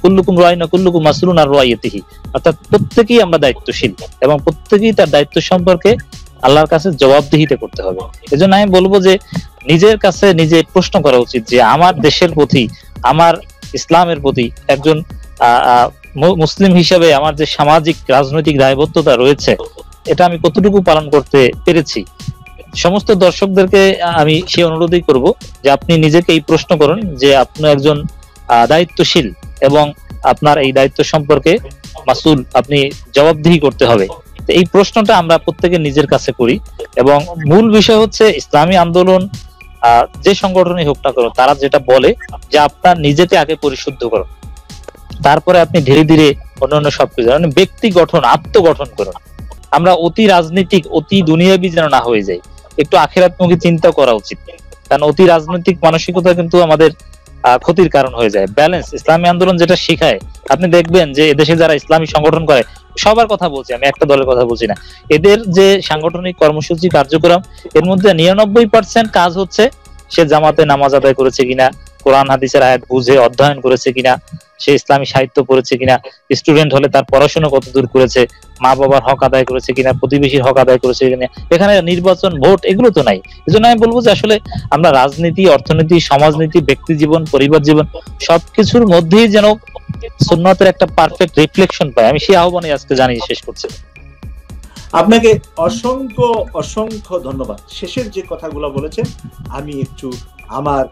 কুল্লুকুম রাইন ওয়া কুল্লুকুম মাসউলুন আন রাইয়াতিহি, অর্থাৎ প্রত্যেকেই আমরা দায়িত্বশীল এবং প্রত্যেকেই তার দায়িত্ব সম্পর্কে আল্লাহর কাছে জবাবদিহিতা করতে হবে। এজন্য আমি বলবো যে নিজের কাছে নিজে প্রশ্ন করা উচিত যে আমার দেশের প্রতি, আমার ইসলামের প্রতি একজন মুসলিম হিসেবে আমার যে সামাজিক রাজনৈতিক দায়বদ্ধতা রয়েছে এটা আমি কতটুকু পালন করতে পেরেছি। সমস্ত দর্শকদেরকে আমি সেই অনুরোধই করব যে আপনি নিজেকে এই প্রশ্ন করুন যে আপনি একজন দায়িত্বশীল এবং আপনার এই দায়িত্ব সম্পর্কে মাসুল, আপনি জবাবদিহি করতে হবে। তো এই প্রশ্নটা আমরা প্রত্যেকে নিজের কাছে করি এবং মূল বিষয় হচ্ছে ইসলামী আন্দোলন যে সংগঠনই হোক না কেন তারা যেটা বলে যে আপনার নিজেকে আগে পরিশুদ্ধ করুন, তারপরে আপনি ধীরে ধীরে অন্যান্য সবকিছু, মানে ব্যক্তি গঠন, আত্মগঠন করুন। আমরা অতি রাজনীতিক, অতি দুনিয়াবি যেন না হয়ে যাই, একটু আখিরাতমুখী চিন্তা করা উচিত, কারণ অতি রাজনৈতিক মানসিকতা কিন্তু আমাদের ক্ষতির কারণ হয়ে যায়। ব্যালেন্স ইসলামী আন্দোলন যেটা শেখায়, আপনি দেখবেন যে এদেশে যারা ইসলামী সংগঠন করে, সবার কথা বলছি আমি, একটা দলের কথা বলছি না, এদের যে সাংগঠনিক কর্মসূচি কার্যক্রম এর মধ্যে 99% কাজ হচ্ছে সে জামাতে নামাজ আদায় করেছে কিনা, কোরআন হাদিসের আয়াত বুঝে অধ্যয়ন করেছে কিনা, সে ইসলামী সাহিত্য পড়েছে কিনা, স্টুডেন্ট হলে তার পড়াশোনা কতদূর করেছে, মা বাবার হক আদায় করেছে কিনা, প্রতিবেশীর হক আদায় করেছে কিনা, এখানে নির্বাচন ভোট এগুলো তো নাই। এজন্য আমি বলবো যে আসলে আমরা রাজনীতি, অর্থনীতি, সমাজনীতি, ব্যক্তি জীবন, পরিবার জীবন সবকিছুর মধ্যেই যেন সুন্নাতের একটা পারফেক্ট রিফ্লেকশন পাই, আমি সেই আহ্বানে আজকে জানিয়ে শেষ করছি।
আপনাকে অসংখ্য অসংখ্য ধন্যবাদ। শেষের যে কথাগুলো বলেছেন আমি একটু আমার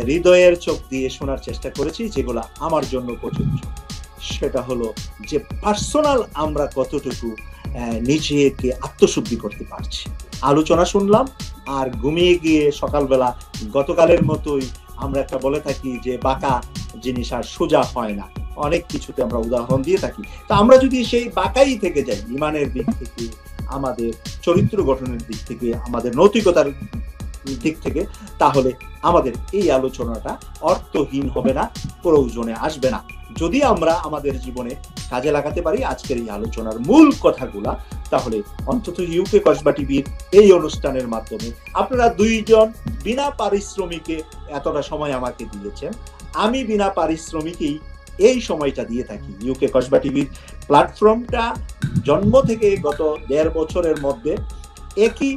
হৃদয়ের চোখ দিয়ে শোনার চেষ্টা করেছি, যেগুলো আমার জন্য প্রযোজ্য। সেটা হলো যে পার্সোনাল আমরা কতটুকু নিজেকে আত্মশুদ্ধি করতে পারছি। আলোচনা শুনলাম আর ঘুমিয়ে গিয়ে সকালবেলা গতকালের মতোই আমরা একটা বলে থাকি যে বাঁকা জিনিস আর সোজা হয় না, অনেক কিছুতে আমরা উদাহরণ দিয়ে থাকি। তা আমরা যদি সেই বাঁকাই থেকে যাই ইমানের দিক থেকে, আমাদের চরিত্র গঠনের দিক থেকে, আমাদের নৈতিকতার দিক থেকে, তাহলে আমাদের এই আলোচনাটা অর্থহীন হবে না, প্রয়োজনে আসবে না। যদি আমরা আমাদের জীবনে কাজে লাগাতে পারি আজকের এই আলোচনার মূল কথাগুলা, তাহলে অন্তত ইউকে কসবা টিভির এই অনুষ্ঠানের মাধ্যমে আপনারা দুইজন বিনা পারিশ্রমিকে এতটা সময় আমাকে দিয়েছেন, আমি বিনা পারিশ্রমিকেই এই সময়টা দিয়ে থাকি। ইউকে কসবা টিভির প্ল্যাটফর্মটা জন্ম থেকে গত 1.5 বছরের মধ্যে একই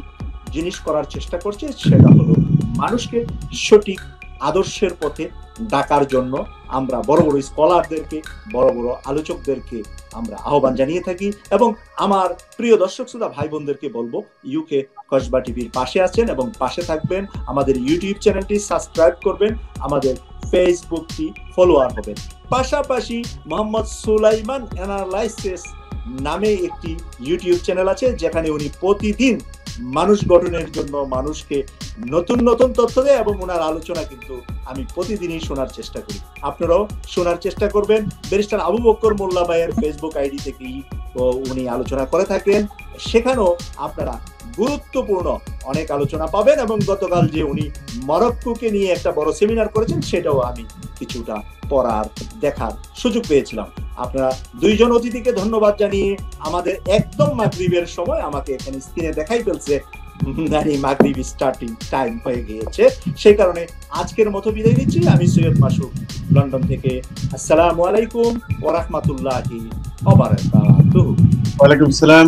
জিনিস করার চেষ্টা করছে, সেটা হলো মানুষকে সঠিক আদর্শের পথে ডাকার জন্য আমরা বড় বড় স্কলারদেরকে, বড় বড় আলোচকদেরকে আমরা আহ্বান জানিয়ে থাকি। এবং আমার প্রিয় দর্শক শ্রোতা ভাই বোনদেরকে বলবো ইউকে কসবা টিভির পাশে আছেন এবং পাশে থাকবেন, আমাদের ইউটিউব চ্যানেলটি সাবস্ক্রাইব করবেন, আমাদের ফেসবুকটি ফলোয়ার হবেন। পাশাপাশি মোহাম্মদ সুলাইমান অ্যানালাইসিস নামে একটি ইউটিউব চ্যানেল আছে, যেখানে উনি প্রতিদিন মানুষ গঠনের জন্য মানুষকে নতুন নতুন তথ্য দেয় এবং ওনার আলোচনা কিন্তু আমি প্রতিদিনই শোনার চেষ্টা করি। আপনারাও শোনার চেষ্টা করবেন। ব্যারিস্টার আবু বকর মোল্লা ভাইয়ের ফেসবুক আইডি থেকেই উনি আলোচনা করে থাকেন, সেখানেও আপনারা গুরুত্বপূর্ণ অনেক আলোচনা পাবেন। এবং গতকাল যে উনি মরক্কোকে নিয়ে একটা বড় সেমিনার করেছেন, সেটাও আমি কিছুটা পড়ার দেখার সুযোগ পেয়েছিলাম। আপনারা দুইজন অতিথিকে ধন্যবাদ জানিয়ে আমাদের একদম মাগরিবের সময় আমাকে এখানে স্ক্রিনে দেখাই ফেলছে মাগরিব স্টার্টিং টাইম হয়ে গিয়েছে, সেই কারণে আজকের মতো বিদায় নিচ্ছি। আমি সৈয়দ মাসুক, লন্ডন থেকে। আসসালামু আলাইকুম ওয়া রাহমাতুল্লাহি ওয়া বারাকাতুহু।
ওয়া আলাইকুম আসসালাম।